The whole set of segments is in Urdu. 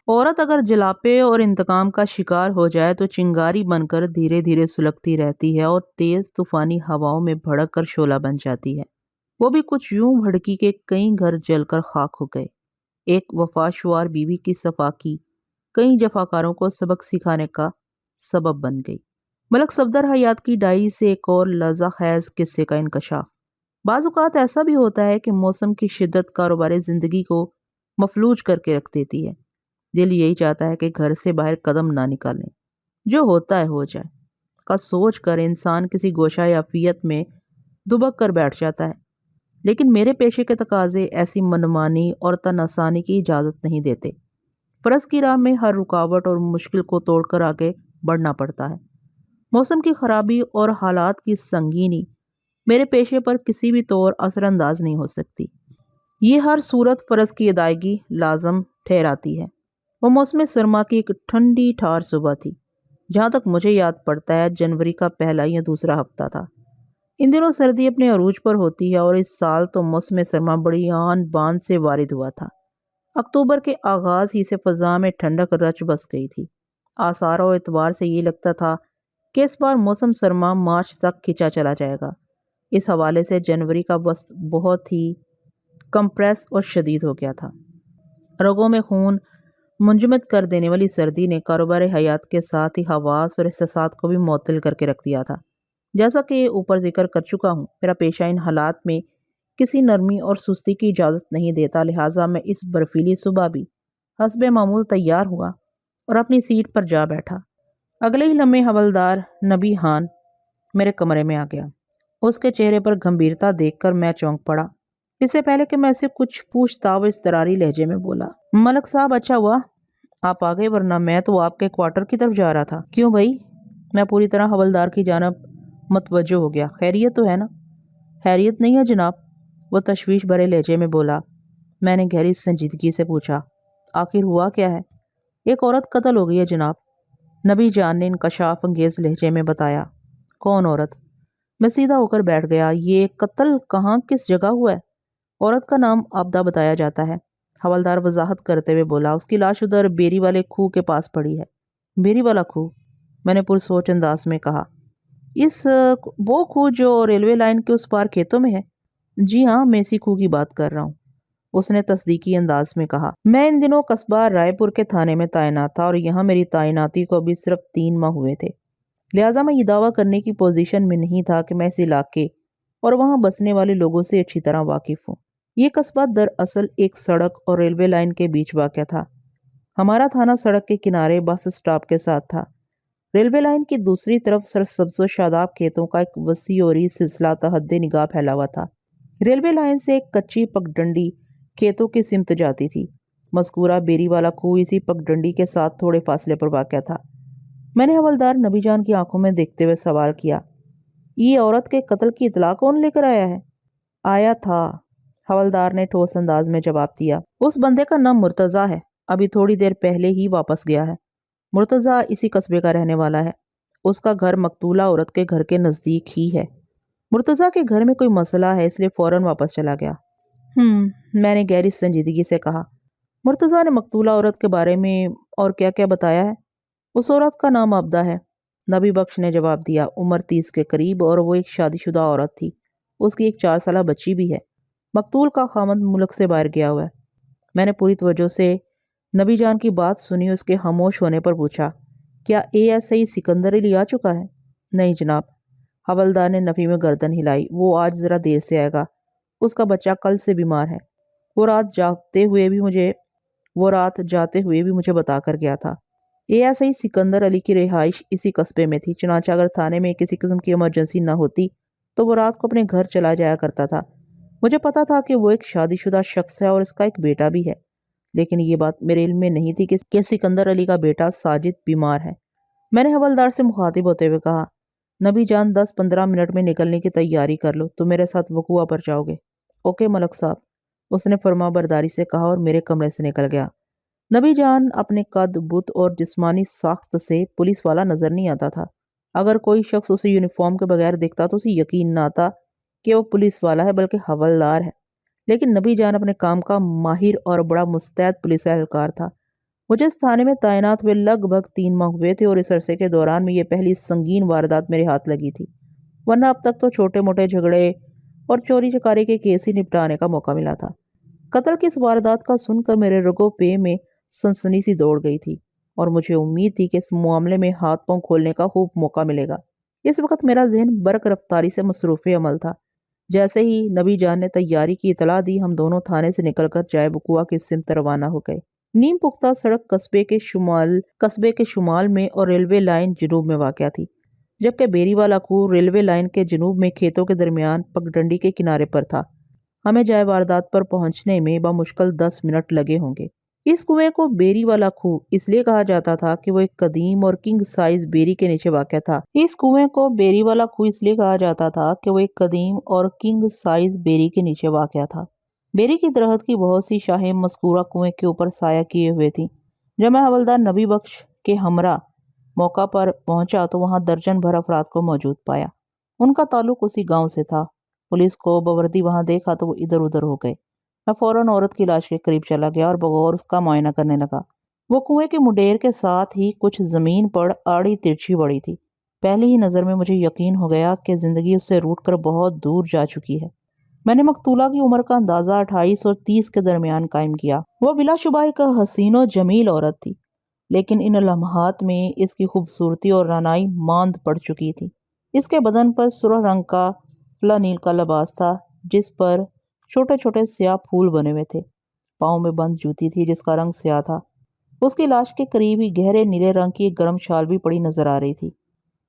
عورت اگر جلاپے اور انتقام کا شکار ہو جائے تو چنگاری بن کر دھیرے دھیرے سلگتی رہتی ہے اور تیز طوفانی ہواؤں میں بھڑک کر شعلہ بن جاتی ہے۔ وہ بھی کچھ یوں بھڑکی کہ کئی گھر جل کر خاک ہو گئے۔ ایک وفاشوار بیوی کی صفاقی کئی جفاکاروں کو سبق سکھانے کا سبب بن گئی۔ ملک صفدر حیات کی ڈائری سے ایک اور لرزہ خیز قصے کا انکشاف۔ بعض اوقات ایسا بھی ہوتا ہے کہ موسم کی شدت کاروبار زندگی کو مفلوج کر کے رکھ دیتی ہے۔ دل یہی چاہتا ہے کہ گھر سے باہر قدم نہ نکالیں، جو ہوتا ہے ہو جائے کا سوچ کر انسان کسی گوشہ یافیت میں دبک کر بیٹھ جاتا ہے۔ لیکن میرے پیشے کے تقاضے ایسی منمانی اور تناسانی کی اجازت نہیں دیتے۔ فرض کی راہ میں ہر رکاوٹ اور مشکل کو توڑ کر آگے بڑھنا پڑتا ہے۔ موسم کی خرابی اور حالات کی سنگینی میرے پیشے پر کسی بھی طور اثر انداز نہیں ہو سکتی۔ یہ ہر صورت فرض کی ادائیگی لازم ٹھہراتی ہے۔ وہ موسم سرما کی ایک ٹھنڈی ٹھار صبح تھی۔ جہاں تک مجھے یاد پڑتا ہے جنوری کا پہلا یا دوسرا ہفتہ تھا۔ ان دنوں سردی اپنے عروج پر ہوتی ہے اور اس سال تو موسم سرما بڑی آن بان سے وارد ہوا تھا۔ اکتوبر کے آغاز ہی سے فضا میں ٹھنڈک رچ بس گئی تھی۔ آثار و اعتبار سے یہ لگتا تھا کہ اس بار موسم سرما مارچ تک کھنچا چلا جائے گا۔ اس حوالے سے جنوری کا وسط بہت ہی کمپریس اور شدید ہو گیا تھا۔ رگوں میں خون منجمد کر دینے والی سردی نے کاروبار حیات کے ساتھ ہی حواس اور احساسات کو بھی معطل کر کے رکھ دیا تھا۔ جیسا کہ اوپر ذکر کر چکا ہوں، میرا پیشہ ان حالات میں کسی نرمی اور سستی کی اجازت نہیں دیتا، لہٰذا میں اس برفیلی صبح بھی حسب معمول تیار ہوا اور اپنی سیٹ پر جا بیٹھا۔ اگلے ہی لمحے حوالدار نبی خان میرے کمرے میں آ گیا۔ اس کے چہرے پر گمبھیرتا دیکھ کر میں چونک پڑا۔ اس سے پہلے کہ میں اسے کچھ پوچھتا وہ اضطراری لہجے میں بولا، ملک صاحب اچھا ہوا آپ آ گئے، ورنہ میں تو آپ کے کوارٹر کی طرف جا رہا تھا۔ کیوں بھائی؟ میں پوری طرح حوالدار کی جانب متوجہ ہو گیا۔ خیریت تو ہے نا؟ خیریت نہیں ہے جناب، وہ تشویش بھرے لہجے میں بولا۔ میں نے گہری سنجیدگی سے پوچھا، آخر ہوا کیا ہے؟ ایک عورت قتل ہو گئی ہے جناب، نبی جان نے انکشاف انگیز لہجے میں بتایا۔ کون عورت؟ میں سیدھا ہو کر بیٹھ گیا۔ یہ قتل کہاں کس جگہ ہوا ہے؟ عورت کا نام عابدہ بتایا جاتا ہے، حوالدار وضاحت کرتے ہوئے بولا۔ اس کی لاش ادھر بیری والے کھو کے پاس پڑی ہے۔ بیری والا کھو؟ میں نے پرسوچ انداز میں کہا۔ وہ کھو جو ریلوے لائن کے اس پار کھیتوں میں ہے؟ جی ہاں، میں اسی کھو کی بات کر رہا ہوں، اس نے تصدیقی انداز میں کہا۔ میں ان دنوں قصبہ رائے پور کے تھانے میں تعینات تھا اور یہاں میری تعیناتی کو ابھی صرف 3 ماہ ہوئے تھے، لہٰذا میں یہ دعویٰ کرنے کی پوزیشن میں نہیں تھا کہ میں اس علاقے اور وہاں بسنے والے لوگوں سے اچھی طرح واقف ہوں۔ یہ قصبہ دراصل ایک سڑک اور ریلوے لائن کے بیچ واقع تھا۔ ہمارا تھانہ سڑک کے کنارے بس اسٹاپ کے ساتھ تھا۔ ریلوے لائن کی دوسری طرف سرسبز و شاداب کھیتوں کا ایک وسیع اور سلسلہ تحد نگاہ پھیلا ہوا تھا۔ ریلوے لائن سے ایک کچی پگڈنڈی کھیتوں کی سمت جاتی تھی۔ مذکورہ بیری والا کنواں اسی پگڈنڈی کے ساتھ تھوڑے فاصلے پر واقع تھا۔ میں نے حوالدار نبی جان کی آنکھوں میں دیکھتے ہوئے سوال کیا، یہ عورت کے قتل کی اطلاع کون لے کر آیا ہے؟ آیا تھا، حوالدار نے ٹھوس انداز میں جواب دیا۔ اس بندے کا نام مرتضیٰ ہے، ابھی تھوڑی دیر پہلے ہی واپس گیا ہے۔ مرتضیٰ اسی قصبے کا رہنے والا ہے۔ اس کا گھر مقتولہ عورت کے گھر کے نزدیک ہی ہے۔ مرتضیٰ کے گھر میں کوئی مسئلہ ہے، اس لیے فوراً واپس چلا گیا۔ میں نے گہری سنجیدگی سے کہا۔ مرتضیٰ نے مقتولہ عورت کے بارے میں اور کیا کیا بتایا ہے؟ اس عورت کا نام عابدہ ہے، نبی بخش نے جواب دیا۔ عمر 30 کے قریب اور وہ ایک شادی شدہ عورت تھی۔ اس کی ایک 4 سالہ بچی بھی ہے۔ مقتول کا خاوند ملک سے باہر گیا ہوا ہے۔ میں نے پوری توجہ سے نبی جان کی بات سنی، اس کے خاموش ہونے پر پوچھا، کیا ASI سکندر علی آ چکا ہے؟ نہیں جناب، حوالدار نے نفی میں گردن ہلائی۔ وہ آج ذرا دیر سے آئے گا، اس کا بچہ کل سے بیمار ہے۔ وہ رات جاتے ہوئے بھی مجھے بتا کر گیا تھا۔ ASI سکندر علی کی رہائش اسی قصبے میں تھی، چنانچہ اگر تھانے میں کسی قسم کی ایمرجنسی نہ ہوتی تو وہ رات کو اپنے گھر چلا جایا کرتا تھا۔ مجھے پتا تھا کہ وہ ایک شادی شدہ شخص ہے اور اس کا ایک بیٹا بھی ہے، لیکن یہ بات میرے علم میں نہیں تھی کہ سکندر علی کا بیٹا ساجد بیمار ہے۔ میں نے حوالدار سے مخاطب ہوتے ہوئے کہا، نبی جان 10-15 منٹ میں نکلنے کی تیاری کر لو، تم میرے ساتھ وقوع پر جاؤ گے۔ اوکے ملک صاحب، اس نے فرما برداری سے کہا اور میرے کمرے سے نکل گیا۔ نبی جان اپنے قد بت اور جسمانی ساخت سے پولیس والا نظر نہیں آتا تھا۔ اگر کوئی شخص اسے یونیفارم کے بغیر دیکھتا تو اسے یقین نہ آتا کہ وہ پولیس والا ہے بلکہ حوالدار ہے، لیکن نبی جان اپنے کام کا ماہر اور بڑا مستعد پولیس اہلکار تھا۔ مجھے اس تھانے میں تعینات ہوئے لگ بھگ 3 ماہ ہوئے تھے اور اس عرصے کے دوران میں یہ پہلی سنگین واردات میرے ہاتھ لگی تھی، ورنہ اب تک تو چھوٹے موٹے جھگڑے اور چوری چکاری کے کیس ہی نپٹانے کا موقع ملا تھا۔ قتل کی اس واردات کا سن کر میرے رگوں پے میں سنسنی سی دوڑ گئی تھی اور مجھے امید تھی کہ اس معاملے میں ہاتھ پاؤں کھولنے کا خوب موقع ملے گا۔ اس وقت میرا ذہن برق رفتاری سے مصروف عمل تھا۔ جیسے ہی نبی جان نے تیاری کی اطلاع دی، ہم دونوں تھانے سے نکل کر جائے بکوا کی سمت روانہ ہو گئے۔ نیم پختہ سڑک قصبے کے شمال میں اور ریلوے لائن جنوب میں واقع تھی، جبکہ بیری والا کنواں ریلوے لائن کے جنوب میں کھیتوں کے درمیان پگڈنڈی کے کنارے پر تھا۔ ہمیں جائے واردات پر پہنچنے میں بمشکل 10 منٹ لگے ہوں گے۔ اس کنویں کو بیری والا کنواں اس لیے کہا جاتا تھا کہ وہ ایک قدیم اور کنگ سائز بیری کے نیچے واقع تھا۔ اس کنویں کو بیری والا کنواں اس لیے کہا جاتا تھا کہ وہ ایک قدیم اور کنگ سائز بیری کے نیچے واقع تھا۔ بیری کی درخت کی بہت سی شاخیں مذکورہ کنویں کے اوپر سایہ کیے ہوئے تھیں۔ جب میں حوالدار نبی بخش کے ہمراہ موقع پر پہنچا تو وہاں درجن بھر افراد کو موجود پایا۔ ان کا تعلق اسی گاؤں سے تھا۔ پولیس کو بوردی وہاں دیکھا تو وہ ادھر ادھر ہو گئے۔ میں فوراً عورت کی لاش کے قریب چلا گیا اور بغور اس کا معائنہ کرنے لگا۔ وہ کنویں کے مڈیر کے ساتھ ہی کچھ زمین پر آڑی ترچھی بڑی تھی۔ پہلی ہی نظر میں مجھے یقین ہو گیا کہ زندگی اس سے روٹ کر بہت دور جا چکی ہے۔ میں نے مقتولہ کی عمر کا اندازہ 28 اور 30 کے درمیان قائم کیا۔ وہ بلا شبہ ایک حسین و جمیل عورت تھی، لیکن ان لمحات میں اس کی خوبصورتی اور رعنائی ماند پڑ چکی تھی۔ اس کے بدن پر سرخ رنگ کا فلانیل کا لباس تھا، جس پر چھوٹے چھوٹے سیاہ پھول بنے ہوئے تھے۔ پاؤں میں بند جوتی تھی جس کا رنگ سیاہ تھا۔ اس کی لاش کے قریب ہی گہرے نیلے رنگ کی ایک گرم شال بھی پڑی نظر آ رہی تھی۔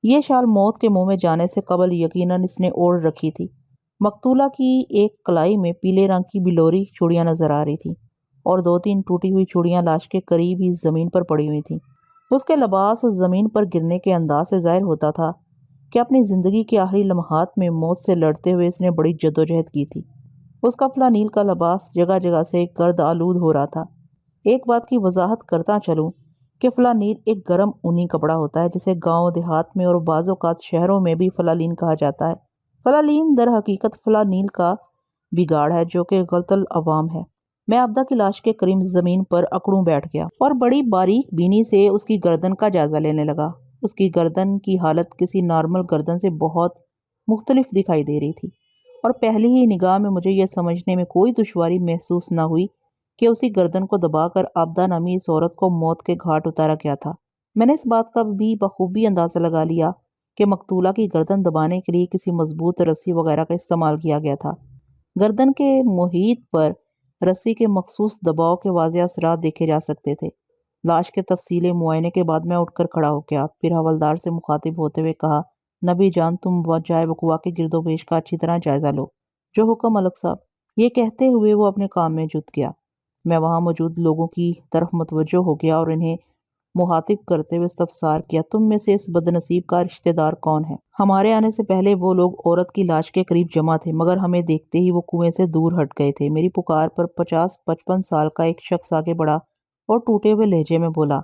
یہ شال موت کے منہ میں جانے سے قبل یقیناً اس نے اوڑھ رکھی تھی۔ مقتولہ کی ایک کلائی میں پیلے رنگ کی بلوری چوڑیاں نظر آ رہی تھیں اور 2-3 ٹوٹی ہوئی چوڑیاں لاش کے قریب ہی زمین پر پڑی ہوئی تھیں۔ اس کے لباس اور زمین پر گرنے کے انداز سے ظاہر ہوتا تھا کہ اپنی زندگی کے آخری لمحات میں موت سے لڑتے ہوئے اس نے بڑی جدوجہد کی تھی۔ اس کا فلانیل کا لباس جگہ جگہ سے گرد آلود ہو رہا تھا۔ ایک بات کی وضاحت کرتا چلوں کہ فلانیل ایک گرم اونی کپڑا ہوتا ہے جسے گاؤں دیہات میں اور بعض اوقات شہروں میں بھی فلالین کہا جاتا ہے۔ فلالین در حقیقت فلانیل کا بگاڑ ہے جو کہ غلط العوام ہے۔ میں عابدہ کی لاش کے قریب زمین پر اکڑوں بیٹھ گیا اور بڑی باریک بینی سے اس کی گردن کا جائزہ لینے لگا۔ اس کی گردن کی حالت کسی نارمل گردن سے بہت مختلف دکھائی دے رہی تھی اور پہلی ہی نگاہ میں مجھے یہ سمجھنے میں کوئی دشواری محسوس نہ ہوئی کہ اسی گردن کو دبا کر عابدہ نامی اس عورت کو موت کے گھاٹ اتارا گیا تھا۔ میں نے اس بات کا بھی بخوبی اندازہ لگا لیا کہ مقتولہ کی گردن دبانے کے لیے کسی مضبوط رسی وغیرہ کا استعمال کیا گیا تھا۔ گردن کے محیط پر رسی کے مخصوص دباؤ کے واضح اثرات دیکھے جا سکتے تھے۔ لاش کے تفصیلی معائنے کے بعد میں اٹھ کر کھڑا ہو گیا، پھر حوالدار سے مخاطب ہوتے ہوئے کہا، نبی جان تم جائے وقوع کے گرد و پیش کا اچھی طرح جائزہ لو۔ جو حکم ملک صاحب۔ یہ کہتے ہوئے وہ اپنے کام میں جت گیا۔ میں وہاں موجود لوگوں کی طرف متوجہ ہو گیا اور انہیں مخاطب کرتے ہوئے استفسار کیا، تم میں سے اس بد نصیب کا رشتہ دار کون ہے؟ ہمارے آنے سے پہلے وہ لوگ عورت کی لاش کے قریب جمع تھے، مگر ہمیں دیکھتے ہی وہ کنویں سے دور ہٹ گئے تھے۔ میری پکار پر 50-55 سال کا ایک شخص آگے بڑھا اور ٹوٹے ہوئے لہجے میں بولا،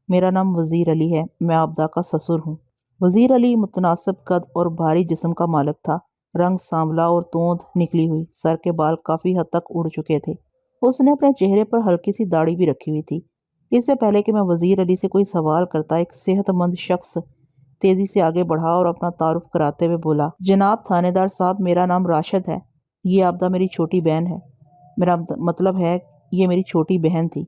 میرا نام وزیر علی ہے، میں عابدہ کا سسر ہوں۔ وزیر علی متناسب قد اور بھاری جسم کا مالک تھا، رنگ سانولا اور توند نکلی ہوئی، سر کے بال کافی حد تک اڑ چکے تھے۔ اس نے اپنے چہرے پر ہلکی سی داڑھی بھی رکھی ہوئی تھی۔ اس سے پہلے کہ میں وزیر علی سے کوئی سوال کرتا، ایک صحت مند شخص تیزی سے آگے بڑھا اور اپنا تعارف کراتے ہوئے بولا، جناب تھانے دار صاحب، میرا نام راشد ہے، یہ عابدہ میری چھوٹی بہن ہے۔ میرا مطلب ہے یہ میری چھوٹی بہن تھی۔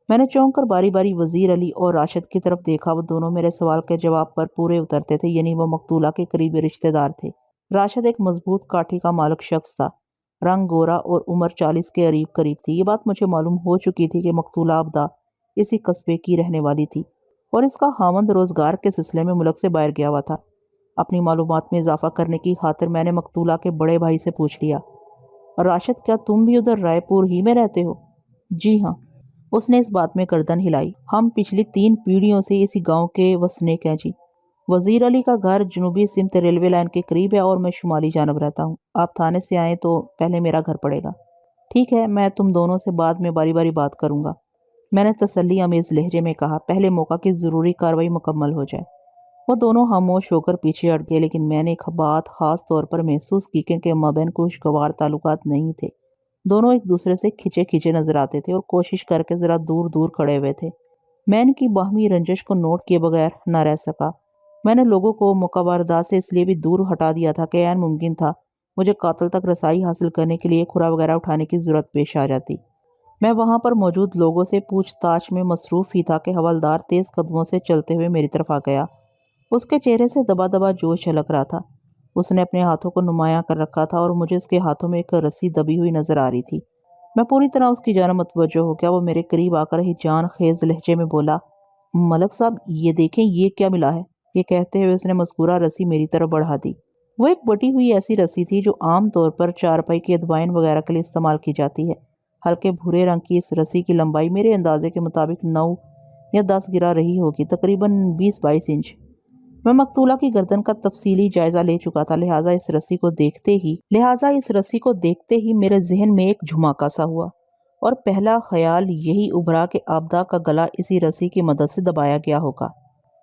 میں نے چونک کر باری باری وزیر علی اور راشد کی طرف دیکھا۔ وہ دونوں میرے سوال کے جواب پر پورے اترتے تھے، یعنی وہ مقتولہ کے قریبی رشتہ دار تھے۔ راشد ایک مضبوط کاٹھی کا مالک شخص تھا، رنگ گورا اور عمر 40 کے قریب تھی۔ یہ بات مجھے معلوم ہو چکی تھی کہ مقتولہ عابدہ اسی قصبے کی رہنے والی تھی اور اس کا خاوند روزگار کے سلسلے میں ملک سے باہر گیا ہوا تھا۔ اپنی معلومات میں اضافہ کرنے کی خاطر میں نے مقتولہ کے بڑے بھائی سے پوچھ لیا، راشد کیا تم بھی ادھر رائے پور ہی میں رہتے ہو؟ جی ہاں، اس نے اس بات میں گردن ہلائی، ہم پچھلی 3 پیڑھیوں سے اسی گاؤں کے وسنیک ہیں جی۔ وزیر علی کا گھر جنوبی سمت ریلوے لائن کے قریب ہے اور میں شمالی جانب رہتا ہوں۔ آپ تھانے سے آئیں تو پہلے میرا گھر پڑے گا۔ ٹھیک ہے، میں تم دونوں سے بعد میں باری باری بات کروں گا، میں نے تسلی آمیز لہجے میں کہا، پہلے موقع کی ضروری کارروائی مکمل ہو جائے۔ وہ دونوں خاموش ہو کر پیچھے ہٹ گئے، لیکن میں نے ایک بات خاص طور پر محسوس کی کہ ان کے مابین خوشگوار تعلقات نہیں تھے۔ دونوں ایک دوسرے سے کھچے کھچے نظر آتے تھے اور کوشش کر کے ذرا دور دور کھڑے ہوئے تھے۔ میں ان کی باہمی رنجش کو نوٹ کیے بغیر نہ رہ سکا۔ میں نے لوگوں کو موقع واردات سے اس لیے بھی دور ہٹا دیا تھا کہ عین ممکن تھا مجھے قاتل تک رسائی حاصل کرنے کے لیے کھرا وغیرہ اٹھانے کی ضرورت پیش آ جاتی۔ میں وہاں پر موجود لوگوں سے پوچھ تاچھ میں مصروف ہی تھا کہ حوالدار تیز قدموں سے چلتے ہوئے میری طرف آ گیا۔ اس کے چہرے سے دبا دبا جوش جھلک رہا تھا۔ اس نے اپنے ہاتھوں کو نمایاں کر رکھا تھا اور مجھے اس کے ہاتھوں میں ایک رسی دبی ہوئی نظر آ رہی تھی۔ میں پوری طرح اس کی جانب متوجہ ہو گیا۔ وہ میرے قریب آ کر ہی جان خیز لہجے میں بولا، ملک صاحب یہ دیکھیں یہ کیا ملا ہے۔ یہ کہتے ہوئے اس نے مذکورہ رسی میری طرف بڑھا دی۔ وہ ایک بٹی ہوئی ایسی رسی تھی جو عام طور پر چارپائی کے ادوائن وغیرہ کے لیے استعمال کی جاتی ہے۔ ہلکے بھورے رنگ کی اس رسی کی لمبائی میرے اندازے کے مطابق 9 یا 10 گرا رہی ہوگی، تقریباً 20-22 انچ۔ میں مقتولہ کی گردن کا تفصیلی جائزہ لے چکا تھا، لہٰذا اس رسی کو دیکھتے ہی میرے ذہن میں ایک جھماکا سا ہوا اور پہلا خیال یہی ابھرا کہ آبدہ کا گلا اسی رسی کی مدد سے دبایا گیا ہوگا۔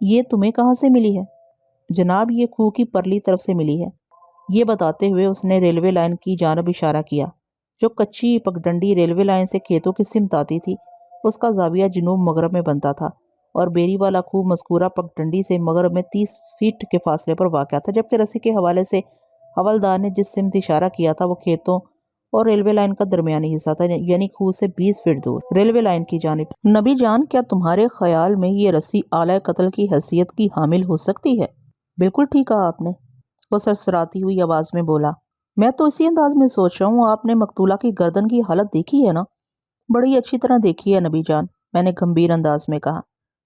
یہ تمہیں کہاں سے ملی ہے؟ جناب یہ کوہ کی پرلی طرف سے ملی ہے۔ یہ بتاتے ہوئے اس نے ریلوے لائن کی جانب اشارہ کیا جو کچی پگڈنڈی ریلوے لائن سے کھیتوں کی سمت آتی تھی۔ اس کا زاویہ جنوب مغرب میں بنتا تھا اور بیری والا کوہ مذکورہ پگڈنڈی سے مغرب میں 30 فیٹ کے فاصلے پر واقع تھا، جبکہ رسی کے حوالے سے حوالدار نے جس سمت اشارہ کیا تھا وہ کھیتوں اور ریلوے لائن کا درمیانی حصہ تھا، یعنی کوہ سے 20 فٹ دور ریلوے لائن کی جانب۔ نبی جان کیا تمہارے خیال میں یہ رسی آلہ قتل کی حیثیت کی حامل ہو سکتی ہے؟ بالکل ٹھیک کہا آپ نے، وہ سرسراتی ہوئی آواز میں بولا۔ میں تو اسی انداز میں سوچ رہا ہوں، آپ نے مقتولہ کی گردن کی حالت دیکھی ہے نا؟ بڑی اچھی طرح دیکھی ہے نبی جان، میں نے گمبھیر انداز میں کہا۔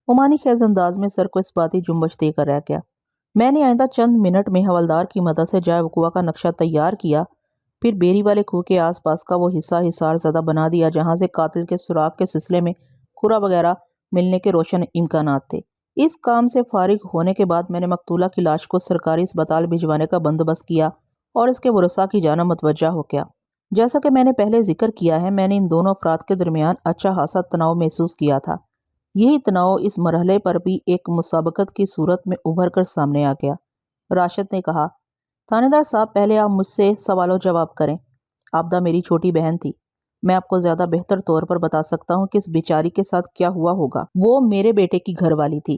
عمانی خیز انداز میں سر کو اس باتی جنبش دے کر رہ گیا۔ میں نے آئندہ چند منٹ میں حوالدار کی مدد سے جائے وقوع کا نقشہ تیار کیا، پھر بیری والے کوہ کے آس پاس کا وہ حصہ حصار زدہ بنا دیا جہاں سے قاتل کے سراغ کے سلسلے میں کھرا وغیرہ ملنے کے روشن امکانات تھے۔ اس کام سے فارغ ہونے کے بعد میں نے مقتولہ کی لاش کو سرکاری اسپتال بھجوانے کا بندوبست کیا اور اس کے ورثاء کی جانب متوجہ ہو گیا۔ جیسا کہ میں نے پہلے ذکر کیا ہے، میں نے ان دونوں افراد کے درمیان اچھا خاصا تناؤ محسوس کیا تھا۔ یہی تناؤ اس مرحلے پر بھی ایک مسابقت کی صورت میں ابھر کر سامنے آ گیا۔ راشد نے کہا، تھانے دار صاحب پہلے آپ مجھ سے سوال و جواب کریں۔ آبدہ میری چھوٹی بہن تھی، میں آپ کو زیادہ بہتر طور پر بتا سکتا ہوں کہ اس بیچاری کے ساتھ کیا ہوا ہوگا۔ وہ میرے بیٹے کی گھر والی تھی۔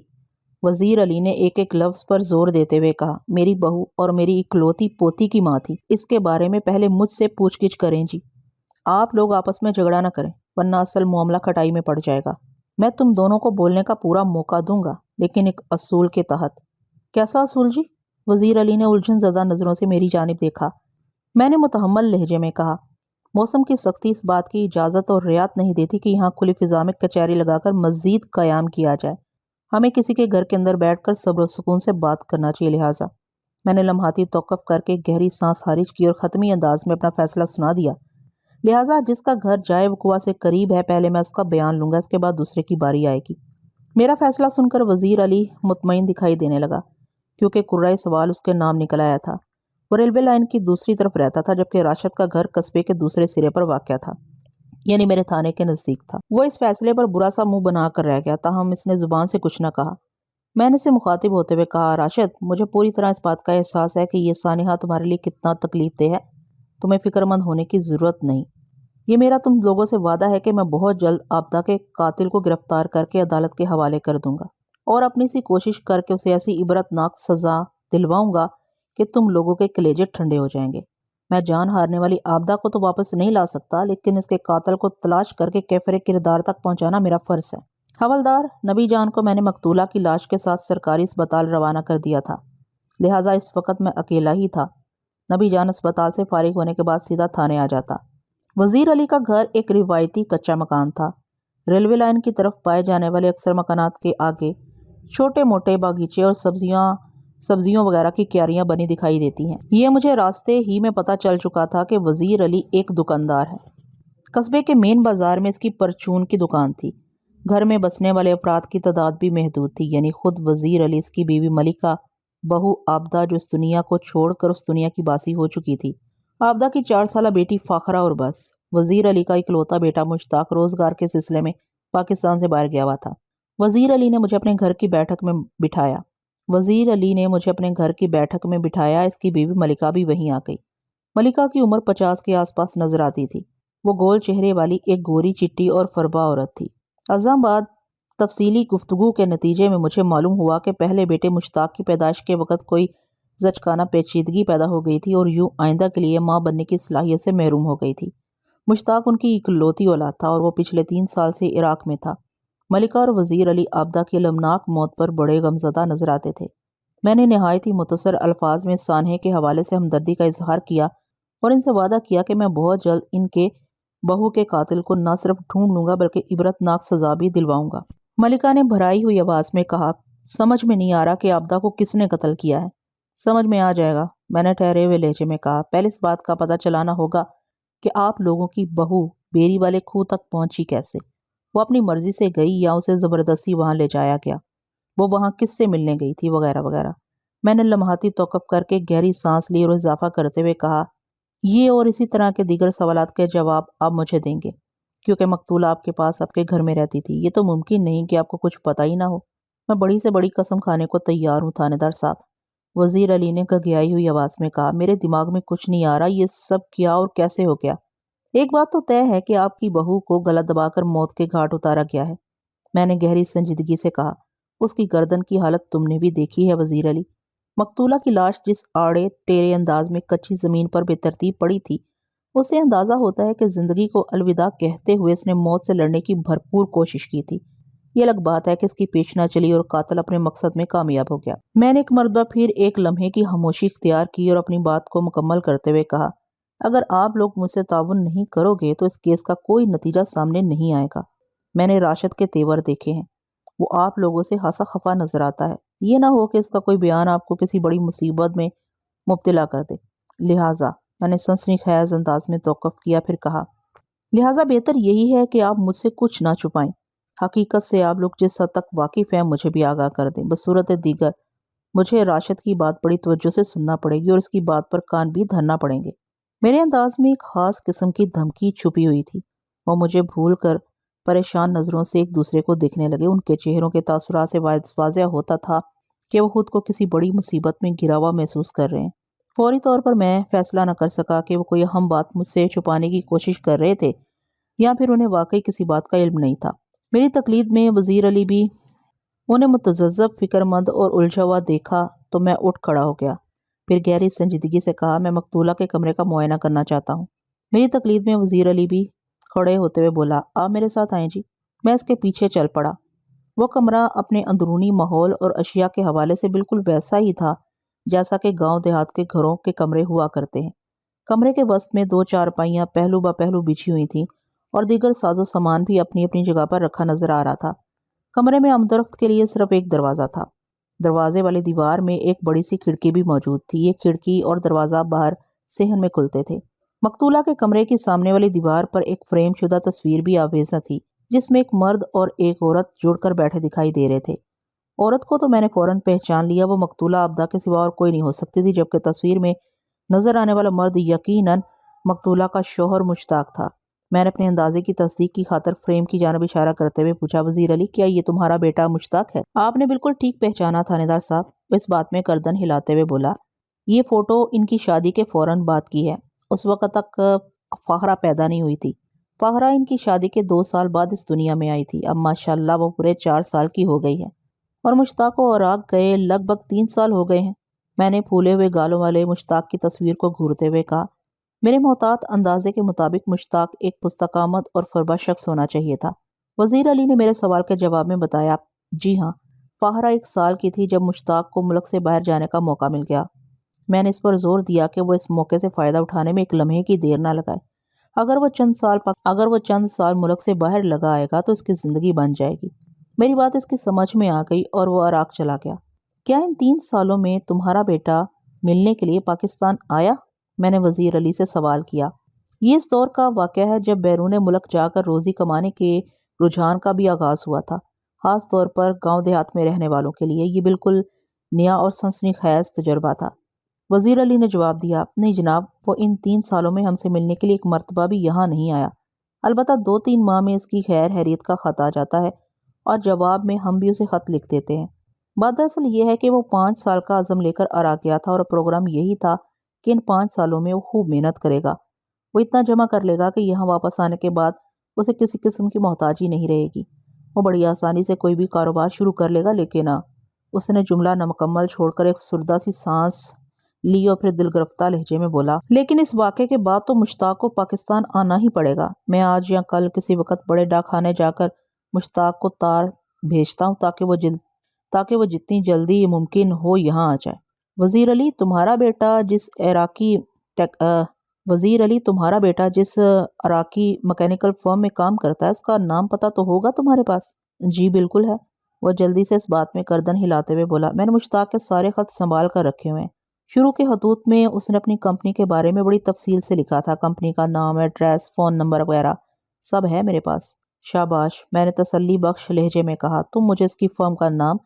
وزیر علی نے ایک ایک لفظ پر زور دیتے ہوئے کہا، میری بہو اور میری اکلوتی پوتی کی ماں تھی۔ اس کے بارے میں پہلے مجھ سے پوچھ گچھ کریں جی۔ آپ لوگ آپس میں جھگڑا نہ کریں ورنہ اصل معاملہ کھٹائی میں پڑ جائے گا۔ میں تم دونوں کو بولنے کا پورا موقع دوں گا، لیکن ایک اصول کے تحت۔ کیسا اصول جی؟ وزیر علی نے الجھن زدہ نظروں سے میری جانب دیکھا۔ میں نے متحمل لہجے میں کہا، موسم کی سختی اس بات کی اجازت اور رعایت نہیں دیتی کہ یہاں کھلی فضا میں کچہری لگا کر مزید قیام کیا جائے۔ ہمیں کسی کے گھر کے اندر بیٹھ کر صبر و سکون سے بات کرنا چاہیے۔ لہٰذا میں نے لمحاتی توقف کر کے گہری سانس خارج کی اور ختمی انداز میں اپنا فیصلہ سنا دیا۔ لہٰذا جس کا گھر جائے وقوع سے قریب ہے پہلے میں اس کا بیان لوں گا، اس کے بعد دوسرے کی باری آئے گی۔ میرا فیصلہ سن کر وزیر علی مطمئن دکھائی دینے لگا، کیونکہ قرۂ سوال اس کے نام نکل آیا تھا۔ وہ ریلوے لائن کی دوسری طرف رہتا تھا، جبکہ راشد کا گھر قصبے کے دوسرے سرے پر واقع تھا، یعنی میرے تھانے کے نزدیک تھا۔ وہ اس فیصلے پر برا سا منہ بنا کر رہ گیا، تاہم اس نے زبان سے کچھ نہ کہا۔ میں نے اسے مخاطب ہوتے ہوئے کہا، راشد، مجھے پوری طرح اس بات کا احساس ہے کہ یہ سانحہ تمہارے لیے کتنا تکلیف دہ ہے۔ تمہیں فکر مند ہونے کی ضرورت نہیں۔ یہ میرا تم لوگوں سے وعدہ ہے کہ میں بہت جلد آبدہ کے قاتل کو گرفتار کر کے عدالت کے حوالے کر دوں گا اور اپنی سی کوشش کر کے اسے ایسی عبرتناک سزا دلواؤں گا کہ تم لوگوں کے کلیجے ٹھنڈے ہو جائیں گے۔ میں جان ہارنے والی آبدہ کو تو واپس نہیں لا سکتا، لیکن اس کے قاتل کو تلاش کر کے کیفر کردار تک پہنچانا میرا فرض ہے۔ حوالدار نبی جان کو میں نے مقتولہ کی لاش کے ساتھ سرکاری اسپتال روانہ کر دیا تھا، لہٰذا اس وقت میں اکیلا ہی تھا۔ نبی جان اسپتال سے فارغ ہونے کے بعد سیدھا تھانے آ جاتا۔ وزیر علی کا گھر ایک روایتی کچا مکان تھا۔ ریلوے لائن کی طرف پائے جانے والے اکثر مکانات کے آگے چھوٹے موٹے باغیچے اور سبزیوں وغیرہ کی کیاریاں بنی دکھائی دیتی ہیں۔ یہ مجھے راستے ہی میں پتہ چل چکا تھا کہ وزیر علی ایک دکاندار ہے۔ قصبے کے مین بازار میں اس کی پرچون کی دکان تھی۔ گھر میں بسنے والے افراد کی تعداد بھی محدود تھی، یعنی خود وزیر علی، اس کی بیوی ملکہ، بہو آبدہ جو اس دنیا کو چھوڑ کر اس دنیا کی باسی ہو چکی تھی، آبدہ کی 4 سالہ بیٹی فاخرہ، اور بس وزیر علی کا اکلوتا بیٹا مشتاق روزگار کے سلسلے میں پاکستان سے باہر گیا ہوا تھا۔ وزیر علی نے مجھے اپنے گھر کی بیٹھک میں بٹھایا۔ اس کی بیوی ملکہ بھی وہیں آ گئی۔ ملکہ کی عمر 50 کے آس پاس نظر آتی تھی۔ وہ گول چہرے والی ایک گوری چٹی اور فربا عورت تھی۔ اعظم آباد تفصیلی گفتگو کے نتیجے میں مجھے معلوم ہوا کہ پہلے بیٹے مشتاق کی پیدائش کے وقت کوئی زچگانہ پیچیدگی پیدا ہو گئی تھی اور یوں آئندہ کے لیے ماں بننے کی صلاحیت سے محروم ہو گئی تھی۔ مشتاق ان کی اکلوتی اولاد تھا اور وہ پچھلے 3 سال سے عراق میں تھا۔ ملکہ اور وزیر علی عابدہ کی المناک موت پر بڑے غمزدہ نظر آتے تھے۔ میں نے نہایت ہی مختصر الفاظ میں سانحے کے حوالے سے ہمدردی کا اظہار کیا اور ان سے وعدہ کیا کہ میں بہت جلد ان کے بہو کے قاتل کو نہ صرف ڈھونڈ لوں گا بلکہ عبرتناک سزا بھی دلواؤں گا۔ ملکہ نے بھرائی ہوئی آواز میں کہا، سمجھ میں نہیں آ رہا کہ عابدہ کو کس نے قتل کیا ہے۔ سمجھ میں آ جائے گا، میں نے ٹھہرے ہوئے لہجے میں کہا۔ پہلے اس بات کا پتہ چلانا ہوگا کہ آپ لوگوں کی بہو بیری والے کھوہ تک پہنچی کیسے؟ وہ اپنی مرضی سے گئی یا اسے زبردستی وہاں لے جایا گیا؟ وہ وہاں کس سے ملنے گئی تھی؟ وغیرہ وغیرہ۔ میں نے لمحاتی توقف کر کے گہری سانس لی اور اضافہ کرتے ہوئے کہا، یہ اور اسی طرح کے دیگر سوالات کے جواب آپ مجھے دیں گے، کیونکہ مقتولہ آپ کے پاس آپ کے گھر میں رہتی تھی۔ یہ تو ممکن نہیں کہ آپ کو کچھ پتہ ہی نہ ہو۔ میں بڑی سے بڑی قسم کھانے کو تیار ہوں تھانے دار صاحب، وزیر علی نے گھگھیائی ہوئی آواز میں کہا۔ میرے دماغ میں کچھ نہیں آ رہا، یہ سب کیا اور کیسے ہو گیا؟ ایک بات تو طے ہے کہ آپ کی بہو کو گلا دبا کر موت کے گھاٹ اتارا گیا ہے، میں نے گہری سنجیدگی سے کہا۔ اس کی گردن کی حالت تم نے بھی دیکھی ہے وزیر علی۔ مقتولہ کی لاش جس آڑے ٹیرے انداز میں کچی زمین پر بے ترتیب پڑی تھی، اس سے اندازہ ہوتا ہے کہ زندگی کو الوداع کہتے ہوئے اس نے موت سے لڑنے کی بھرپور کوشش کی تھی۔ یہ الگ بات ہے کہ اس کی پیش نہ چلی اور قاتل اپنے مقصد میں کامیاب ہو گیا۔ میں نے ایک مرتبہ پھر ایک لمحے کی خاموشی اختیار کی اور اپنی بات کو مکمل کرتے ہوئے کہا، اگر آپ لوگ مجھ سے تعاون نہیں کرو گے تو اس کیس کا کوئی نتیجہ سامنے نہیں آئے گا۔ میں نے راشد کے تیور دیکھے ہیں، وہ آپ لوگوں سے خاصا خفا نظر آتا ہے۔ یہ نہ ہو کہ اس کا کوئی بیان آپ کو کسی بڑی مصیبت میں مبتلا کر دے، لہٰذا میں نے سنسنی خیز انداز میں توقف کیا، پھر کہا، لہٰذا بہتر یہی ہے کہ آپ مجھ سے کچھ نہ چھپائیں۔ حقیقت سے آپ لوگ جس حد تک واقف ہیں مجھے بھی آگاہ کر دیں۔ بصورت دیگر مجھے راشد کی بات بڑی توجہ سے سننا پڑے گی اور اس کی بات پر کان بھی دھرنا پڑیں گے۔ میرے انداز میں ایک خاص قسم کی دھمکی چھپی ہوئی تھی۔ وہ مجھے بھول کر پریشان نظروں سے ایک دوسرے کو دیکھنے لگے۔ ان کے چہروں کے تاثرات سے واضح ہوتا تھا کہ وہ خود کو کسی بڑی مصیبت میں گھرا ہوا محسوس کر رہے ہیں۔ فوری طور پر میں فیصلہ نہ کر سکا کہ وہ کوئی اہم بات مجھ سے چھپانے کی کوشش کر رہے تھے یا پھر انہیں واقعی کسی بات کا علم نہیں تھا۔ میری تقلید میں وزیر علی بھی انہیں متذبذب، فکر مند اور الجھا ہوا دیکھا تو میں اٹھ کھڑا ہو گیا، پھر گہری سنجیدگی سے کہا، میں مقتولہ کے کمرے کا معائنہ کرنا چاہتا ہوں۔ میری تقلید میں وزیر علی بھی کھڑے ہوتے ہوئے بولا، آپ میرے ساتھ آئیں جی۔ میں اس کے پیچھے چل پڑا۔ وہ کمرہ اپنے اندرونی ماحول اور اشیاء کے حوالے سے بالکل ویسا ہی تھا جیسا کہ گاؤں دیہات کے گھروں کے کمرے ہوا کرتے ہیں۔ کمرے کے وسط میں 2 چارپائیاں پہلو بہ پہلو بچھی ہوئی تھیں اور دیگر ساز و سامان بھی اپنی اپنی جگہ پر رکھا نظر آ رہا تھا۔ کمرے میں ہمدرخت کے لیے صرف ایک دروازہ تھا۔ دروازے والی دیوار میں ایک بڑی سی کھڑکی بھی موجود تھی۔ یہ کھڑکی اور دروازہ باہر صحن میں کھلتے تھے۔ مقتولہ کے کمرے کی سامنے والی دیوار پر ایک فریم شدہ تصویر بھی آویزاں تھی، جس میں ایک مرد اور ایک عورت جڑ کر بیٹھے دکھائی دے رہے تھے۔ عورت کو تو میں نے فوراً پہچان لیا، وہ مقتولہ عابدہ کے سوا اور کوئی نہیں ہو سکتی تھی، جبکہ تصویر میں نظر آنے والا مرد یقیناً مقتولہ کا شوہر مشتاق تھا۔ میں نے اپنے اندازے کی تصدیق کی خاطر فریم کی جانب اشارہ کرتے ہوئے پوچھا، وزیر علی کیا یہ تمہارا بیٹا مشتاق ہے؟ آپ نے بالکل ٹھیک پہچانا تھانے دار صاحب، اس بات میں گردن ہلاتے ہوئے بولا۔ یہ فوٹو ان کی شادی کے فوراً بعد کی ہے۔ اس وقت تک فاخرہ پیدا نہیں ہوئی تھی۔ فاخرہ ان کی شادی کے 2 سال بعد اس دنیا میں آئی تھی۔ اب ماشاءاللہ وہ پورے 4 سال کی ہو گئی ہے اور مشتاق کو عراق گئے لگ بھگ 3 سال ہو گئے ہیں۔ میں نے پھولے ہوئے گالوں والے مشتاق کی تصویر کو گھورتے ہوئے کہا، میرے محتاط اندازے کے مطابق مشتاق ایک پستقامت اور فربا شخص ہونا چاہیے تھا۔ وزیر علی نے میرے سوال کے جواب میں بتایا، جی ہاں، فاخرہ 1 سال کی تھی جب مشتاق کو ملک سے باہر جانے کا موقع مل گیا۔ میں نے اس پر زور دیا کہ وہ اس موقع سے فائدہ اٹھانے میں ایک لمحے کی دیر نہ لگائے۔ اگر وہ چند سال ملک سے باہر لگا آئے گا تو اس کی زندگی بن جائے گی۔ میری بات اس کی سمجھ میں آ گئی اور وہ عراق چلا گیا۔ کیا ان 3 سالوں میں تمہارا بیٹا ملنے کے لیے پاکستان آیا؟ میں نے وزیر علی سے سوال کیا۔ یہ اس دور کا واقعہ ہے جب بیرون ملک جا کر روزی کمانے کے رجحان کا بھی آغاز ہوا تھا، خاص طور پر گاؤں دیہات میں رہنے والوں کے لیے یہ بالکل نیا اور سنسنی خیز تجربہ تھا۔ وزیر علی نے جواب دیا، نہیں جناب، وہ ان 3 سالوں میں ہم سے ملنے کے لیے ایک مرتبہ بھی یہاں نہیں آیا۔ البتہ 2-3 ماہ میں اس کی خیر خیریت کا خط آ جاتا ہے اور جواب میں ہم بھی اسے خط لکھ دیتے ہیں۔ بات دراصل یہ ہے کہ وہ 5 سال کا عزم لے کر عراق گیا تھا اور پروگرام یہی تھا کہ ان 5 سالوں میں وہ خوب محنت کرے گا، وہ اتنا جمع کر لے گا کہ یہاں واپس آنے کے بعد اسے کسی قسم کی محتاجی نہیں رہے گی۔ وہ بڑی آسانی سے کوئی بھی کاروبار شروع کر لے گا، لیکن اس نے جملہ نامکمل چھوڑ کر ایک سردہ سی سانس لی اور پھر دل گرفتہ لہجے میں بولا، لیکن اس واقعے کے بعد تو مشتاق کو پاکستان آنا ہی پڑے گا۔ میں آج یا کل کسی وقت بڑے ڈاک خانے جا کر مشتاق کو تار بھیجتا ہوں تاکہ وہ جتنی جلدی ممکن ہو یہاں آ جائے۔ وزیر علی تمہارا بیٹا جس عراقی مکینیکل فرم میں کام کرتا ہے، اس کا نام پتہ تو ہوگا تمہارے پاس؟ جی بالکل ہے، وہ جلدی سے اس بات میں گردن ہلاتے ہوئے بولا۔ میں نے مشتاق کے سارے خط سنبھال کر رکھے ہوئے ہیں۔ شروع کے خطوط میں اس نے اپنی کمپنی کے بارے میں بڑی تفصیل سے لکھا تھا، کمپنی کا نام، ایڈریس، فون نمبر وغیرہ سب ہے میرے پاس۔ شاباش، میں نے تسلی بخش لہجے میں کہا۔ تم مجھے اس کی فرم کا نام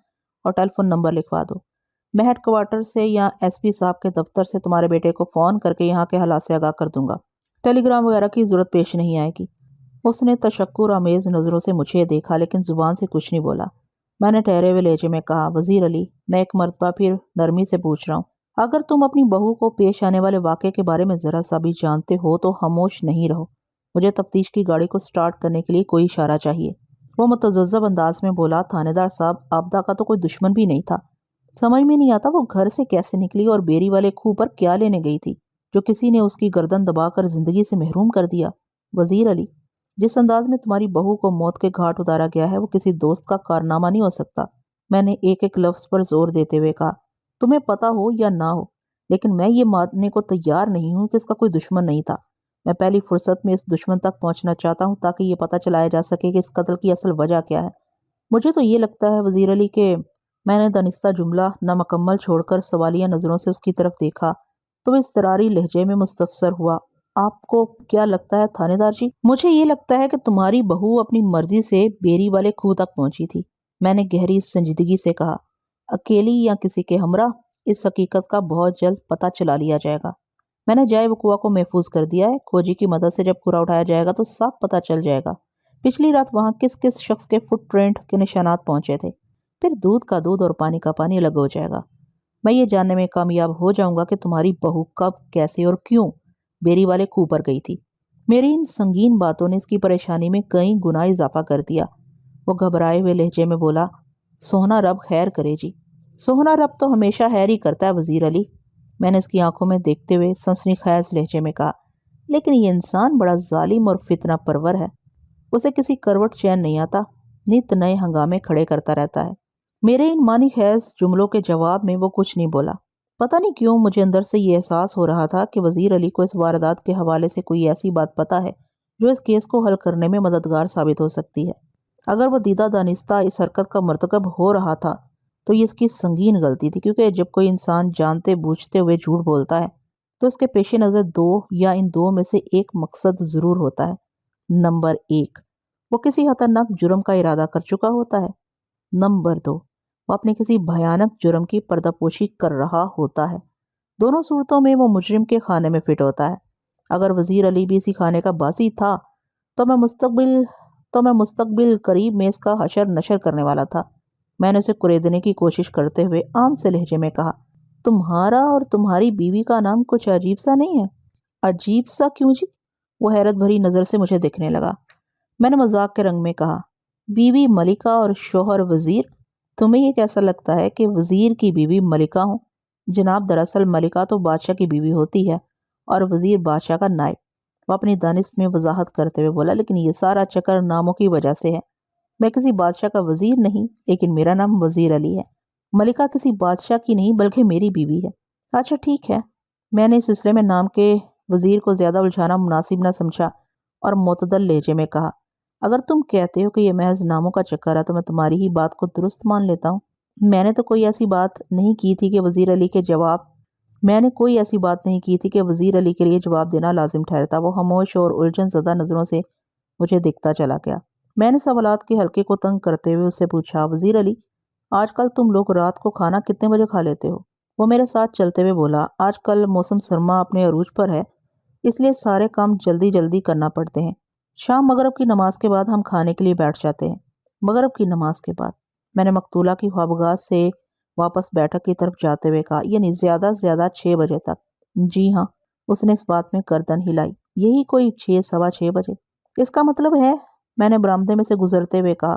اور ٹیلی فون نمبر لکھوا دو۔ میں ہیڈ کوارٹر سے یا ایس پی صاحب کے دفتر سے تمہارے بیٹے کو فون کر کے یہاں کے حالات سے آگاہ کر دوں گا۔ ٹیلی گرام وغیرہ کی ضرورت پیش نہیں آئے گی۔ اس نے تشکر آمیز نظروں سے مجھے دیکھا، لیکن زبان سے کچھ نہیں بولا۔ میں نے ٹھہرے ہوئے لہجے میں کہا، وزیر علی، میں ایک مرتبہ پھر نرمی سے پوچھ رہا ہوں، اگر تم اپنی بہو کو پیش آنے والے واقعے کے بارے میں ذرا سا بھی جانتے ہو تو خاموش نہیں رہو۔ مجھے تفتیش کی گاڑی کو سٹارٹ کرنے کے لیے کوئی اشارہ چاہیے۔ وہ متذبذب انداز میں بولا، تھانے دار صاحب، آبدہ کا تو کوئی دشمن بھی نہیں تھا۔ سمجھ میں نہیں آتا وہ گھر سے کیسے نکلی اور بیری والے کھوہ پر کیا لینے گئی تھی جو کسی نے اس کی گردن دبا کر زندگی سے محروم کر دیا۔ وزیر علی، جس انداز میں تمہاری بہو کو موت کے گھاٹ اتارا گیا ہے وہ کسی دوست کا کارنامہ نہیں ہو سکتا۔ میں نے ایک ایک لفظ پر زور دیتے ہوئے کہا، تمہیں پتا ہو یا نہ ہو، لیکن میں یہ ماننے کو تیار نہیں ہوں کہ اس کا کوئی دشمن نہیں تھا۔ میں پہلی فرصت میں اس دشمن تک پہنچنا چاہتا ہوں تاکہ یہ پتہ چلایا جا سکے کہ اس قتل کی اصل وجہ کیا ہے۔ مجھے تو یہ لگتا ہے وزیر علی کہ میں نے دانستہ جملہ نامکمل چھوڑ کر سوالیہ نظروں سے اس کی طرف دیکھا تو وہ اضطراری لہجے میں مستفسر ہوا، آپ کو کیا لگتا ہے تھانے دار جی؟ مجھے یہ لگتا ہے کہ تمہاری بہو اپنی مرضی سے بیری والے کھوہ تک پہنچی تھی، میں نے گہری سنجیدگی سے کہا، اکیلی یا کسی کے ہمراہ۔ اس حقیقت کا بہت جلد پتہ چلا لیا جائے گا۔ میں نے جائے وقوع کو محفوظ کر دیا ہے، کھوجی کی مدد سے جب کھرا اٹھایا جائے گا تو صاف پتہ چل جائے گا پچھلی رات وہاں کس کس شخص کے فٹ پرنٹ کے نشانات پہنچے تھے۔ پھر دودھ کا دودھ اور پانی کا پانی الگ ہو جائے گا۔ میں یہ جاننے میں کامیاب ہو جاؤں گا کہ تمہاری بہو کب، کیسے اور کیوں بیری والے کھوہ پر گئی تھی۔ میری ان سنگین باتوں نے اس کی پریشانی میں کئی گنا اضافہ کر دیا۔ وہ گھبرائے ہوئے لہجے میں بولا، سوہنا رب خیر کرے جی۔ سوہنا رب تو ہمیشہ خیر ہی کرتا ہے وزیر علی، میں نے اس کی آنکھوں میں دیکھتے ہوئے سنسنی خیز لہجے میں کہا، لیکن یہ انسان بڑا ظالم اور فتنہ پرور ہے، اسے کسی کروٹ چین نہیں آتا، نت نئے ہنگامے کھڑے کرتا رہتا ہے۔ میرے ان معنی خیز جملوں کے جواب میں وہ کچھ نہیں بولا۔ پتہ نہیں کیوں مجھے اندر سے یہ احساس ہو رہا تھا کہ وزیر علی کو اس واردات کے حوالے سے کوئی ایسی بات پتہ ہے جو اس کیس کو حل کرنے میں مددگار ثابت ہو سکتی ہے۔ اگر وہ دیدہ دانستہ اس حرکت کا مرتکب ہو رہا تھا تو یہ اس کی سنگین غلطی تھی، کیونکہ جب کوئی انسان جانتے بوجھتے ہوئے جھوٹ بولتا ہے تو اس کے پیش نظر دو یا ان دو میں سے ایک مقصد ضرور ہوتا ہے۔ نمبر 1، وہ کسی خطرناک جرم کا ارادہ کر چکا ہوتا ہے۔ نمبر 2، وہ اپنے کسی بھیانک جرم کی پردہ پوشی کر رہا ہوتا ہے۔ دونوں صورتوں میں وہ مجرم کے خانے میں فٹ ہوتا ہے۔ اگر وزیر علی بھی اسی خانے کا باسی تھا تو میں مستقبل قریب میں اس کا حشر نشر کرنے والا تھا۔ میں نے اسے کریدنے کی کوشش کرتے ہوئے عام سے لہجے میں کہا، تمہارا اور تمہاری بیوی کا نام کچھ عجیب سا نہیں ہے؟ عجیب سا کیوں جی؟ وہ حیرت بھری نظر سے مجھے دیکھنے لگا۔ میں نے مذاق کے رنگ میں کہا، بیوی ملکہ اور شوہر وزیر، تمہیں یہ کیسا لگتا ہے کہ وزیر کی بیوی ملکہ ہوں؟ جناب، دراصل ملکہ تو بادشاہ کی بیوی ہوتی ہے اور وزیر بادشاہ کا نائب، وہ اپنی دانست میں وضاحت کرتے ہوئے بولا، لیکن یہ سارا چکر ناموں کی وجہ سے ہے۔ میں کسی بادشاہ کا وزیر نہیں، لیکن میرا نام وزیر علی ہے۔ ملکہ کسی بادشاہ کی نہیں بلکہ میری بیوی ہے۔ اچھا ٹھیک ہے، میں نے اس سلسلے میں نام کے وزیر کو زیادہ الجھانا مناسب نہ سمجھا اور معتدل لہجے میں کہا، اگر تم کہتے ہو کہ یہ محض ناموں کا چکر ہے تو میں تمہاری ہی بات کو درست مان لیتا ہوں۔ میں نے کوئی ایسی بات نہیں کی تھی کہ وزیر علی کے لیے جواب دینا لازم ٹھہرتا۔ وہ خاموش اور الجھن زدہ نظروں سے مجھے دیکھتا چلا گیا۔ میں نے سوالات کے حلقے کو تنگ کرتے ہوئے اس سے پوچھا، وزیر علی، آج کل تم لوگ رات کو کھانا کتنے بجے کھا لیتے ہو؟ وہ میرے ساتھ چلتے ہوئے بولا، آج کل موسم سرما اپنے عروج پر ہے، اس لیے سارے کام جلدی جلدی کرنا پڑتے ہیں۔ شام مغرب کی نماز کے بعد ہم کھانے کے لیے بیٹھ جاتے ہیں۔ مغرب کی نماز کے بعد؟ میں نے مقتولہ کی خوابگاہ سے واپس بیٹھک کی طرف جاتے ہوئے کہا، یعنی زیادہ سے زیادہ 6 بجے تک۔ جی ہاں، اس نے اس بات میں گردن ہلائی، یہی کوئی 6 سوا 6 بجے۔ اس کا مطلب ہے، میں نے برآمدے میں سے گزرتے ہوئے کہا،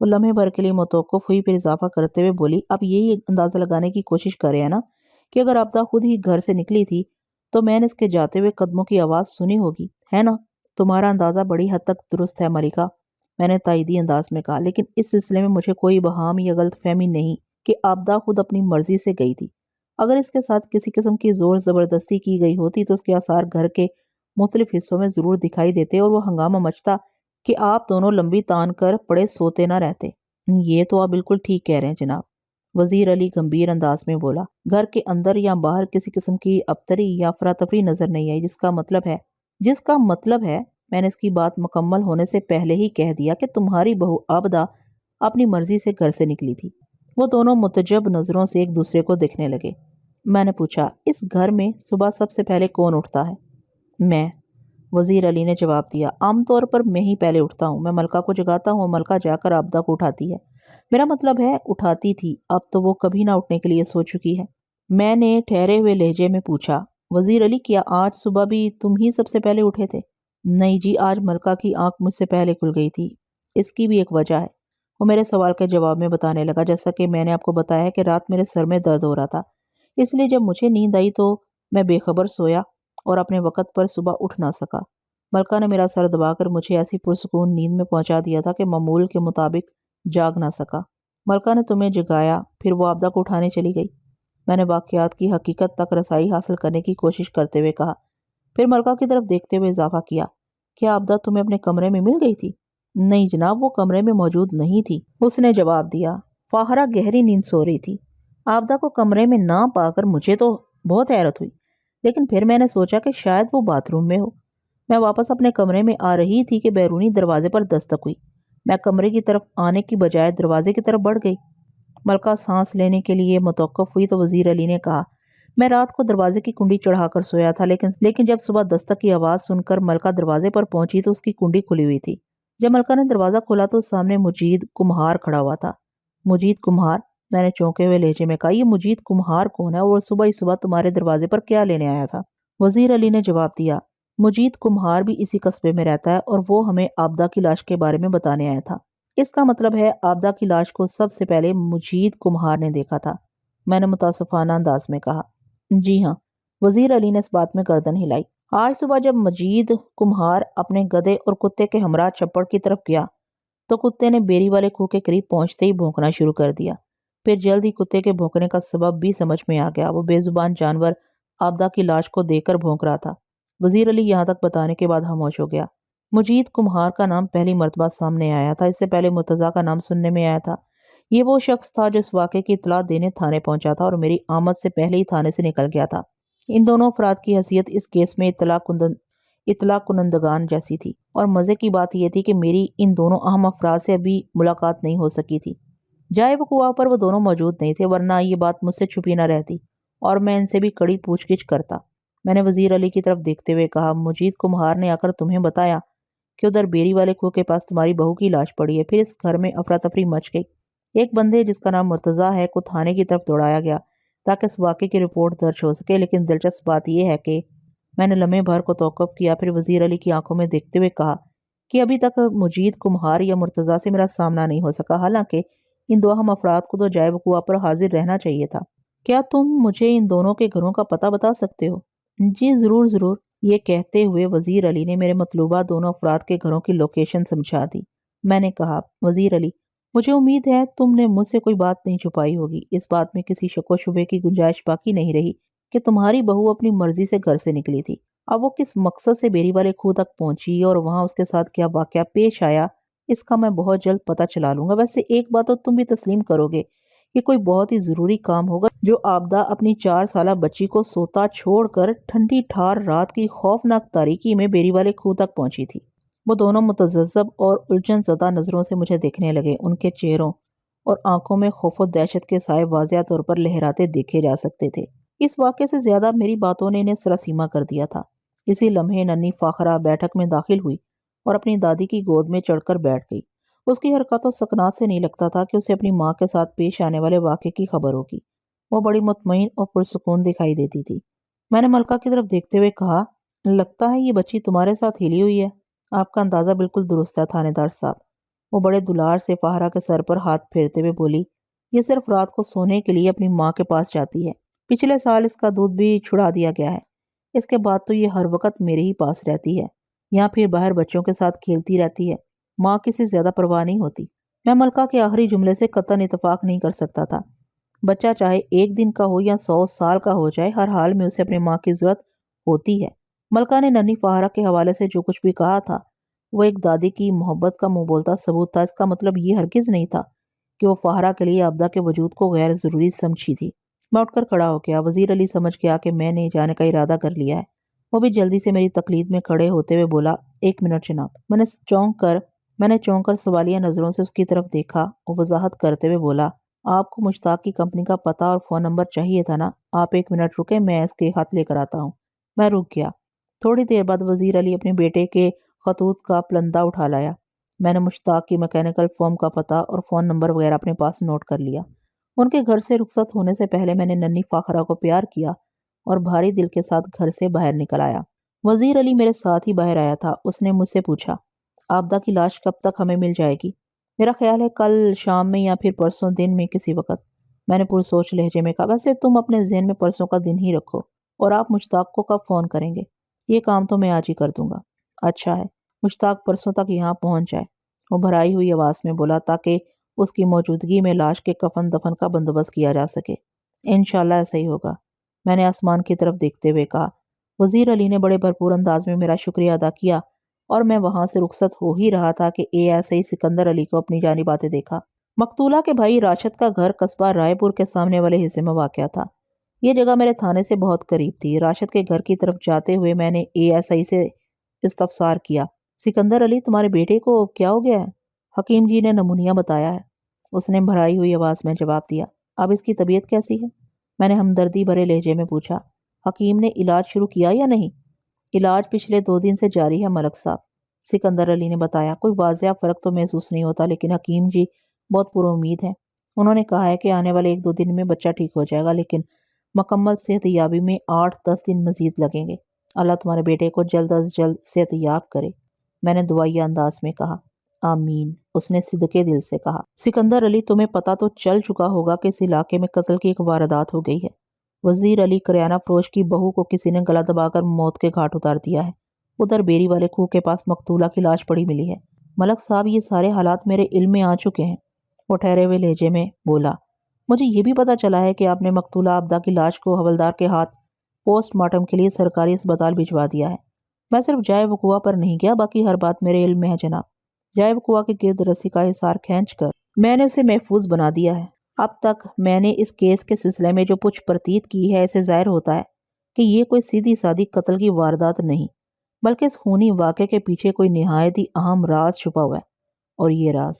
وہ لمحے بھر کے لیے متوقف ہوئی، پھر اضافہ کرتے ہوئے بولی، آپ یہی اندازہ لگانے کی کوشش کر رہے ہیں نا کہ اگر آبدہ خود ہی گھر سے نکلی تھی تو میں نے اس کے جاتے ہوئے قدموں کی آواز سنی ہوگی، ہے نا؟ تمہارا اندازہ بڑی حد تک درست ہے ملکہ، میں نے تائیدی انداز میں کہا، لیکن اس سلسلے میں مجھے کوئی بہام یا غلط فہمی نہیں کہ آبدہ خود اپنی مرضی سے گئی تھی۔ اگر اس کے ساتھ کسی قسم کی زور زبردستی کی گئی ہوتی تو اس کے آثار گھر کے مختلف حصوں میں ضرور دکھائی دیتے اور وہ ہنگامہ مچتا کہ آپ دونوں لمبی تان کر پڑے سوتے نہ رہتے۔ یہ تو آپ بالکل ٹھیک کہہ رہے ہیں جناب، وزیر علی گمبھیر انداز میں بولا۔ گھر کے اندر یا باہر کسی قسم کی ابتری یا افراتفری نظر نہیں آئی، جس کا مطلب ہے میں نے اس کی بات مکمل ہونے سے پہلے ہی کہہ دیا کہ تمہاری بہو آبدہ اپنی مرضی سے گھر سے نکلی تھی۔ وہ دونوں متجب نظروں سے ایک دوسرے کو دیکھنے لگے۔ میں نے پوچھا، اس گھر میں صبح سب سے پہلے کون اٹھتا ہے؟ میں، وزیر علی نے جواب دیا۔ عام طور پر میں ہی پہلے اٹھتا ہوں، میں ملکہ کو جگاتا ہوں اور ملکہ جا کر آبدہ کو اٹھاتی ہے۔ میرا مطلب ہے اٹھاتی تھی، اب تو وہ کبھی نہ اٹھنے کے لیے سو چکی ہے۔ میں نے ٹھہرے ہوئے لہجے میں پوچھا، وزیر علی کیا آج صبح بھی تم ہی سب سے پہلے اٹھے تھے؟ نہیں جی، آج ملکہ کی آنکھ مجھ سے پہلے کھل گئی تھی۔ اس کی بھی ایک وجہ ہے، وہ میرے سوال کے جواب میں بتانے لگا۔ جیسا کہ میں نے آپ کو بتایا ہے کہ رات میرے سر میں درد ہو رہا تھا، اس لیے جب مجھے نیند آئی تو میں بے خبر سویا اور اپنے وقت پر صبح اٹھ نہ سکا۔ ملکہ نے میرا سر دبا کر مجھے ایسی پرسکون نیند میں پہنچا دیا تھا کہ معمول کے مطابق جاگ نہ سکا۔ ملکہ نے تمہیں جگایا، پھر وہ آبدہ کو اٹھانے چلی گئی؟ میں نے واقعات کی حقیقت تک رسائی حاصل کرنے کی کوشش کرتے ہوئے کہا۔ پھر ملکہ کی طرف دیکھتے ہوئے اضافہ کیا، کیا آبدہ تمہیں اپنے کمرے میں مل گئی تھی؟ نہیں جناب، وہ کمرے میں موجود نہیں تھی، اس نے جواب دیا۔ فاہرہ گہری نیند سو رہی تھی۔ آبدہ کو کمرے میں نہ پا کر مجھے تو بہت حیرت ہوئی، لیکن پھر میں نے سوچا کہ شاید وہ باتھ روم میں ہو۔ میں واپس اپنے کمرے میں آ رہی تھی کہ بیرونی دروازے پر دستک ہوئی۔ میں کمرے کی طرف آنے کی بجائے دروازے کی طرف بڑھ گئی۔ ملکہ سانس لینے کے لیے متوقف ہوئی تو وزیر علی نے کہا، میں رات کو دروازے کی کنڈی چڑھا کر سویا تھا، لیکن جب صبح دستک کی آواز سن کر ملکہ دروازے پر پہنچی تو اس کی کنڈی کھلی ہوئی تھی۔ جب ملکہ نے دروازہ کھولا تو سامنے مجید کمہار کھڑا ہوا تھا۔ مجید کمہار؟ میں نے چونکے ہوئے لہجے میں کہا، یہ مجید کمہار کون ہے اور صبح ہی صبح تمہارے دروازے پر کیا لینے آیا تھا؟ وزیر علی نے جواب دیا، مجید کمہار بھی اسی قصبے میں رہتا ہے اور وہ ہمیں آبدہ کی لاش کے بارے میں بتانے آیا تھا۔ اس کا مطلب ہے آبدہ کی لاش کو سب سے پہلے مجید کمہار نے دیکھا تھا، میں نے متاسفانہ انداز میں کہا۔ جی ہاں، وزیر علی نے اس بات میں گردن ہلائی۔ آج صبح جب مجید کمہار اپنے گدھے اور کتے کے ہمراہ چھپڑ کی طرف گیا تو کتے نے بیری والے کنویں کے قریب پہنچتے ہی بھونکنا شروع کر دیا۔ پھر جلد ہی کتے کے بھونکنے کا سبب بھی سمجھ میں آ گیا، وہ بے زبان جانور آبدہ کی لاش کو دیکھ کر بھونک رہا تھا۔ وزیر علی یہاں تک بتانے کے بعد خاموش ہو گیا۔ مجید کمہار کا نام پہلی مرتبہ سامنے آیا تھا، اس سے پہلے مرتضیٰ کا نام سننے میں آیا تھا۔ یہ وہ شخص تھا جو اس واقعے کی اطلاع دینے تھانے پہنچا تھا اور میری آمد سے پہلے ہی تھانے سے نکل گیا تھا۔ ان دونوں افراد کی حیثیت اس کیس میں اطلاع کنندگان جیسی تھی، اور مزے کی بات یہ تھی کہ میری ان دونوں اہم افراد سے ابھی ملاقات نہیں ہو سکی تھی۔ جائے وقوع پر وہ دونوں موجود نہیں تھے، ورنہ یہ بات مجھ سے چھپی نہ رہتی اور میں ان سے بھی کڑی پوچھ گچھ کرتا۔ میں نے وزیر علی کی طرف دیکھتے ہوئے کہا، مجید کمہار نے آ کر تمہیں بتایا کہ ادھر بیری والے کنویں کے پاس تمہاری بہو کی لاش پڑی ہے۔ پھر اس گھر میں افراتفری مچ گئی۔ ایک بندے جس کا نام مرتضیٰ ہے کو تھانے کی طرف دوڑایا گیا تاکہ اس واقعے کی رپورٹ درج ہو سکے، لیکن دلچسپ بات یہ ہے کہ میں نے لمحے بھر کو توقف کیا، پھر وزیر علی کی آنکھوں میں دیکھتے ہوئے کہا کہ ابھی تک مجید کمہار یا مرتضیٰ سے میرا سامنا نہیں ہو سکا، حالانکہ ان دو اہم افراد کو تو جائے وقوع پر حاضر رہنا چاہیے تھا۔ کیا تم مجھے ان دونوں کے گھروں کا پتہ بتا سکتے ہو؟ جی ضرور۔ یہ کہتے ہوئے وزیر علی نے میرے مطلوبہ دونوں افراد کے گھروں کی لوکیشن سمجھا دی۔ میں نے کہا، وزیر علی، مجھے امید ہے تم نے مجھ سے کوئی بات نہیں چھپائی ہوگی۔ اس بات میں کسی شک و شبے کی گنجائش باقی نہیں رہی کہ تمہاری بہو اپنی مرضی سے گھر سے نکلی تھی۔ اب وہ کس مقصد سے بیری والے کنویں تک پہنچی اور وہاں اس کے ساتھ کیا واقعہ پیش آیا، اس کا میں بہت جلد پتہ چلا لوں گا۔ ویسے ایک بات تو تم بھی تسلیم کرو گے، یہ کوئی بہت ہی ضروری کام ہوگا جو آبدہ اپنی 4 سالہ بچی کو سوتا چھوڑ کر ٹھنڈی ٹھار رات کی خوفناک تاریکی میں بیری والے کنویں تک پہنچی تھی۔ وہ دونوں متذبذب اور الجھن زدہ نظروں سے مجھے دیکھنے لگے۔ ان کے چہروں اور آنکھوں میں خوف و دہشت کے سائے واضح طور پر لہراتے دیکھے جا سکتے تھے۔ اس واقعے سے زیادہ میری باتوں نے انہیں سراسیمہ کر دیا تھا۔ اسی لمحے ننھی فاخرہ بیٹھک میں داخل ہوئی اور اپنی دادی کی گود میں چڑھ کر بیٹھ گئی۔ اس کی حرکات و سکنات سے نہیں لگتا تھا کہ اسے اپنی ماں کے ساتھ پیش آنے والے واقعے کی خبر ہوگی۔ وہ بڑی مطمئن اور پرسکون دکھائی دیتی تھی۔ میں نے ملکہ کی طرف دیکھتے ہوئے کہا، لگتا ہے یہ بچی تمہارے ساتھ ہلی ہوئی ہے۔ آپ کا اندازہ بالکل درست ہے تھانے دار صاحب، وہ بڑے دلار سے فاہرہ کے سر پر ہاتھ پھیرتے ہوئے بولی، یہ صرف رات کو سونے کے لیے اپنی ماں کے پاس جاتی ہے۔ پچھلے سال اس کا دودھ بھی چھڑا دیا گیا ہے۔ اس کے بعد تو یہ ہر وقت میرے ہی پاس رہتی ہے، یا پھر باہر بچوں کے ساتھ کھیلتی رہتی ہے۔ ماں کی سے زیادہ پرواہ نہیں ہوتی۔ میں ملکہ کے آخری جملے سے قطعاً اتفاق نہیں کر سکتا تھا۔ بچہ چاہے 1 دن کا ہو یا 100 سال کا ہو جائے، ہر حال میں اسے اپنی ماں کی ضرورت ہوتی ہے۔ ملکہ نے ننھی فاہرہ کے حوالے سے جو کچھ بھی کہا تھا وہ ایک دادی کی محبت کا منہ بولتا ثبوت تھا۔ اس کا مطلب یہ ہرگز نہیں تھا کہ وہ فاہرہ کے لیے عابدہ کے وجود کو غیر ضروری سمجھی تھی۔ میں اٹھ کر کھڑا ہو گیا۔ وزیر علی سمجھ گیا کہ میں نے جانے کا ارادہ کر لیا ہے۔ وہ بھی جلدی سے میری تقلید میں کھڑے ہوتے ہوئے بولا، 1 منٹ جناب۔ میں نے چونک کر سوالیہ نظروں سے اس کی طرف دیکھا اور وضاحت کرتے ہوئے بولا، آپ کو مشتاق کی کمپنی کا پتہ اور فون نمبر چاہیے تھا نا؟ آپ 1 منٹ رکے، میں اس کے خط لے کر آتا ہوں۔ میں رک گیا۔ تھوڑی دیر بعد وزیر علی اپنے بیٹے کے خطوط کا پلندہ اٹھا لایا۔ میں نے مشتاق کی میکینیکل فرم کا پتہ اور فون نمبر وغیرہ اپنے پاس نوٹ کر لیا۔ ان کے گھر سے رخصت ہونے سے پہلے میں نے ننھی فاخرہ کو پیار کیا اور بھاری دل کے ساتھ گھر سے باہر نکل آیا۔ وزیر علی میرے ساتھ ہی باہر آیا تھا۔ اس نے مجھ سے پوچھا، عابدہ کی لاش کب تک ہمیں مل جائے گی؟ میرا خیال ہے کل شام میں یا پھر پرسوں دن میں کسی وقت۔ میں نے پرسوچ لہجے میں کہا، ویسے تم اپنے ذہن میں پرسوں کا دن ہی رکھو، اور آپ مشتاق کو کب فون کریں گے؟ یہ کام تو میں آج ہی کر دوں گا۔ اچھا ہے، مشتاق پرسوں تک یہاں پہنچ جائے، وہ بھرائی ہوئی آواز میں بولا، تاکہ اس کی موجودگی میں لاش کے کفن دفن کا بندوبست کیا جا سکے۔ انشاءاللہ ایسا ہی ہوگا، میں نے آسمان کی طرف دیکھتے ہوئے کہا۔ وزیر علی نے بڑے بھرپور انداز میں میرا شکریہ ادا کیا اور میں وہاں سے رخصت ہو ہی رہا تھا کہ ASI سکندر علی کو اپنی جانب آتے دیکھا۔ مقتولہ کے بھائی راشد کا گھر قصبہ رائے پور کے سامنے والے حصے میں واقع تھا۔ یہ جگہ میرے تھانے سے بہت قریب تھی۔ راشد کے گھر کی طرف جاتے ہوئے میں نے ASI سے استفسار کیا، سکندر علی تمہارے بیٹے کو کیا ہو گیا ہے؟ حکیم جی نے نمونیا بتایا ہے، اس نے بھرائی ہوئی آواز میں جواب دیا۔ اب اس کی طبیعت کیسی ہے؟ میں نے ہمدردی بھرے لہجے میں پوچھا۔ حکیم نے علاج شروع کیا یا نہیں؟ علاج پچھلے 2 دن سے جاری ہے ملک صاحب، سکندر علی نے بتایا۔ کوئی واضح فرق تو محسوس نہیں ہوتا، لیکن حکیم جی بہت پر امید ہیں۔ انہوں نے کہا ہے کہ آنے والے 1-2 دن میں بچہ ٹھیک ہو جائے گا، لیکن مکمل صحت یابی میں 8-10 دن مزید لگیں گے۔ اللہ تمہارے بیٹے کو جلد از جلد صحت یاب کرے، میں نے دعائیہ انداز میں کہا۔ آمین، اس نے صدقے دل سے کہا۔ سکندر علی تمہیں پتہ تو چل چکا ہوگا کہ اس علاقے میں قتل کی ایک واردات ہو گئی ہے۔ وزیر علی کریانہ فروش کی بہو کو کسی نے گلا دبا کر موت کے گھاٹ اتار دیا ہے۔ ادھر بیری والے کوہ کے پاس مقتولہ کی لاش پڑی ملی ہے۔ ملک صاحب یہ سارے حالات میرے علم میں آ چکے ہیں، وہ ٹھہرے ہوئے لہجے میں بولا۔ مجھے یہ بھی پتہ چلا ہے کہ آپ نے مقتولہ عابدہ کی لاش کو حوالدار کے ہاتھ پوسٹ مارٹم کے لیے سرکاری اسپتال بھجوا دیا ہے۔ میں صرف جائے وقوع پر نہیں گیا، باقی ہر بات میرے علم میں ہے جناب۔ جائے وقوع کے گرد رسی کا حصار کھینچ کر میں نے اسے محفوظ بنا دیا ہے۔ اب تک میں نے اس کیس کے سلسلے میں جو کچھ پرتیت کی ہے، اسے ظاہر ہوتا ہے کہ یہ کوئی سیدھی سادی قتل کی واردات نہیں، بلکہ اس خونی واقعے کے پیچھے کوئی نہایت ہی اہم راز چھپا ہوا ہے۔ اور یہ راز،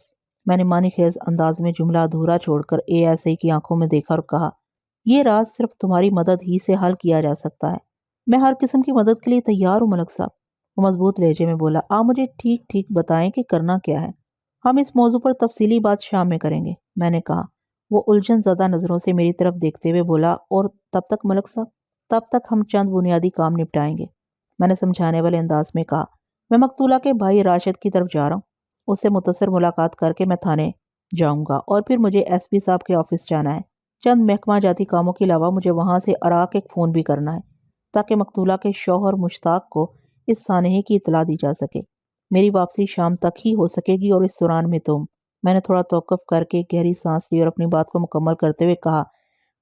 میں نے معنی خیز انداز میں جملہ ادھورا چھوڑ کر ASI کی آنکھوں میں دیکھا اور کہا، یہ راز صرف تمہاری مدد ہی سے حل کیا جا سکتا ہے۔ میں ہر قسم کی مدد کے لیے تیار ہوں ملک صاحب، وہ مضبوط لہجے میں بولا۔ آپ مجھے ٹھیک ٹھیک بتائیں کہ کرنا کیا ہے۔ ہم اس موضوع پر تفصیلی بات شام میں کریں گے، میں نے کہا۔ وہ الجھن زدہ نظروں سے میری طرف دیکھتے ہوئے بولا، اور تب تک ملک صاحب؟ تب تک ہم چند بنیادی کام نپٹائیں گے، میں نے سمجھانے والے انداز میں کہا۔ میں مقتولہ کے بھائی راشد کی طرف جا رہا ہوں، اس سے متصر ملاقات کر کے میں تھانے جاؤں گا، اور پھر مجھے SP صاحب کے آفس جانا ہے۔ چند محکمہ جاتی کاموں کے علاوہ مجھے وہاں سے عراق ایک فون بھی کرنا ہے، تاکہ مقتولہ کے شوہر مشتاق کو اس سانحے کی اطلاع دی جا سکے۔ میری واپسی شام تک ہی ہو سکے گی، اور اس دوران میں میں نے تھوڑا توقف کر کے گہری سانس لی اور اپنی بات کو مکمل کرتے ہوئے کہا،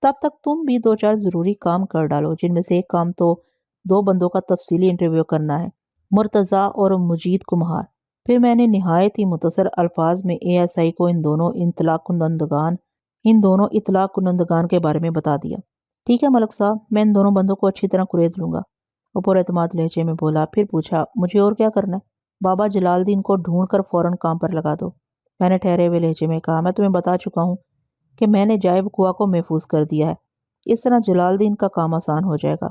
تب تک تم بھی 2-4 ضروری کام کر ڈالو، جن میں سے ایک کام تو 2 بندوں کا تفصیلی انٹرویو کرنا ہے، مرتضیٰ اور مجید کمہار۔ پھر میں نے نہایت ہی مختصر الفاظ میں ASI کو ان دونوں اطلاع کنندگان کے بارے میں بتا دیا۔ ٹھیک ہے ملک صاحب، میں ان دونوں بندوں کو اچھی طرح قرید لوں گا، وہ پر اعتماد لہجے میں بولا۔ پھر پوچھا، مجھے اور کیا کرنا ہے؟ بابا جلال الدین کو ڈھونڈ کر فوراً کام پر لگا دو، میں نے ٹھہرے ہوئے لہجے میں کہا۔ میں تمہیں بتا چکا ہوں کہ میں نے جائے وقوع کو محفوظ کر دیا ہے، اس طرح جلال الدین کا کام آسان ہو جائے گا۔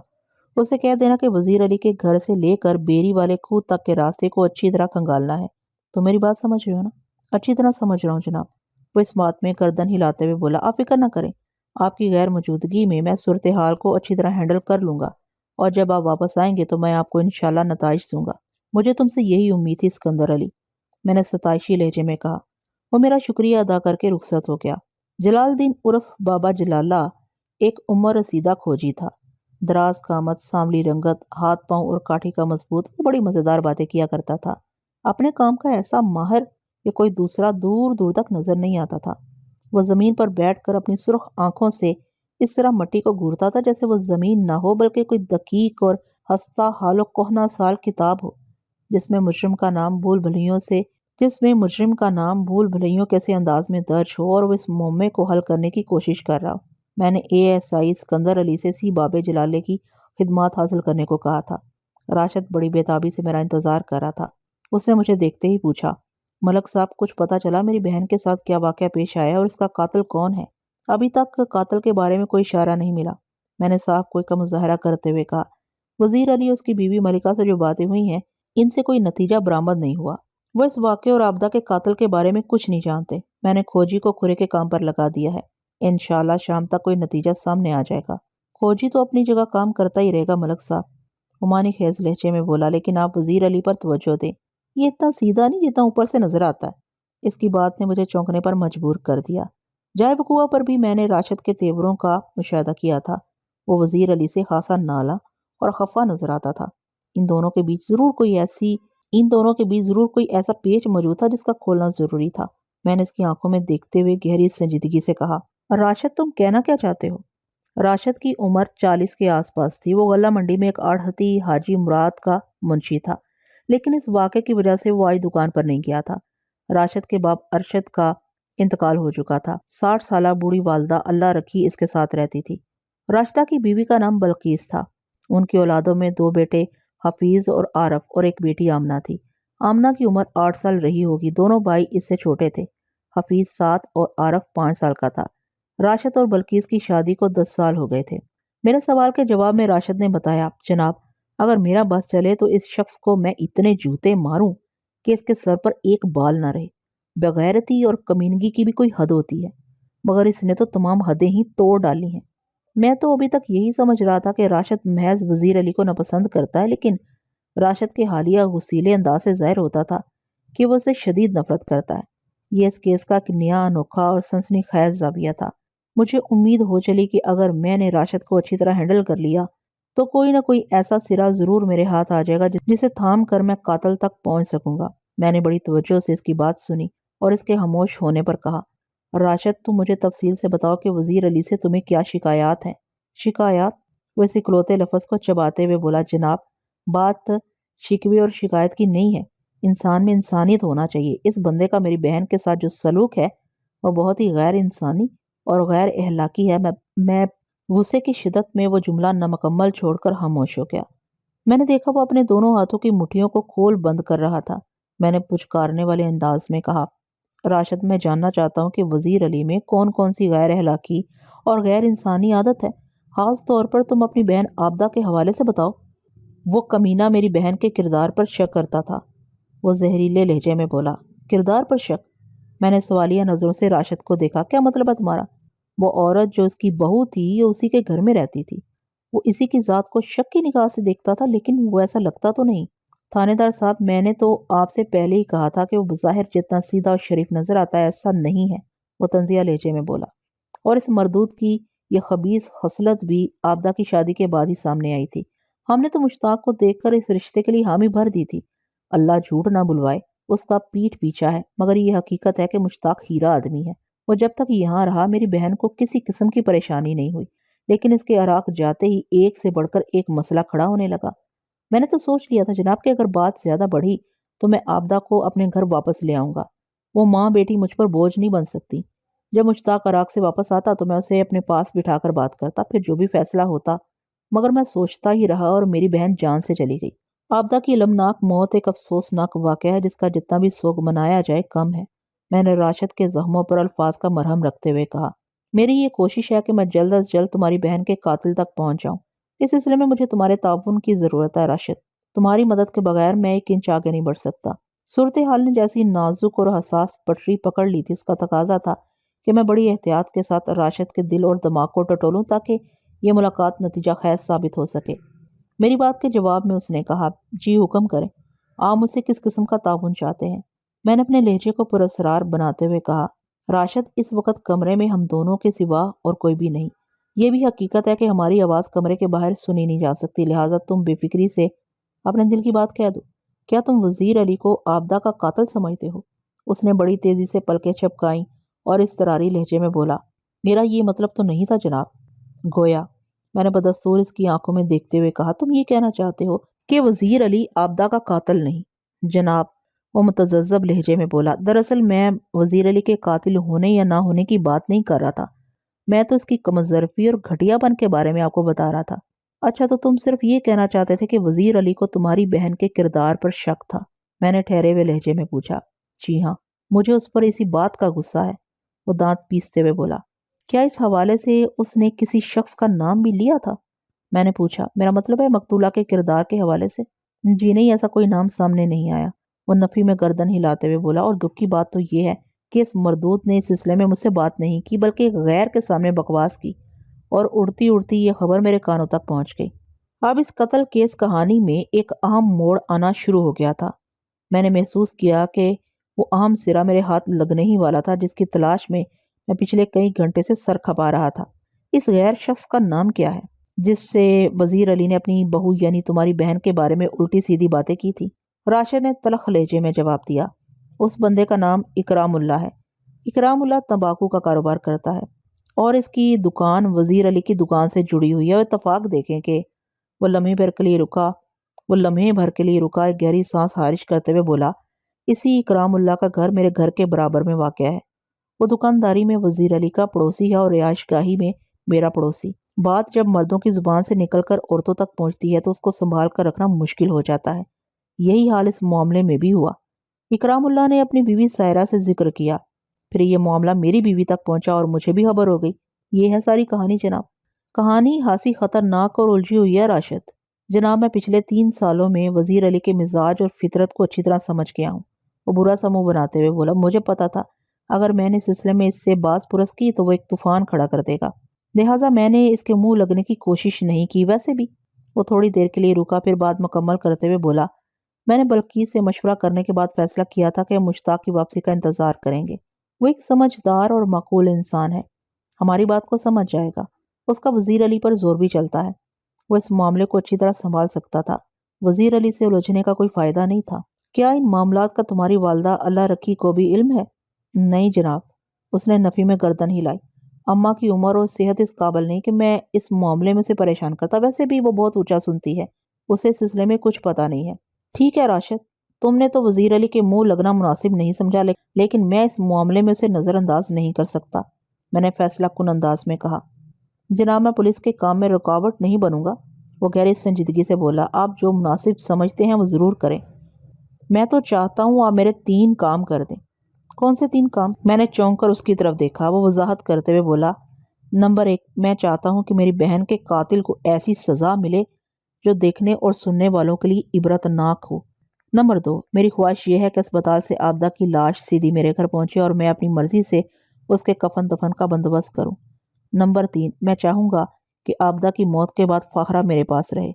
اسے کہہ دینا کہ وزیر علی کے گھر سے لے کر بیری والے کوہ تک کے راستے کو اچھی طرح کھنگالنا ہے۔ تو میری بات سمجھ رہے ہو نا؟ اچھی طرح سمجھ رہا ہوں جناب، وہ اس بات میں گردن ہلاتے ہوئے بولا۔ آپ فکر نہ کریں، آپ کی غیر موجودگی میں صورتحال کو اچھی طرح ہینڈل کر لوں گا، اور جب آپ واپس آئیں گے تو میں آپ کو انشاءاللہ نتائج دوں گا۔ مجھے تم سے یہی امید تھی سکندر علی، میں نے ستائشی لہجے میں کہا۔ وہ میرا شکریہ ادا کر کے رخصت ہو گیا۔ جلال الدین عرف بابا جلالہ ایک عمر رسیدہ کھوجی تھا۔ دراز قامت، سانولی رنگت، ہاتھ پاؤں اور کاٹھی کا مضبوط، وہ بڑی مزیدار باتیں کیا کرتا تھا۔ اپنے کام کا ایسا ماہر کہ کوئی دوسرا دور دور تک نظر نہیں آتا تھا۔ وہ زمین پر بیٹھ کر اپنی سرخ آنکھوں سے اس طرح مٹی کو گھورتا تھا جیسے وہ زمین نہ ہو بلکہ کوئی دقیق اور ہستہ حال و کہنہ سال کتاب ہو، جس میں مجرم کا نام بھول بھلیوں کیسے انداز میں درج ہو اور وہ اس معمے کو حل کرنے کی کوشش کر رہا ہو۔ میں نے ASI سکندر علی سے سی بابے جلالے کی خدمات حاصل کرنے کو کہا تھا۔ راشد بڑی بےتابی سے میرا انتظار کر رہا تھا۔ اس نے مجھے دیکھتے ہی پوچھا، ملک صاحب کچھ پتہ چلا میری بہن کے ساتھ کیا واقعہ پیش آیا اور اس کا قاتل کون ہے؟ ابھی تک قاتل کے بارے میں کوئی اشارہ نہیں ملا، میں نے صاف کوئی کا مظاہرہ کرتے ہوئے کہا۔ وزیر علی اور اس کی بیوی ملکہ سے جو باتیں ہوئی ہیں ان سے کوئی نتیجہ برآمد نہیں ہوا۔ وہ اس واقعے اور آبدہ کے قاتل کے بارے میں کچھ نہیں جانتے۔ میں نے کھوجی کو کھرے کے کام پر لگا دیا ہے، انشاءاللہ شام تک کوئی نتیجہ سامنے آ جائے گا۔ کھوجی تو اپنی جگہ کام کرتا ہی رہے گا ملک صاحب، عمانی خیز لہجے میں بولا، لیکن آپ وزیر علی پر توجہ دیں، یہ اتنا سیدھا نہیں جتنا اوپر سے نظر آتا ہے۔ اس کی بات نے مجھے چونکنے پر مجبور کر دیا۔ جائے بقوا پر بھی میں نے راشد کے تیوروں کا مشاہدہ کیا تھا۔ وہ وزیر علی سے خاصا نالا اور خفا نظر آتا تھا۔ ان دونوں کے بیچ ضرور کوئی ایسا پیچ موجود تھا جس کا کھولنا ضروری تھا۔ میں نے اس کی آنکھوں میں دیکھتے ہوئے گہری سنجیدگی سے کہا، راشد تم کہنا کیا چاہتے ہو؟ راشد کی عمر 40 کے آس پاس تھی۔ وہ غلہ منڈی میں ایک آڑھتی حاجی مراد کا منشی تھا، لیکن اس واقعے کی وجہ سے وہ آج دکان پر نہیں گیا تھا۔ راشد کے باپ ارشد کا انتقال ہو چکا تھا۔ 60 سالہ بوڑھی والدہ اللہ رکھی اس کے ساتھ رہتی تھی۔ راشدہ کی بیوی کا نام بلقیس تھا۔ ان کی اولادوں میں 2 بیٹے حفیظ اور عارف اور ایک بیٹی آمنہ تھی۔ آمنہ کی عمر 8 سال رہی ہوگی۔ دونوں بھائی اس سے چھوٹے تھے۔ حفیظ 7 اور عارف 5 سال کا تھا۔ راشد اور بلقیس کی شادی کو 10 سال ہو گئے تھے۔ میرے سوال کے جواب میں راشد نے بتایا، جناب اگر میرا بس چلے تو اس شخص کو میں اتنے جوتے ماروں کہ اس کے سر پر ایک بال نہ رہے۔ بغیرتی اور کمینگی کی بھی کوئی حد ہوتی ہے، مگر اس نے تو تمام حدیں ہی توڑ ڈالی ہیں۔ میں تو ابھی تک یہی سمجھ رہا تھا کہ راشد محض وزیر علی کو ناپسند کرتا ہے، لیکن راشد کے حالیہ غصیلے انداز سے ظاہر ہوتا تھا کہ وہ اسے شدید نفرت کرتا ہے۔ یہ اس کیس کا ایک نیا، انوکھا اور سنسنی خیز زاویہ تھا۔ مجھے امید ہو چلی کہ اگر میں نے راشد کو اچھی طرح ہینڈل کر لیا تو کوئی نہ کوئی ایسا سرا ضرور میرے ہاتھ آ جائے گا جسے تھام کر میں قاتل تک پہنچ سکوں گا۔ میں نے بڑی توجہ سے اس کی بات سنی اور اس کے خاموش ہونے پر کہا، راشد تم مجھے تفصیل سے بتاؤ کہ وزیر علی سے تمہیں کیا شکایات ہیں؟ شکایات؟ وہ اس اکلوتے لفظ کو چباتے ہوئے بولا، جناب بات شکوے اور شکایت کی نہیں ہے، انسان میں انسانیت ہونا چاہیے۔ اس بندے کا میری بہن کے ساتھ جو سلوک ہے وہ بہت ہی غیر انسانی اور غیر اخلاقی ہے۔ میں غصے کی شدت میں وہ جملہ نامکمل چھوڑ کر خاموش ہو گیا۔ میں نے دیکھا وہ اپنے دونوں ہاتھوں کی مٹھیوں کو کھول بند کر رہا تھا۔ میں نے پچکارنے والے انداز میں کہا، راشد میں جاننا چاہتا ہوں کہ وزیر علی میں کون کون سی غیر اخلاقی اور غیر انسانی عادت ہے، خاص طور پر تم اپنی بہن آبدہ کے حوالے سے بتاؤ۔ وہ کمینہ میری بہن کے کردار پر شک کرتا تھا، وہ زہریلے لہجے میں بولا۔ کردار پر شک؟ میں نے سوالیہ نظروں سے راشد کو دیکھا۔ کیا مطلب ہے تمہارا؟ وہ عورت جو اس کی بہو تھی یہ اسی کے گھر میں رہتی تھی، وہ اسی کی ذات کو شک کی نگاہ سے دیکھتا تھا، لیکن وہ ایسا لگتا تو نہیں۔ تھانے دار صاحب میں نے تو آپ سے پہلے ہی کہا تھا کہ وہ بظاہر جتنا سیدھا اور شریف نظر آتا ہے ایسا نہیں ہے، وہ طنزیہ لہجے میں بولا۔ اور اس مردود کی یہ خبیث خصلت بھی آبدہ کی شادی کے بعد ہی سامنے آئی تھی۔ ہم نے تو مشتاق کو دیکھ کر اس رشتے کے لیے حامی بھر دی تھی۔ اللہ جھوٹ نہ بلوائے، اس کا پیٹھ پیچھا ہے، مگر یہ حقیقت ہے کہ مشتاق ہیرا آدمی ہے۔ وہ جب تک یہاں رہا میری بہن کو کسی قسم کی پریشانی نہیں ہوئی، لیکن اس کے عراق جاتے ہی ایک سے بڑھ کر ایک مسئلہ کھڑا ہونے لگا۔ میں نے تو سوچ لیا تھا جناب کہ اگر بات زیادہ بڑھی تو میں آبدہ کو اپنے گھر واپس لے آؤں گا۔ وہ ماں بیٹی مجھ پر بوجھ نہیں بن سکتی۔ جب مشتاق عراق سے واپس آتا تو میں اسے اپنے پاس بٹھا کر بات کرتا، پھر جو بھی فیصلہ ہوتا، مگر میں سوچتا ہی رہا اور میری بہن جان سے چلی گئی۔ آبدہ کی المناک موت ایک افسوسناک واقعہ ہے جس کا جتنا بھی سوگ منایا جائے کم ہے، میں نے راشد کے زخموں پر الفاظ کا مرہم رکھتے ہوئے کہا۔ میری یہ کوشش ہے کہ میں جلد از جلد تمہاری بہن کے قاتل تک پہنچ جاؤں۔ اس سلسلے میں مجھے تمہارے تعاون کی ضرورت ہے راشد، تمہاری مدد کے بغیر میں ایک انچ آگے نہیں بڑھ سکتا۔ صورتحال نے جیسی نازک اور حساس پٹری پکڑ لی تھی، اس کا تقاضا تھا کہ میں بڑی احتیاط کے ساتھ راشد کے دل اور دماغ کو ٹٹولوں تاکہ یہ ملاقات نتیجہ خیز ثابت ہو سکے۔ میری بات کے جواب میں اس نے کہا، جی حکم کریں، آپ مجھ سے کس قسم کا تعاون چاہتے ہیں؟ میں نے اپنے لہجے کو پراسرار بناتے ہوئے کہا، راشد اس وقت کمرے میں ہم دونوں کے سوا اور کوئی بھی نہیں۔ یہ بھی حقیقت ہے کہ ہماری آواز کمرے کے باہر سنی نہیں جا سکتی، لہٰذا تم بے فکری سے اپنے دل کی بات کہہ دو۔ کیا تم وزیر علی کو آبدہ کا قاتل سمجھتے ہو؟ اس نے بڑی تیزی سے پلکیں چھپکائیں اور اضطراری لہجے میں بولا، میرا یہ مطلب تو نہیں تھا جناب۔ گویا میں نے بدستور اس کی آنکھوں میں دیکھتے ہوئے کہا، تم یہ کہنا چاہتے ہو کہ وزیر علی آبدہ کا قاتل نہیں؟ جناب، وہ متذبذب لہجے میں بولا، دراصل میں وزیر علی کے قاتل ہونے یا نہ ہونے کی بات نہیں کر رہا تھا، میں تو اس کی کم ظرفی اور گھٹیا پن کے بارے میں آپ کو بتا رہا تھا۔ اچھا، تو تم صرف یہ کہنا چاہتے تھے کہ وزیر علی کو تمہاری بہن کے کردار پر شک تھا؟ میں نے ٹھہرے ہوئے لہجے میں پوچھا۔ جی ہاں، مجھے اس پر اسی بات کا غصہ ہے، وہ دانت پیستے ہوئے بولا۔ کیا اس حوالے سے اس نے کسی شخص کا نام بھی لیا تھا؟ میں نے پوچھا، میرا مطلب ہے مقتولہ کے کردار کے حوالے سے۔ جی نہیں، ایسا کوئی نام سامنے نہیں آیا، وہ نفی میں گردن ہلاتے ہوئے بولا، اور دکھ کی بات تو یہ ہے کہ اس مردود نے اس سلسلے میں مجھ سے بات نہیں کی بلکہ ایک غیر کے سامنے بکواس کی، اور اڑتی اڑتی یہ خبر میرے کانوں تک پہنچ گئی۔ اب اس قتل کیس کہانی میں ایک اہم موڑ آنا شروع ہو گیا تھا۔ میں نے محسوس کیا کہ وہ اہم سرا میرے ہاتھ لگنے ہی والا تھا جس کی تلاش میں پچھلے کئی گھنٹے سے سر کھپا رہا تھا۔ اس غیر شخص کا نام کیا ہے جس سے وزیر علی نے اپنی بہو یعنی تمہاری بہن کے بارے میں الٹی سیدھی باتیں کی تھی؟ راشد نے تلخ لہجے میں جواب دیا، اس بندے کا نام اکرام اللہ ہے۔ اکرام اللہ تمباکو کا کاروبار کرتا ہے اور اس کی دکان وزیر علی کی دکان سے جڑی ہوئی ہے۔ اور اتفاق دیکھیں کہ وہ لمحے بھر کے لیے رکا، ایک گہری سانس خارج کرتے ہوئے بولا، اسی اکرام اللہ کا گھر میرے گھر کے برابر میں واقع ہے۔ وہ دکانداری میں وزیر علی کا پڑوسی ہے اور رہائش گاہی میں میرا پڑوسی۔ بات جب مردوں کی زبان سے نکل کر عورتوں تک پہنچتی ہے تو اس کو سنبھال کر رکھنا مشکل ہو جاتا ہے۔ یہی حال اس معاملے میں بھی ہوا۔ اکرام اللہ نے اپنی بیوی سائرہ سے ذکر کیا، پھر یہ معاملہ میری بیوی تک پہنچا اور مجھے بھی خبر ہو گئی۔ یہ ہے ساری کہانی جناب۔ کہانی خاصی خطرناک اور الجھی ہوئی ہے راشد۔ جناب، میں پچھلے 3 سالوں میں وزیر علی کے مزاج اور فطرت کو اچھی طرح سمجھ گیا ہوں۔ وہ برا سا منہ بناتے ہوئے بولا، مجھے پتا تھا اگر میں نے سلسلے میں اس سے باز پرس کی تو وہ ایک طوفان کھڑا کر دے گا، لہٰذا میں نے اس کے منہ لگنے کی کوشش نہیں کی۔ ویسے بھی وہ تھوڑی دیر کے لیے رکا، پھر بات مکمل کرتے ہوئے بولا، میں نے بلقیس سے مشورہ کرنے کے بعد فیصلہ کیا تھا کہ ہم مشتاق کی واپسی کا انتظار کریں گے۔ وہ ایک سمجھدار اور معقول انسان ہے، ہماری بات کو سمجھ جائے گا۔ اس کا وزیر علی پر زور بھی چلتا ہے، وہ اس معاملے کو اچھی طرح سنبھال سکتا تھا۔ وزیر علی سے الجھنے کا کوئی فائدہ نہیں تھا۔ کیا ان معاملات کا تمہاری والدہ اللہ رکھی کو بھی علم ہے؟ نہیں جناب، اس نے نفی میں گردن ہلائی۔ اماں کی عمر اور صحت اس قابل نہیں کہ میں اس معاملے میں سے پریشان کرتا، ویسے بھی وہ بہت اونچا سنتی ہے، اسے اس سلسلے میں کچھ پتہ نہیں ہے۔ ٹھیک ہے راشد، تم نے تو وزیر علی کے منہ لگنا مناسب نہیں سمجھا، لیکن میں اس معاملے میں اسے نظر انداز نہیں کر سکتا، میں نے فیصلہ کن انداز میں کہا۔ جناب، میں پولیس کے کام میں رکاوٹ نہیں بنوں گا، وہ گہری سنجیدگی سے بولا، آپ جو مناسب سمجھتے ہیں وہ ضرور کریں۔ میں تو چاہتا ہوں آپ میرے 3 کام کر دیں۔ کون سے 3 کام؟ میں نے چونک کر اس کی طرف دیکھا۔ وہ وضاحت کرتے ہوئے بولا، نمبر 1، میں چاہتا ہوں کہ میری بہن کے قاتل کو ایسی سزا ملے جو دیکھنے اور سننے والوں کے لیے عبرت ناک ہو۔ نمبر 2، میری خواہش یہ ہے کہ اسپتال سے آبدہ کی لاش سیدھی میرے گھر پہنچے اور میں اپنی مرضی سے اس کے کفن دفن کا بندوبست کروں۔ نمبر 3، میں چاہوں گا کہ آبدہ کی موت کے بعد فاخرہ میرے پاس رہے۔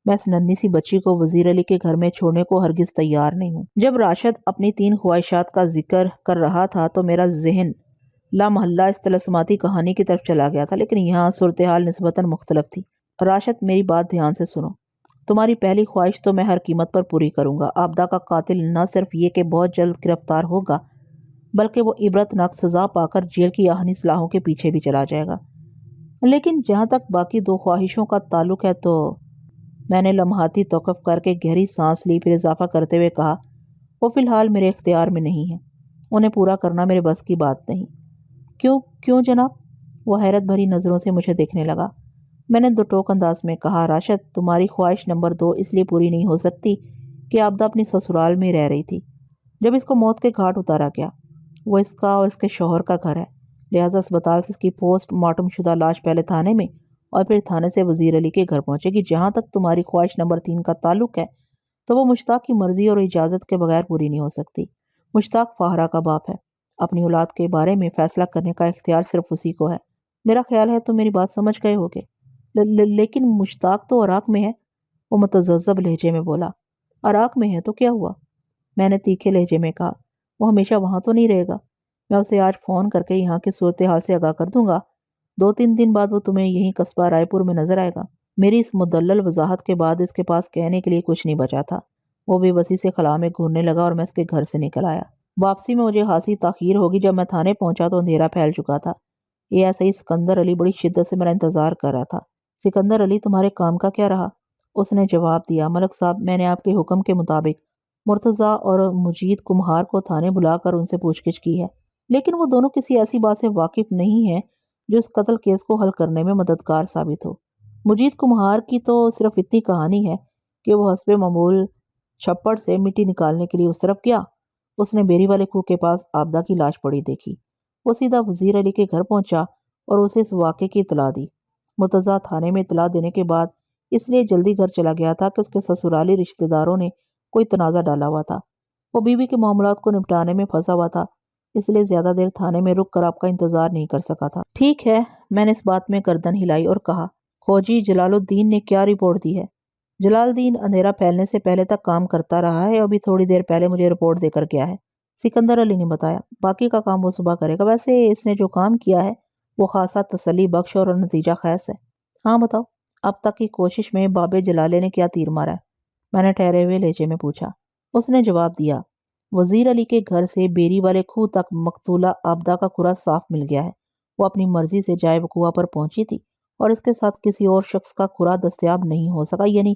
میں اس ننھی سی بچی کو وزیر علی کے گھر میں چھوڑنے کو ہرگز تیار نہیں ہوں۔ جب راشد اپنی 3 خواہشات کا ذکر کر رہا تھا تو میرا ذہن لامحلہ اس طلسماتی کہانی کی طرف چلا گیا تھا، لیکن یہاں صورتحال نسبتاً مختلف تھی۔ راشد، میری بات دھیان سے سنو۔ تمہاری پہلی خواہش تو میں ہر قیمت پر پوری کروں گا۔ آبدہ کا قاتل نہ صرف یہ کہ بہت جلد گرفتار ہوگا بلکہ وہ عبرت ناک سزا پا کر جیل کی آہنی سلاخوں کے پیچھے بھی چلا جائے گا۔ لیکن جہاں تک باقی 2 خواہشوں کا تعلق ہے تو میں نے لمحاتی توقف کر کے گہری سانس لی، پھر اضافہ کرتے ہوئے کہا، وہ فی الحال میرے اختیار میں نہیں ہیں، انہیں پورا کرنا میرے بس کی بات نہیں۔ کیوں جناب؟ وہ حیرت بھری نظروں سے مجھے دیکھنے لگا۔ میں نے 2 ٹوک انداز میں کہا، راشد، تمہاری خواہش نمبر 2 اس لیے پوری نہیں ہو سکتی کہ آبدہ اپنی سسرال میں رہ رہی تھی جب اس کو موت کے گھاٹ اتارا گیا۔ وہ اس کا اور اس کے شوہر کا گھر ہے، لہٰذا اسپتال سے اس کی پوسٹ مارٹم شدہ لاش پہلے تھانے میں اور پھر تھانے سے وزیر علی کے گھر پہنچے گی۔ جہاں تک تمہاری خواہش نمبر 3 کا تعلق ہے تو وہ مشتاق کی مرضی اور اجازت کے بغیر پوری نہیں ہو سکتی۔ مشتاق فاخرہ کا باپ ہے، اپنی اولاد کے بارے میں فیصلہ کرنے کا اختیار صرف اسی کو ہے۔ میرا خیال ہے تم میری بات سمجھ گئے ہوگے۔ لیکن مشتاق تو عراق میں ہے، وہ متذبذب لہجے میں بولا۔ عراق میں ہے تو کیا ہوا؟ میں نے تیکھے لہجے میں کہا، وہ ہمیشہ وہاں تو نہیں رہے گا؟ میں اسے آج فون کر کے یہاں کی صورتحال سے آگاہ کر دوں گا، 2-3 دن بعد وہ تمہیں یہیں قصبہ رائے پور میں نظر آئے گا۔ میری اس مدلل وضاحت کے بعد اس کے پاس کہنے کے لیے کچھ نہیں بچا تھا۔ وہ بے بسی سے خلا میں گھورنے لگا اور میں اس کے گھر سے نکل آیا۔ واپسی میں مجھے خاصی تاخیر ہوگی۔ جب میں تھانے پہنچا تو اندھیرا پھیل چکا تھا۔ یہ ایسا ہی سکندر علی بڑی شدت سے میرا انتظار کر رہا تھا۔ سکندر علی، تمہارے کام کا کیا رہا؟ اس نے جواب دیا، ملک صاحب، میں نے آپ کے حکم کے مطابق مرتضیٰ اور مجید کمہار کو تھانے بلا کر ان سے پوچھ گچھ کی ہے، لیکن وہ دونوں کسی ایسی بات سے واقف نہیں ہیں جو اس قتل کیس کو حل کرنے میں مددگار ثابت ہو۔ مجید کمہار کی تو صرف اتنی کہانی ہے کہ وہ حسب معمول چھپڑ سے مٹی نکالنے کے لیے اس طرف گیا۔ اس نے بیری والے کنویں کے پاس آبدہ کی لاش پڑی دیکھی۔ وہ سیدھا وزیر علی کے گھر پہنچا اور اسے اس واقعے کی اطلاع دی۔ مرتضیٰ تھانے میں اطلاع دینے کے بعد اس لیے جلدی گھر چلا گیا تھا کہ اس کے سسرالی رشتہ داروں نے کوئی تنازع ڈالا ہوا تھا۔ وہ بیوی کے معاملات کو نپٹانے میں پھنسا ہوا تھا، اس لیے زیادہ دیر تھانے میں رک کر آپ کا انتظار نہیں کر سکا تھا۔ ٹھیک ہے، میں نے اس بات میں گردن ہلائی اور کہا، فوجی جلال الدین نے کیا رپورٹ دی ہے؟ جلال الدین اندھیرا پھیلنے سے پہلے تک کام کرتا رہا ہے، ابھی تھوڑی دیر پہلے مجھے رپورٹ دے کر گیا ہے، سکندر علی نے بتایا۔ باقی کا کام وہ صبح کرے گا۔ ویسے اس نے جو کام کیا ہے وہ خاصا تسلی بخش اور نتیجہ خیز ہے۔ ہاں بتاؤ، اب تک کی کوشش میں باب جلالے نے کیا تیر مارا ہے؟ میں نے ٹھہرے ہوئے لہجے میں پوچھا۔ اس نے جواب دیا، وزیر علی کے گھر سے بیری والے کھو تک مقتولہ آبدہ کا کھرا صاف مل گیا ہے۔ وہ اپنی مرضی سے جائے وقوع پر پہنچی تھی اور اس کے ساتھ کسی اور شخص کا کھرا دستیاب نہیں ہو سکا، یعنی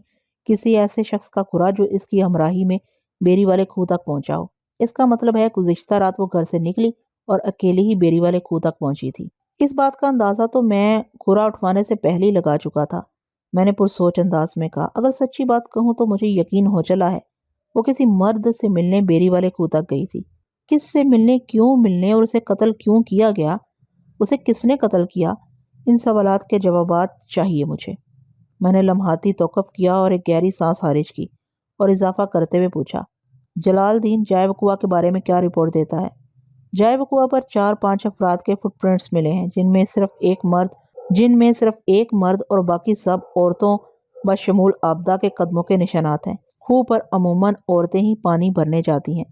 کسی ایسے شخص کا کھرا جو اس کی ہمراہی میں بیری والے کھو تک پہنچا ہو۔ اس کا مطلب ہے گزشتہ رات وہ گھر سے نکلی اور اکیلی ہی بیری والے کھو تک پہنچی تھی۔ اس بات کا اندازہ تو میں کھرا اٹھوانے سے پہلے ہی لگا چکا تھا، میں نے پرسوچ انداز میں کہا۔ اگر سچی بات کہوں تو مجھے یقین ہو چلا ہے وہ کسی مرد سے ملنے بیری والے کھو تک گئی تھی۔ کس سے ملنے، کیوں ملنے اور اسے قتل کیوں کیا گیا، اسے کس نے قتل کیا، ان سوالات کے جوابات چاہیے مجھے۔ میں نے لمحاتی توقف کیا اور ایک گہری سانس خارج کی اور اضافہ کرتے ہوئے پوچھا، جلال الدین جائے وقوع کے بارے میں کیا رپورٹ دیتا ہے؟ جائے وقوع پر 4-5 افراد کے فٹ پرنٹس ملے ہیں، جن میں صرف ایک مرد اور باقی سب عورتوں بشمول آبدہ کے قدموں کے نشانات ہیں۔ کھو پر عموماً عورتیں ہی پانی بھرنے جاتی ہیں،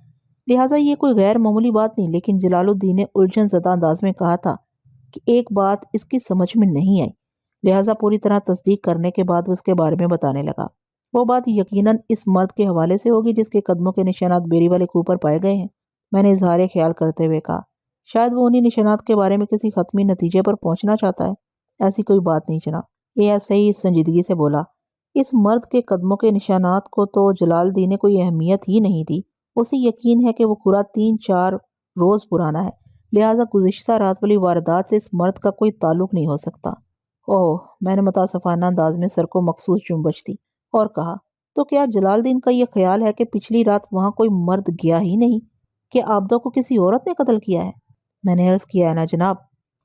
لہٰذا یہ کوئی غیر معمولی بات نہیں، لیکن جلال الدین نے الجھن زدہ انداز میں کہا تھا کہ ایک بات اس کی سمجھ میں نہیں آئی، لہٰذا پوری طرح تصدیق کرنے کے بعد وہ اس کے بارے میں بتانے لگا۔ وہ بات یقیناً اس مرد کے حوالے سے ہوگی جس کے قدموں کے نشانات بیری والے کھو پر پائے گئے ہیں، میں نے اظہار خیال کرتے ہوئے کہا۔ شاید وہ انہی نشانات کے بارے میں کسی حتمی نتیجے پر پہنچنا چاہتا ہے۔ ایسی کوئی بات نہیں جناب، یہ ایسے ہی سنجیدگی سے بولا۔ اس مرد کے قدموں کے نشانات کو تو جلال الدین نے کوئی اہمیت ہی نہیں دی، اسے یقین ہے کہ وہ کھرا 3-4 روز پرانا ہے، لہٰذا گزشتہ رات والی واردات سے اس مرد کا کوئی تعلق نہیں ہو سکتا۔ اوہ، میں نے متاسفانہ انداز میں سر کو مخصوص جنبش دی اور کہا، تو کیا جلال الدین کا یہ خیال ہے کہ پچھلی رات وہاں کوئی مرد گیا ہی نہیں، کہ آبدہ کو کسی عورت نے قتل کیا ہے؟ میں نے عرض کیا ہے نا جناب،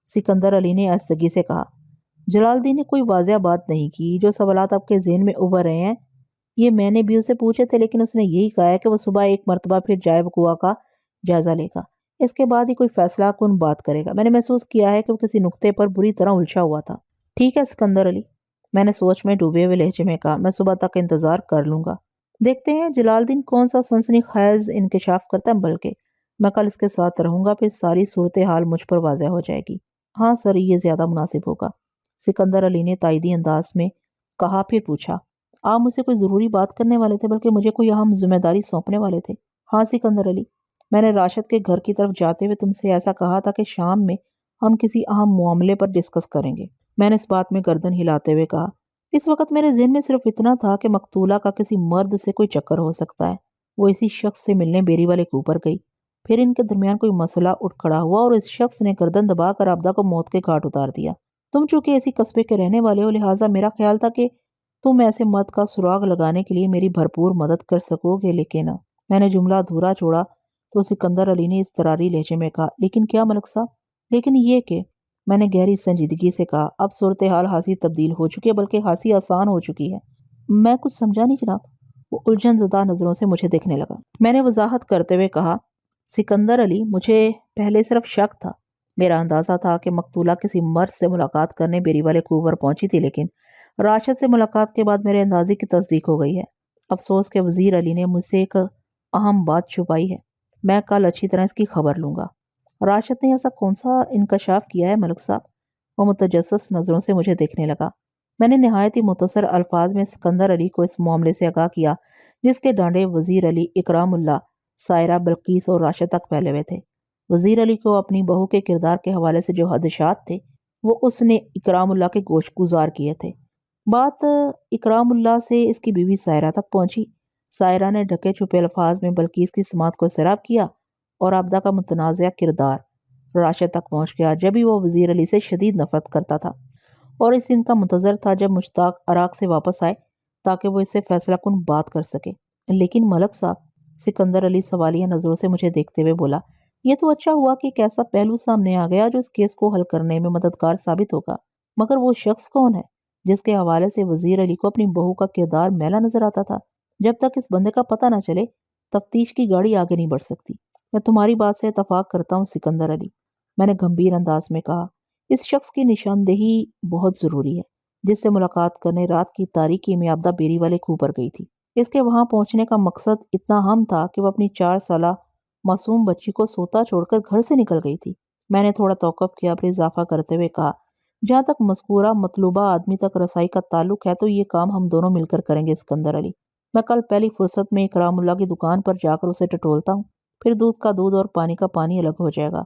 سکندر علی نے آہستگی سے کہا۔ جلال الدین نے کوئی واضح بات نہیں کی۔ جو سوالات آپ کے ذہن میں ابھر رہے ہیں یہ میں نے بھی اسے پوچھے تھے، لیکن اس نے یہی کہا ہے کہ وہ صبح ایک مرتبہ پھر جائے وقوع کا جائزہ لے گا، اس کے بعد ہی کوئی فیصلہ کن بات کرے گا۔ میں نے محسوس کیا ہے کہ وہ کسی نقطے پر بری طرح الجھا ہوا تھا۔ ٹھیک ہے سکندر علی، میں نے سوچ میں ڈوبے ہوئے لہجے میں کہا، میں صبح تک انتظار کر لوں گا، دیکھتے ہیں جلال الدین کون سا سنسنی خیز انکشاف کرتا ہے، بلکہ میں کل اس کے ساتھ رہوں گا، پھر ساری صورتحال مجھ پر واضح ہو جائے گی۔ ہاں سر، یہ زیادہ مناسب ہوگا، سکندر علی نے تائیدی انداز میں کہا۔ پھر پوچھا، آپ مجھ سے کوئی ضروری بات کرنے والے تھے، بلکہ مجھے کوئی اہم ذمہ داری سونپنے والے تھے؟ ہاں سکندر علی، میں نے راشد کے گھر کی طرف جاتے ہوئے تم سے ایسا کہا تھا کہ شام میں ہم کسی اہم معاملے پر ڈسکس کریں گے، میں نے اس بات میں گردن ہلاتے ہوئے کہا۔ اس وقت میرے ذہن میں صرف اتنا تھا کہ مقتولہ کا کسی مرد سے کوئی چکر ہو سکتا ہے، وہ اسی شخص سے ملنے بیری والے کے اوپر گئی، پھر ان کے درمیان کوئی مسئلہ اٹھ کھڑا ہوا اور اس شخص نے گردن دبا کر آبدہ کو موت کے گھاٹ اتار دیا۔ تم چونکہ اسی قصبے کے رہنے والے ہو، لہٰذا میرا خیال تھا کہ تم ایسے مرد کا سراغ لگانے کے لیے میری بھرپور مدد کر سکو گے، لیکن میں نے جملہ ادھورا چھوڑا تو سکندر علی نے اضطراری لہجے میں کہا، لیکن کیا ملک صاحب؟ لیکن یہ کہ، میں نے گہری سنجیدگی سے کہا، اب صورتحال خاصی تبدیل ہو چکی ہے، بلکہ خاصی آسان ہو چکی ہے۔ میں کچھ سمجھا نہیں جناب، وہ الجھن زدہ نظروں سے مجھے دیکھنے لگا۔ میں نے وضاحت کرتے ہوئے کہا، سکندر علی، مجھے پہلے صرف شک تھا، میرا اندازہ تھا کہ مقتولہ کسی مرد سے ملاقات کرنے بیری والے کنویں پر پہنچی تھی، لیکن راشد سے ملاقات کے بعد میرے اندازے کی تصدیق ہو گئی ہے۔ افسوس کہ وزیر علی نے مجھ سے ایک اہم بات چھپائی ہے۔ میں کل اچھی طرح اس کی خبر لوں گا۔ راشد نے ایسا کون سا انکشاف کیا ہے ملک صاحب؟ وہ متجسس نظروں سے مجھے دیکھنے لگا۔ میں نے نہایت ہی مختصر الفاظ میں سکندر علی کو اس معاملے سے آگاہ کیا جس کے ڈانڈے وزیر علی، اکرام اللہ، سائرہ، بلقیس اور راشد تک پھیلے ہوئے تھے۔ وزیر علی کو اپنی بہو کے کردار کے حوالے سے جو خدشات تھے وہ اس نے اکرام اللہ کے گوش گزار کیے تھے۔ بات اکرام اللہ سے اس کی بیوی سائرہ تک پہنچی۔ سائرہ نے ڈھکے چھپے الفاظ میں بلقیس کی سماعت کو سیراب کیا اور آبدہ کا متنازع کردار راشد تک پہنچ گیا، جب ہی وہ وزیر علی سے شدید نفرت کرتا تھا اور اس دن کا منتظر تھا جب مشتاق عراق سے واپس آئے تاکہ وہ اس سے فیصلہ کن بات کر سکے۔ لیکن ملک صاحب، سکندر علی سوالیہ نظروں سے مجھے دیکھتے ہوئے بولا، یہ تو اچھا ہوا کہ ایک ایسا پہلو سامنے آ گیا جو اس کیس کو حل کرنے میں مددگار ثابت ہوگا، مگر وہ شخص کون ہے جس کے حوالے سے وزیر علی کو اپنی بہو کا کردار میلا نظر آتا تھا؟ جب تک اس بندے کا پتہ نہ چلے تفتیش کی گاڑی آگے نہیں بڑھ سکتی۔ میں تمہاری بات سے اتفاق کرتا ہوں سکندر علی، میں نے گمبھیر انداز میں کہا۔ اس شخص کی نشاندہی بہت ضروری ہے جس سے ملاقات کرنے رات کی تاریکی میں آبدہ بیری والے کھو پر گئی تھی۔ اس کے وہاں پہنچنے کا مقصد اتنا اہم تھا کہ وہ اپنی 4 سالہ معصوم بچی کو سوتا چھوڑ کر گھر سے نکل گئی تھی۔ میں نے تھوڑا توقف کیا پھر اضافہ کرتے ہوئے کہا، جہاں تک مذکورہ مطلوبہ آدمی تک رسائی کا تعلق ہے تو یہ کام ہم دونوں مل کر کریں گے سکندر علی۔ میں کل پہلی فرصت میں اکرام اللہ کی دکان پر جا کر اسے ٹٹولتا ہوں، پھر دودھ کا دودھ اور پانی کا پانی الگ ہو جائے گا۔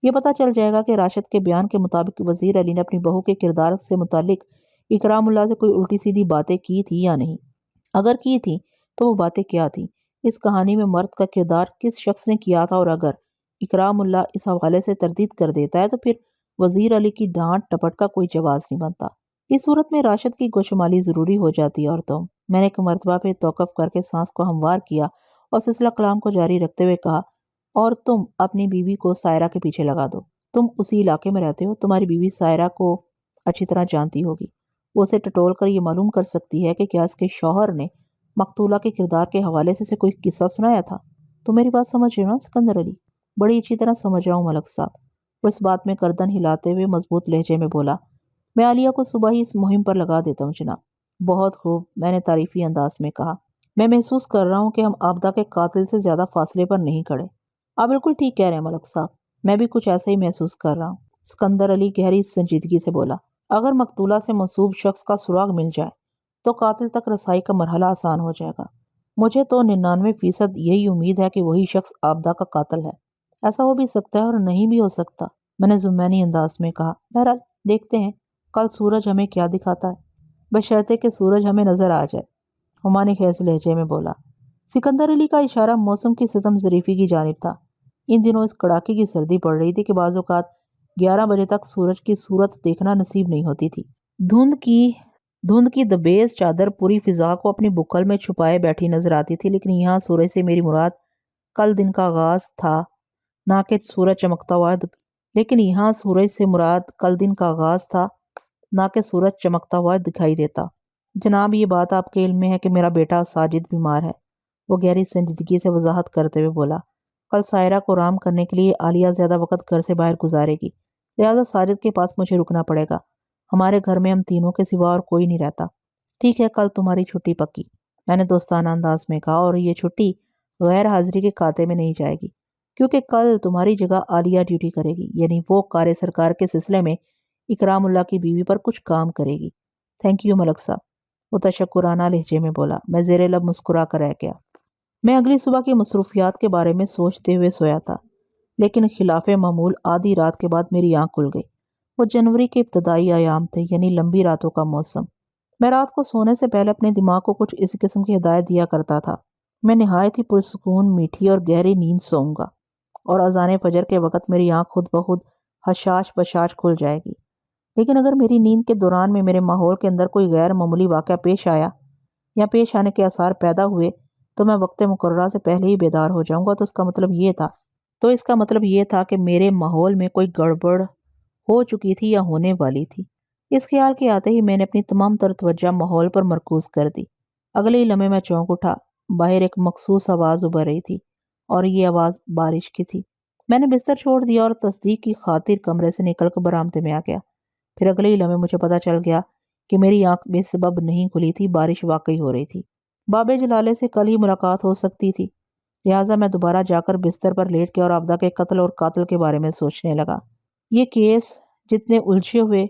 یہ پتہ چل جائے گا کہ راشد کے بیان کے مطابق وزیر علی نے اپنی بہو کے کردار سے متعلق اکرام اللہ سے کوئی الٹی سیدھی باتیں کی تھی یا نہیں۔ اگر کی تھی تو وہ باتیں کیا تھیں؟ اس کہانی میں مرد کا کردار کس شخص نے کیا تھا؟ اور اگر اکرام اللہ اس حوالے سے تردید کر دیتا ہے تو پھر وزیر علی کی ڈانٹ ٹپٹ کا کوئی جواز نہیں بنتا۔ اس صورت میں راشد کی گوشمالی ضروری ہو جاتی ہے۔ عورتوں، میں نے ایک مرتبہ پھر توقف کر کے سانس کو ہموار کیا اور سلسلہ کلام کو جاری رکھتے ہوئے کہا، اور تم اپنی بیوی کو سائرہ کے پیچھے لگا دو۔ تم اسی علاقے میں رہتے ہو، تمہاری بیوی سائرہ کو اچھی طرح جانتی ہوگی۔ وہ اسے ٹٹول کر یہ معلوم کر سکتی ہے کہ کیا اس کے شوہر نے مقتولہ کے کردار کے حوالے سے کوئی قصہ سنایا تھا۔ تو میری بات سمجھ رہے ہو نا سکندر علی؟ بڑی اچھی طرح سمجھ رہا ہوں ملک صاحب۔ وہ اس بات میں گردن ہلاتے ہوئے مضبوط لہجے میں بولا، میں عالیہ کو صبح ہی اس مہم پر لگا دیتا ہوں جناب۔ بہت خوب، میں نے تعریفی انداز میں کہا۔ میں محسوس کر رہا ہوں کہ ہم آبدہ کے قاتل سے زیادہ فاصلے پر نہیں کھڑے۔ آپ بالکل ٹھیک کہہ رہے ہیں ملک صاحب، میں بھی کچھ ایسا ہی محسوس کر رہا ہوں۔ سکندر علی گہری سنجیدگی سے بولا، اگر مقتولہ سے منسوب شخص کا سراغ مل جائے تو قاتل تک رسائی کا مرحلہ آسان ہو جائے گا۔ مجھے تو 99% یہی امید ہے کہ وہی شخص آبدہ کا قاتل ہے۔ ایسا ہو بھی سکتا ہے اور نہیں بھی ہو سکتا، میں نے ذمینی انداز میں کہا۔ بہرحال دیکھتے ہیں کل سورج ہمیں کیا دکھاتا ہے، بشرطے کہ سورج ہمیں نظر آ جائے، ہمانی خیز لہجے میں بولا۔ سکندر علی کا اشارہ موسم کی ستم ظریفی کی جانب تھا۔ ان دنوں اس کڑاکے کی سردی پڑ رہی تھی کہ بعض اوقات 11 بجے تک سورج کی صورت دیکھنا نصیب نہیں ہوتی تھی۔ دھند کی دبیز چادر پوری فضا کو اپنی بکل میں چھپائے بیٹھی نظر آتی تھی، لیکن یہاں سورج سے میری مراد کل دن کا آغاز تھا نہ کہ سورج چمکتا ہوا دکھائی دیتا۔ جناب، یہ بات آپ کے علم میں ہے کہ میرا بیٹا ساجد بیمار ہے، وہ گہری سنجیدگی سے وضاحت کرتے ہوئے بولا۔ کل سائرہ کو آرام کرنے کے لیے عالیہ زیادہ وقت گھر سے باہر گزارے گی، لہٰذا ساجد کے پاس مجھے رکنا پڑے گا۔ ہمارے گھر میں ہم تینوں کے سوا اور کوئی نہیں رہتا۔ ٹھیک ہے، کل تمہاری چھٹی پکی، میں نے دوستانہ انداز میں کہا، اور یہ چھٹی غیر حاضری کے کھاتے میں نہیں جائے گی، کیونکہ کل تمہاری جگہ عالیہ ڈیوٹی کرے گی، یعنی وہ کار سرکار کے سلسلے میں اکرام اللہ کی بیوی پر کچھ کام کرے گی۔ تھینک یو ملک صاحب، وہ تشکرانہ لہجے میں بولا۔ میں زیر لب مسکرا کر رہ گیا۔ میں اگلی صبح کی مصروفیات کے بارے میں سوچتے ہوئے سویا تھا، لیکن خلاف معمول آدھی رات کے بعد میری آنکھ کھل گئی۔ وہ جنوری کے ابتدائی ایام تھے، یعنی لمبی راتوں کا موسم۔ میں رات کو سونے سے پہلے اپنے دماغ کو کچھ اس قسم کی ہدایت دیا کرتا تھا، میں نہایت ہی پرسکون میٹھی اور گہری نیند سوؤں گا، اور اذان فجر کے وقت میری آنکھ خود بخود حشاش بشاش کھل جائے گی۔ لیکن اگر میری نیند کے دوران میں میرے ماحول کے اندر کوئی غیر معمولی واقعہ پیش آیا یا پیش آنے کے آثار پیدا ہوئے تو میں وقت مقررہ سے پہلے ہی بیدار ہو جاؤں گا۔ تو اس کا مطلب یہ تھا کہ میرے ماحول میں کوئی گڑبڑ ہو چکی تھی یا ہونے والی تھی۔ اس خیال کے آتے ہی میں نے اپنی تمام تر توجہ ماحول پر مرکوز کر دی۔ اگلے ہی لمحے میں چونک اٹھا۔ باہر ایک مخصوص آواز ابھر رہی تھی اور یہ آواز بارش کی تھی۔ میں نے بستر چھوڑ دیا اور تصدیق کی خاطر کمرے سے نکل کر برآمدے میں آ گیا۔ پھر اگلے ہی لمحے مجھے پتہ چل گیا کہ میری آنکھ بے سبب نہیں کھلی تھی، بارش واقعی ہو رہی تھی۔ باب جلالے سے کل ہی ملاقات ہو سکتی تھی، لہٰذا میں دوبارہ جا کر بستر پر لیٹ کے اور آبدہ کے قتل اور قاتل کے بارے میں سوچنے لگا۔ یہ کیس جتنے الجھے ہوئے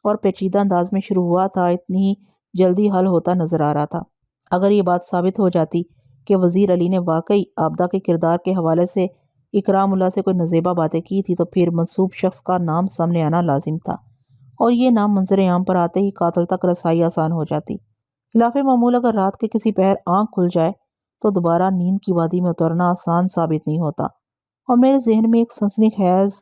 اور پیچیدہ انداز میں شروع ہوا تھا، اتنی ہی جلدی حل ہوتا نظر آ رہا تھا۔ اگر یہ بات ثابت ہو جاتی کہ وزیر علی نے واقعی آبدہ کے کردار کے حوالے سے اکرام اللہ سے کوئی نزیبہ باتیں کی تھی، تو پھر منسوب شخص کا نام سامنے آنا لازم تھا، اور یہ نام منظر عام پر آتے ہی قاتل تک رسائی آسان ہو جاتی۔ خلاف معمول اگر رات کے کسی پہر آنکھ کھل جائے تو دوبارہ نیند کی وادی میں اترنا آسان ثابت نہیں ہوتا، اور میرے ذہن میں ایک سنسنی خیز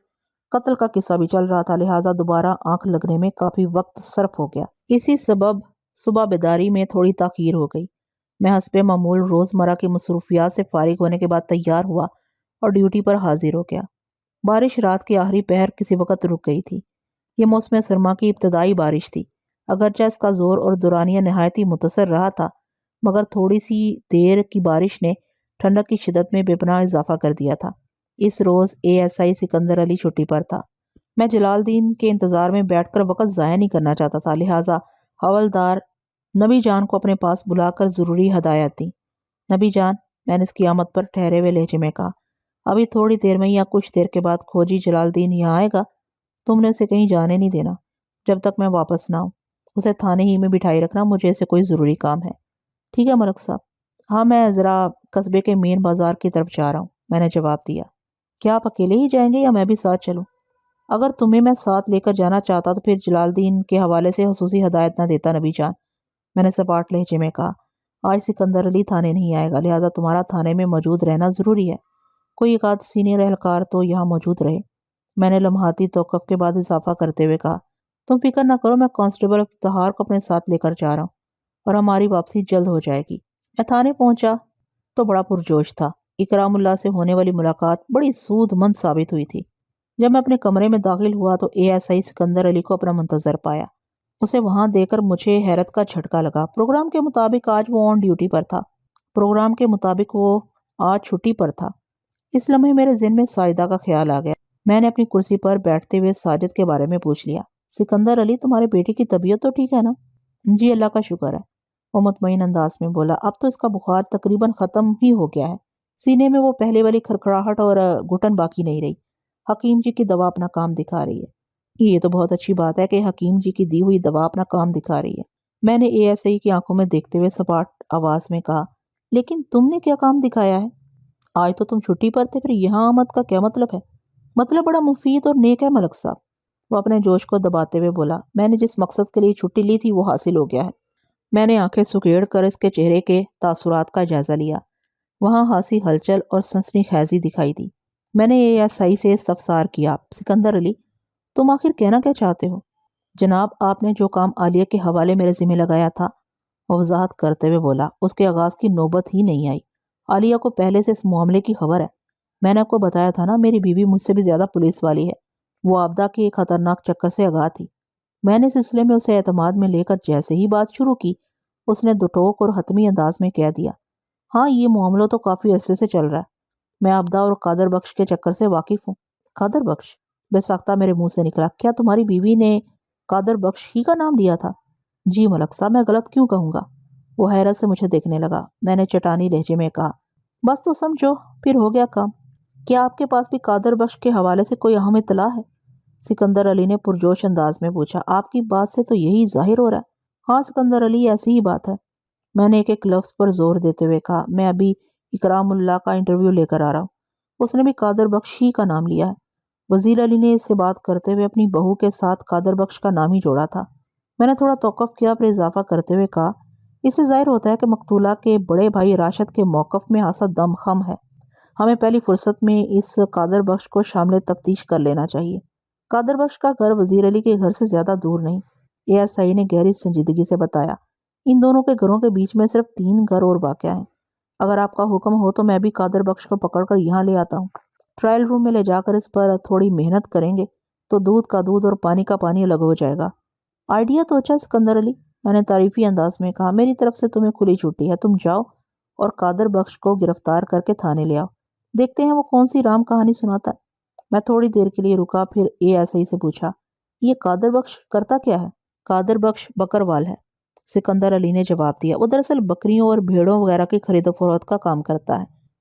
قتل کا قصہ بھی چل رہا تھا، لہٰذا دوبارہ آنکھ لگنے میں کافی وقت صرف ہو گیا۔ اسی سبب صبح بیداری میں تھوڑی تاخیر ہو گئی۔ میں حسب معمول روزمرہ کی مصروفیات سے فارغ ہونے کے بعد تیار ہوا اور ڈیوٹی پر حاضر ہو گیا۔ بارش رات کے آخری پہر کسی وقت رک گئی تھی۔ یہ موسم سرما کی ابتدائی بارش تھی، اگرچہ اس کا زور اور دورانیہ نہایت ہی متصر رہا تھا، مگر تھوڑی سی دیر کی بارش نے ٹھنڈک کی شدت میں بے پناہ اضافہ کر دیا تھا۔ اس روز ASI سکندر علی چھٹی پر تھا۔ میں جلال الدین کے انتظار میں بیٹھ کر وقت ضائع نہیں کرنا چاہتا تھا، لہٰذا حوالدار نبی جان کو اپنے پاس بلا کر ضروری ہدایت دی۔ نبی جان، میں نے اس کی آمد پر ٹھہرے ہوئے لہجے میں کہا، ابھی تھوڑی دیر میں یا کچھ دیر کے بعد کھوجی جلال الدین یہاں آئے گا۔ تم نے اسے کہیں جانے نہیں دینا جب تک میں واپس نہ آؤں۔ اسے تھانے ہی میں بٹھائی رکھنا، مجھے اسے کوئی ضروری کام ہے۔ ٹھیک ہے ملک صاحب۔ ہاں، میں ذرا قصبے کے مین بازار کی طرف جا رہا ہوں، میں نے جواب دیا۔ کیا آپ اکیلے ہی جائیں گے یا میں بھی ساتھ چلوں؟ اگر تمہیں میں ساتھ لے کر جانا چاہتا تو پھر جلال الدین کے حوالے سے خصوصی ہدایت نہ دیتا نبی جان، میں نے سپاٹ لہجے میں کہا۔ آج سکندر علی تھانے نہیں آئے گا، لہٰذا تمہارا تھانے میں موجود رہنا ضروری ہے۔ کوئی ایک آدھ سینئر اہلکار تو یہاں موجود رہے، میں نے لمحاتی توقف کے بعد اضافہ کرتے ہوئے کہا۔ تم فکر نہ کرو، میں کانسٹیبل افتخار کو اپنے ساتھ لے کر جا رہا ہوں اور ہماری واپسی جلد ہو جائے گی۔ میں تھانے پہنچا تو بڑا پرجوش تھا۔ اکرام اللہ سے ہونے والی ملاقات بڑی سود مند ثابت ہوئی تھی۔ جب میں اپنے کمرے میں داخل ہوا تو ASI سکندر علی کو اپنا منتظر پایا۔ اسے وہاں دیکھ کر مجھے حیرت کا جھٹکا لگا۔ پروگرام کے مطابق آج وہ آن ڈیوٹی پر تھا، پروگرام کے مطابق وہ آج چھٹی پر تھا۔ اس لمحے میرے ذہن میں ساجدہ کا خیال آ گیا۔ میں نے اپنی کرسی پر بیٹھتے ہوئے ساجد کے بارے میں پوچھ لیا۔ سکندر علی، تمہارے بیٹے کی طبیعت تو ٹھیک ہے نا؟ جی اللہ کا شکر ہے، وہ مطمئن انداز میں بولا۔ اب تو اس کا بخار تقریباً ختم ہی ہو گیا ہے، سینے میں وہ پہلے والی کھرکھراہٹ اور گھٹن باقی نہیں رہی۔ حکیم جی کی دوا اپنا کام دکھا رہی ہے۔ یہ تو بہت اچھی بات ہے کہ حکیم جی کی دی ہوئی دوا اپنا کام دکھا رہی ہے، میں نے ASI کی آنکھوں میں دیکھتے ہوئے سپاٹ آواز میں کہا۔ لیکن تم نے کیا کام دکھایا ہے؟ آج تو تم چھٹی پر تھے، پھر یہاں آمد کا کیا مطلب ہے؟ مطلب بڑا مفید اور نیک ہے ملک صاحب، وہ اپنے جوش کو دباتے ہوئے بولا۔ میں نے جس مقصد کے لیے چھٹی لی تھی وہ حاصل ہو گیا ہے۔ میں نے آنکھیں سکیڑ کر اس کے چہرے کے تاثرات کا جائزہ لیا۔ وہاں خاصی ہلچل اور سنسنی خیزی دکھائی دی۔ میں نے ASI سے استفسار کیا، سکندر علی، تم آخر کہنا کیا چاہتے ہو؟ جناب، آپ نے جو کام عالیہ کے حوالے میرے ذمہ لگایا تھا، وہ وضاحت کرتے ہوئے بولا، اس کے آغاز کی نوبت ہی نہیں آئی۔ عالیہ کو پہلے سے اس معاملے کی خبر ہے۔ میں نے آپ کو بتایا تھا نا، میری بیوی مجھ سے بھی زیادہ پولیس والی ہے۔ وہ آبدہ کے ایک خطرناک چکر سے آگاہ تھی۔ میں نے سلسلے میں اسے اعتماد میں لے کر جیسے ہی بات شروع کی، اس نے دو ٹوک اور حتمی انداز میں کہہ دیا، ہاں یہ معاملہ تو کافی عرصے سے چل رہا ہے، میں آبدہ اور قادر بخش کے چکر سے واقف ہوں۔ قادر بخش؟ بے ساختہ میرے منہ سے نکلا۔ کیا تمہاری بیوی نے قادر بخش ہی کا نام لیا تھا؟ جی ملک صاحب، میں غلط کیوں کہوں گا؟ وہ حیرت سے مجھے دیکھنے لگا۔ میں نے چٹانی لہجے میں کہا، بس تو سمجھو پھر ہو گیا کام۔ کیا آپ کے پاس بھی قادر بخش کے حوالے سے کوئی اہم اطلاع ہے؟ سکندر علی نے پرجوش انداز میں پوچھا۔ آپ کی بات سے تو یہی ظاہر ہو رہا ہے۔ ہاں سکندر علی، ایسی ہی بات ہے، میں نے ایک ایک لفظ پر زور دیتے ہوئے کہا۔ میں ابھی اکرام اللہ کا انٹرویو لے کر آ رہا ہوں، اس نے بھی قادر بخش ہی کا نام لیا ہے۔ وزیر علی نے اس سے بات کرتے ہوئے اپنی بہو کے ساتھ قادر بخش کا نام ہی جوڑا تھا۔ میں نے تھوڑا توقف کیا، پھر اضافہ کرتے ہوئے کہا، اس سے ظاہر ہوتا ہے کہ مقتولہ کے بڑے بھائی راشد کے موقف میں خاصا دم خم ہے۔ ہمیں پہلی فرصت میں اس قادر بخش کو شامل تفتیش کر لینا چاہیے۔ قادر بخش کا گھر وزیر علی کے گھر سے زیادہ دور نہیں، ASI نے گہری سنجیدگی سے بتایا۔ ان دونوں کے گھروں کے بیچ میں صرف 3 گھر اور واقع ہیں۔ اگر آپ کا حکم ہو تو میں بھی قادر بخش کو پکڑ کر یہاں لے آتا ہوں۔ ٹرائل روم میں لے جا کر اس پر تھوڑی محنت کریں گے تو دودھ کا دودھ اور پانی کا پانی الگ ہو جائے گا۔ آئیڈیا تو اچھا سکندر علی، میں نے تعریفی انداز میں کہا۔ میری طرف سے تمہیں کھلی چھٹی ہے، تم جاؤ اور قادر بخش کو گرفتار کر کے تھانے لے آؤ، دیکھتے ہیں وہ کون سی رام کہانی سناتا ہے۔ میں تھوڑی دیر کے لیے رکا، پھر ASI سے پوچھا، یہ قادر بخش کرتا کیا ہے؟ قادر بخش بکروال ہے، سکندر علی نے جواب دیا۔ وہ دراصل بکریوں اور بھیڑوں وغیرہ کی خرید و فروخت کا کام کرتا ہے،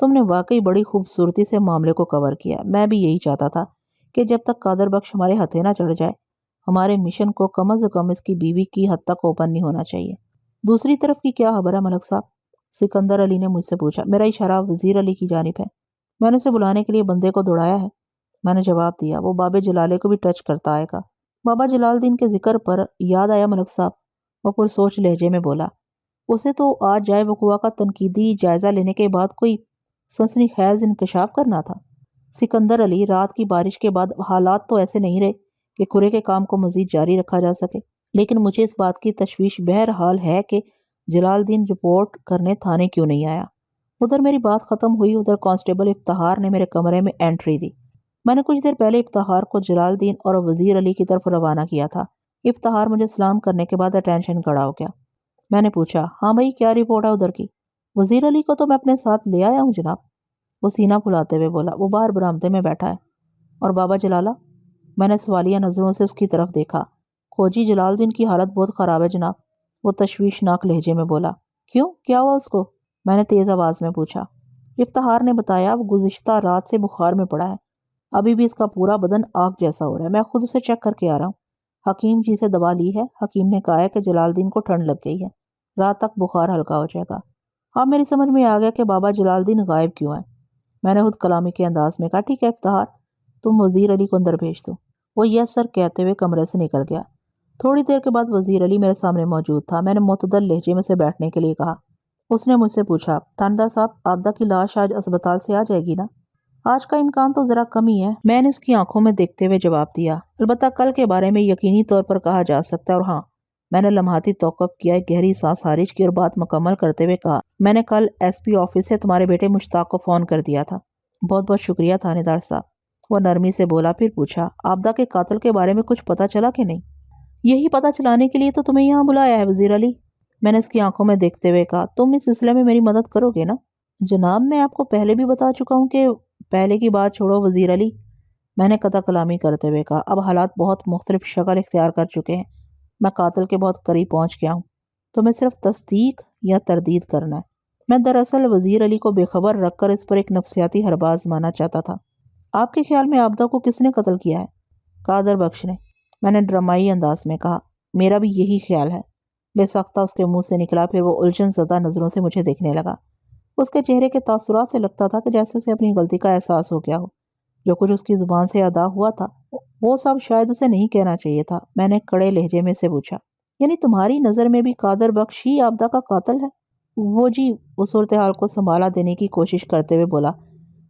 تم نے واقعی بڑی خوبصورتی سے معاملے کو کور کیا۔ میں بھی یہی چاہتا تھا کہ جب تک قادر بخش ہمارے ہتھے نہ چڑھ جائے، ہمارے مشن کو کم از کم اس کی بیوی کی حد تک اوپن نہیں ہونا چاہیے۔ دوسری طرف کی کیا خبر ہے ملک صاحب؟ سکندر علی نے مجھ سے پوچھا۔ میرا اشارہ وزیر علی کی جانب ہے۔ میں نے اسے بلانے کے لیے بندے کو دوڑایا ہے، میں نے جواب دیا۔ وہ باب جلالے کو بھی ٹچ کرتا آئے گا۔ بابا جلال الدین کے ذکر پر یاد آیا ملک صاحب، وہ پرسوچ لہجے میں بولا۔ اسے تو آج جائے وقوع کا تنقیدی جائزہ لینے کے بعد کوئی سنسنی خیز انکشاف کرنا تھا۔ سکندر علی، رات کی بارش کے بعد حالات تو ایسے نہیں رہے کہ کھرے کے کام کو مزید جاری رکھا جا سکے، لیکن مجھے اس بات کی تشویش بہرحال ہے کہ جلال الدین رپورٹ کرنے تھانے کیوں نہیں آیا۔ ادھر میری بات ختم ہوئی، ادھر کانسٹیبل افتخار نے میرے کمرے میں انٹری دی۔ میں نے کچھ دیر پہلے افتخار کو جلال الدین اور وزیر علی کی طرف روانہ کیا تھا۔ افتخار مجھے سلام کرنے کے بعد اٹینشن کھڑا ہو گیا۔ میں نے پوچھا، ہاں بھائی کیا رپورٹ ہے ادھر کی؟ وزیر علی کو تو میں اپنے ساتھ لے آیا ہوں جناب، وہ سینہ پھلاتے ہوئے بولا۔ وہ باہر برآمدے میں بیٹھا ہے۔ اور بابا جلالہ؟ میں نے سوالیہ نظروں سے اس کی طرف دیکھا۔ کھوجی جلال الدین کی حالت بہت خراب ہے جناب، وہ تشویشناک لہجے میں بولا۔ کیوں، کیا ہوا اس کو؟ میں نے تیز آواز میں پوچھا۔ افتخار نے بتایا، وہ گزشتہ رات سے بخار میں پڑا ہے، ابھی بھی اس کا پورا بدن آگ جیسا ہو رہا ہے۔ میں خود اسے چیک کر کے آ رہا ہوں۔ حکیم جی سے دوا لی ہے، حکیم نے کہا ہے کہ جلال الدین کو ٹھنڈ لگ گئی ہے، رات تک بخار ہلکا ہو جائے گا۔ اب میری سمجھ میں آ گیا کہ بابا جلال الدین غائب کیوں ہیں۔ میں نے خود کلامی کے انداز میں کہا، ٹھیک ہے افتخار، تم وزیر علی کو اندر بھیج دو۔ وہ یس سر کہتے ہوئے کمرے سے نکل گیا۔ تھوڑی دیر کے بعد وزیر علی میرے سامنے موجود تھا۔ میں نے معتدل لہجے میں سے بیٹھنے کے لیے کہا۔ اس نے مجھ سے پوچھا، تھاندار صاحب، آبدہ کی لاش آج اسپتال سے آ جائے گی نا؟ آج کا امکان تو ذرا کم ہی ہے، میں نے اس کی آنکھوں میں دیکھتے ہوئے جواب دیا۔ البتہ کل کے بارے میں یقینی طور پر کہا جا سکتا ہے، اور ہاں، میں نے لمحاتی توقف کیا، ایک گہری سانس خارج کی اور بات مکمل کرتے ہوئے کہا، میں نے کل ایس پی آفس سے تمہارے بیٹے مشتاق کو فون کر دیا تھا۔ بہت بہت شکریہ تھانے دار صاحب، وہ نرمی سے بولا۔ پھر پوچھا، آبدہ کے قاتل کے بارے میں کچھ پتہ چلا کہ نہیں؟ یہی پتہ چلانے کے لیے تو تمہیں یہاں بلایا ہے وزیر علی، میں نے اس کی آنکھوں میں دیکھتے ہوئے کہا۔ تم اس سلسلے میں میری مدد کرو گے نا؟ جناب، میں آپ کو پہلے بھی بتا چکا ہوں کہ پہلے کی بات چھوڑو وزیر علی، میں نے قطع کلامی کرتے ہوئے کہا۔ اب حالات بہت مختلف شکل اختیار کر چکے ہیں، میں قاتل کے بہت قریب پہنچ گیا ہوں، تمہیں صرف تصدیق یا تردید کرنا ہے۔ میں دراصل وزیر علی کو بے خبر رکھ کر اس پر ایک نفسیاتی حربہ آزمانا چاہتا تھا۔ آپ کے خیال میں آبدہ کو کس نے قتل کیا ہے؟ قادر بخش نے، میں نے ڈرامائی انداز میں کہا۔ میرا بھی یہی خیال ہے، بے ساختہ اس کے منہ سے نکلا۔ پھر وہ الجھن زدہ نظروں سے مجھے دیکھنے لگا۔ اس کے چہرے کے تاثرات سے لگتا تھا کہ جیسے اسے اپنی غلطی کا احساس ہو گیا ہو۔ جو کچھ اس کی زبان سے ادا ہوا تھا وہ سب شاید اسے نہیں کہنا چاہیے تھا۔ میں نے کڑے لہجے میں سے پوچھا، یعنی تمہاری نظر میں بھی قادر بخش ہی آبدہ کا قاتل ہے؟ وہ جی، وہ صورتحال کو سنبھالا دینے کی کوشش کرتے ہوئے بولا،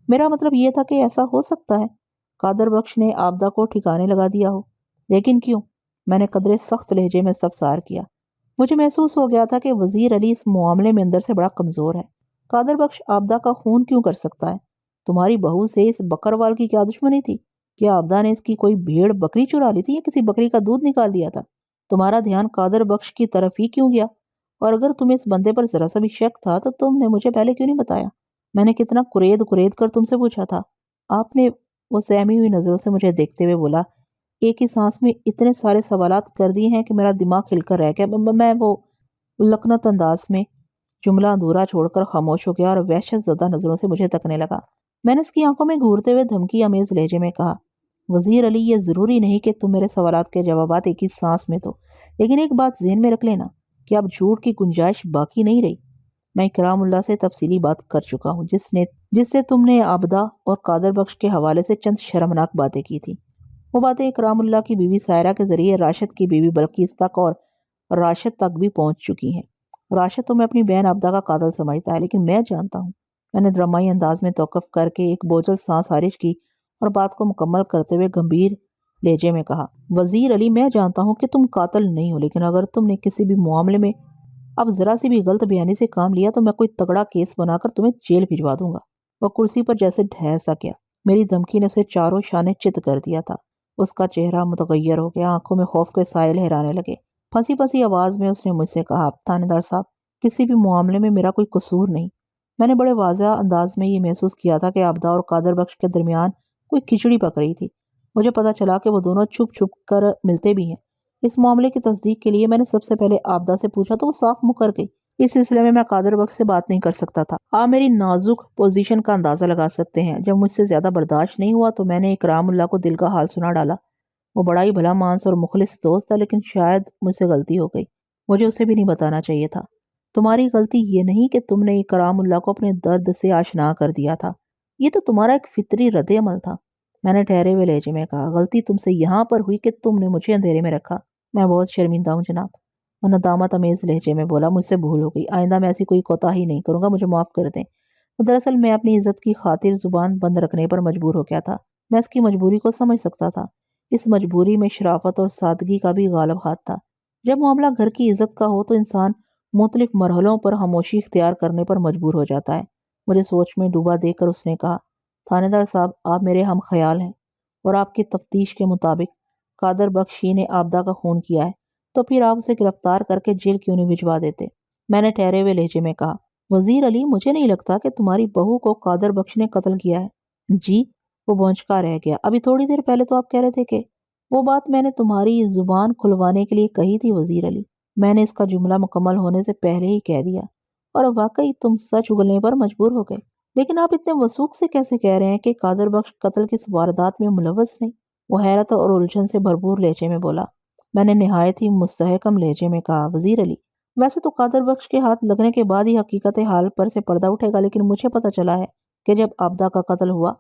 میرا مطلب یہ تھا کہ ایسا ہو سکتا ہے قادر بخش نے آبدہ کو ٹھکانے لگا دیا ہو، لیکن کیوں؟ میں نے قدرے سخت لہجے میں استفسار کیا۔ مجھے محسوس ہو گیا تھا کہ وزیر علی اس معاملے میں اندر سے بڑا کمزور ہے۔ قادر بخش آبدہ کا خون کیوں کر سکتا ہے؟ تمہاری بہو سے اس بکروال کی کیا دشمنی تھی؟ کیا آبدہ نے اس کی کوئی بھیڑ بکری چرا لی تھی یا کسی بکری کا دودھ نکال دیا تھا؟ تمہارا دھیان قادر بخش کی طرف ہی کیوں گیا؟ اور اگر تمہیں اس بندے پر ذرا سا بھی شک تھا تو تم نے مجھے پہلے کیوں نہیں بتایا؟ میں نے کتنا کرید کر تم سے پوچھا تھا۔ آپ نے، وہ سہمی ہوئی نظروں سے مجھے دیکھتے ہوئے بولا، ایک ہی سانس میں اتنے سارے سوالات کر دیے ہیں کہ میرا دماغ ہل کر رہ گیا۔ میں وہ لکنت انداز میں جملہ ادھورا چھوڑ کر خاموش ہو گیا اور وحشت زدہ نظروں سے مجھے تکنے لگا۔ میں نے اس کی آنکھوں میں گھورتے ہوئے دھمکی آمیز لہجے میں کہا، وزیر علی، یہ ضروری نہیں کہ تم میرے سوالات کے جوابات ایک ہی سانس میں دو، لیکن ایک بات ذہن میں رکھ لینا کہ اب جھوٹ کی گنجائش باقی نہیں رہی۔ میں اکرام اللہ سے تفصیلی بات کر چکا ہوں، جس سے تم نے آبدہ اور قادر بخش کے حوالے سے چند شرمناک باتیں کی تھی۔ وہ باتیں اکرام اللہ کی بیوی سائرہ کے ذریعے راشد کی بیوی بلقیس تک اور راشد تک بھی پہنچ چکی ہیں۔ راشد تمہیں اپنی بہن آبدہ کا قاتل سمجھتا ہے، لیکن میں جانتا ہوں۔ میں نے ڈرامائی انداز میں توقف کر کے ایک بوجھل سانس خارج کی اور بات کو مکمل کرتے ہوئے گمبھیر لہجے میں کہا، وزیر علی، میں جانتا ہوں کہ تم قاتل نہیں ہو، لیکن اگر تم نے کسی بھی معاملے میں اب ذرا سی بھی غلط بیانی سے کام لیا تو میں کوئی تگڑا کیس بنا کر تمہیں جیل بھجوا دوں گا۔ وہ کرسی پر جیسے ڈھہ سا گیا۔ میری دھمکی نے اسے چاروں شانے چت کر دیا تھا۔ اس کا چہرہ متغیر ہو گیا، آنکھوں میں خوف کے سائے لہرانے لگے۔ پھنسی پھنسی آواز میں اس نے مجھ سے کہا، تھانے دار صاحب، کسی بھی معاملے میں میرا کوئی قصور نہیں۔ میں نے بڑے واضح انداز میں یہ محسوس کیا تھا کہ آبدہ اور قادر بخش کے درمیان کوئی کھچڑی پک رہی تھی۔ مجھے پتا چلا کہ وہ دونوں چھپ چھپ کر ملتے بھی ہیں۔ اس معاملے کی تصدیق کے لیے میں نے سب سے پہلے آبدہ سے پوچھا تو وہ صاف مکر گئی، اس سلسلے میں قادر بخش سے بات نہیں کر سکتا تھا۔ آپ میری نازک پوزیشن کا اندازہ لگا سکتے ہیں۔ جب مجھ سے زیادہ برداشت نہیں ہوا تو میں نے اکرام اللہ کو دل کا حال سنا ڈالا۔ وہ بڑا ہی بھلا مانس اور مخلص دوست تھا، لیکن شاید مجھ سے غلطی ہو گئی۔ مجھے اسے بھی نہیں بتانا چاہیے تھا۔ تمہاری غلطی یہ نہیں کہ تم نے اکرام اللہ کو اپنے درد سے آشنا کر دیا تھا، یہ تو تمہارا ایک فطری رد عمل تھا۔ میں نے ٹھہرے ہوئے لہجے میں کہا، غلطی تم سے یہاں پر ہوئی کہ تم نے مجھے اندھیرے میں رکھا۔ میں بہت شرمندہ ہوں جناب، وہ ندامت امیز لہجے میں بولا۔ مجھ سے بھول ہو گئی، آئندہ میں ایسی کوئی کوتاہی نہیں کروں گا، مجھے معاف کر دیں۔ دراصل میں اپنی عزت کی خاطر زبان بند رکھنے پر مجبور ہو گیا تھا۔ میں اس کی مجبوری کو سمجھ سکتا تھا۔ اس مجبوری میں شرافت اور سادگی کا بھی غالب ہاتھ تھا۔ جب معاملہ گھر کی عزت کا ہو تو انسان مختلف مرحلوں پر خاموشی اختیار کرنے پر مجبور ہو جاتا ہے۔ مجھے سوچ میں ڈوبا دیکھ کر اس نے کہا، تھانے دار صاحب، آپ میرے ہم خیال ہیں، اور آپ کی تفتیش کے مطابق قادر بخشی نے آبدہ کا خون کیا ہے، تو پھر آپ اسے گرفتار کر کے جیل کیوں نہیں بھجوا دیتے؟ میں نے ٹھہرے ہوئے لہجے میں کہا، وزیر علی، مجھے نہیں لگتا کہ تمہاری بہو کو قادر بخش نے قتل کیا ہے۔ جی؟ وہ بونچکا رہ گیا۔ ابھی تھوڑی دیر پہلے تو آپ کہہ رہے تھے کہ… وہ بات میں نے تمہاری زبان کھلوانے کے لیے کہی تھی وزیر علی۔ میں نے اس کا جملہ مکمل ہونے سے پہلے ہی کہہ دیا، اور واقعی تم سچ اگلنے پر مجبور ہو گئے۔ لیکن آپ اتنے وثوق سے کیسے کہہ رہے ہیں کہ قادر بخش قتل کی واردات میں ملوث نہیں؟ وہ حیرت اور الجھن سے بھرپور لہجے میں بولا۔ میں نے نہایت ہی مستحکم لہجے میں کہا، وزیر علی، ویسے تو قادر بخش کے ہاتھ لگنے کے بعد ہی حقیقت حال پر سے پردہ اٹھے گا، لیکن مجھے پتہ چلا ہے کہ جب آبدہ کا قتل ہوا،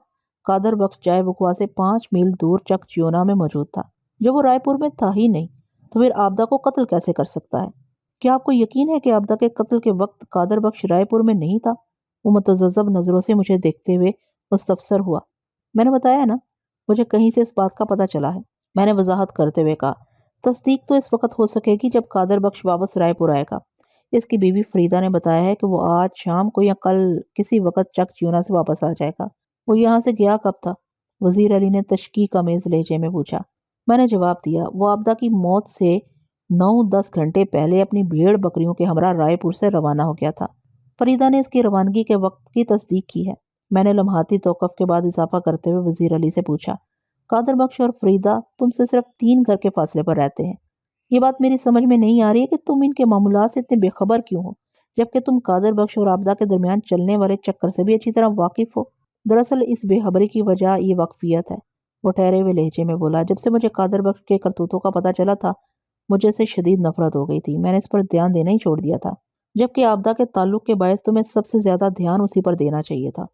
قادر بخش جائے وقوع سے 5 میل دور چک چیونا میں موجود تھا۔ جب وہ رائے پور میں تھا ہی نہیں تو پھر آبدہ کو قتل کیسے کر سکتا ہے؟ کیا آپ کو یقین ہے کہ آبدہ کے قتل کے وقت قادر بخش رائے پور میں نہیں تھا؟ وہ متذبذب نظروں سے مجھے دیکھتے ہوئے مستفسر ہوا۔ میں نے بتایا نا، مجھے کہیں سے اس بات کا پتہ چلا ہے، میں نے وضاحت کرتے ہوئے کہا۔ تصدیق تو اس وقت ہو سکے گی جب قادر بخش واپس رائے پور آئے گا۔ اس کی بیوی فریدہ نے بتایا ہے کہ وہ آج شام کو یا کل کسی وقت چک چیونا سے واپس آ جائے گا۔ وہ یہاں سے گیا کب تھا؟ وزیر علی نے تشکیک آمیز لہجے میں پوچھا۔ میں نے جواب دیا، وہ آبدہ کی موت سے 9-10 گھنٹے پہلے اپنی بھیڑ بکریوں کے ہمراہ رائے پور سے روانہ ہو گیا تھا۔ فریدہ نے اس کی روانگی کے وقت کی تصدیق کی ہے۔ میں نے لمحاتی توقف کے بعد اضافہ کرتے ہوئے وزیر علی سے پوچھا، قادر بخش اور فریدہ تم سے صرف 3 گھر کے فاصلے پر رہتے ہیں۔ یہ بات میری سمجھ میں نہیں آ رہی ہے کہ تم ان کے معاملات سے اتنے بے خبر کیوں ہو، جبکہ تم قادر بخش اور آبدہ کے درمیان چلنے والے چکر سے بھی اچھی طرح واقف ہو۔ دراصل اس بے خبری کی وجہ یہ واقفیت ہے، وہ ٹھہرے ہوئے لہجے میں بولا۔ جب سے مجھے قادر بخش کے کرتوتوں کا پتہ چلا تھا، مجھے سے شدید نفرت ہو گئی تھی۔ میں نے اس پر دھیان دینا ہی چھوڑ دیا تھا، جبکہ آبدہ کے تعلق کے باعث تمہیں سب سے زیادہ دھیان اسی پر دینا چاہیے تھا۔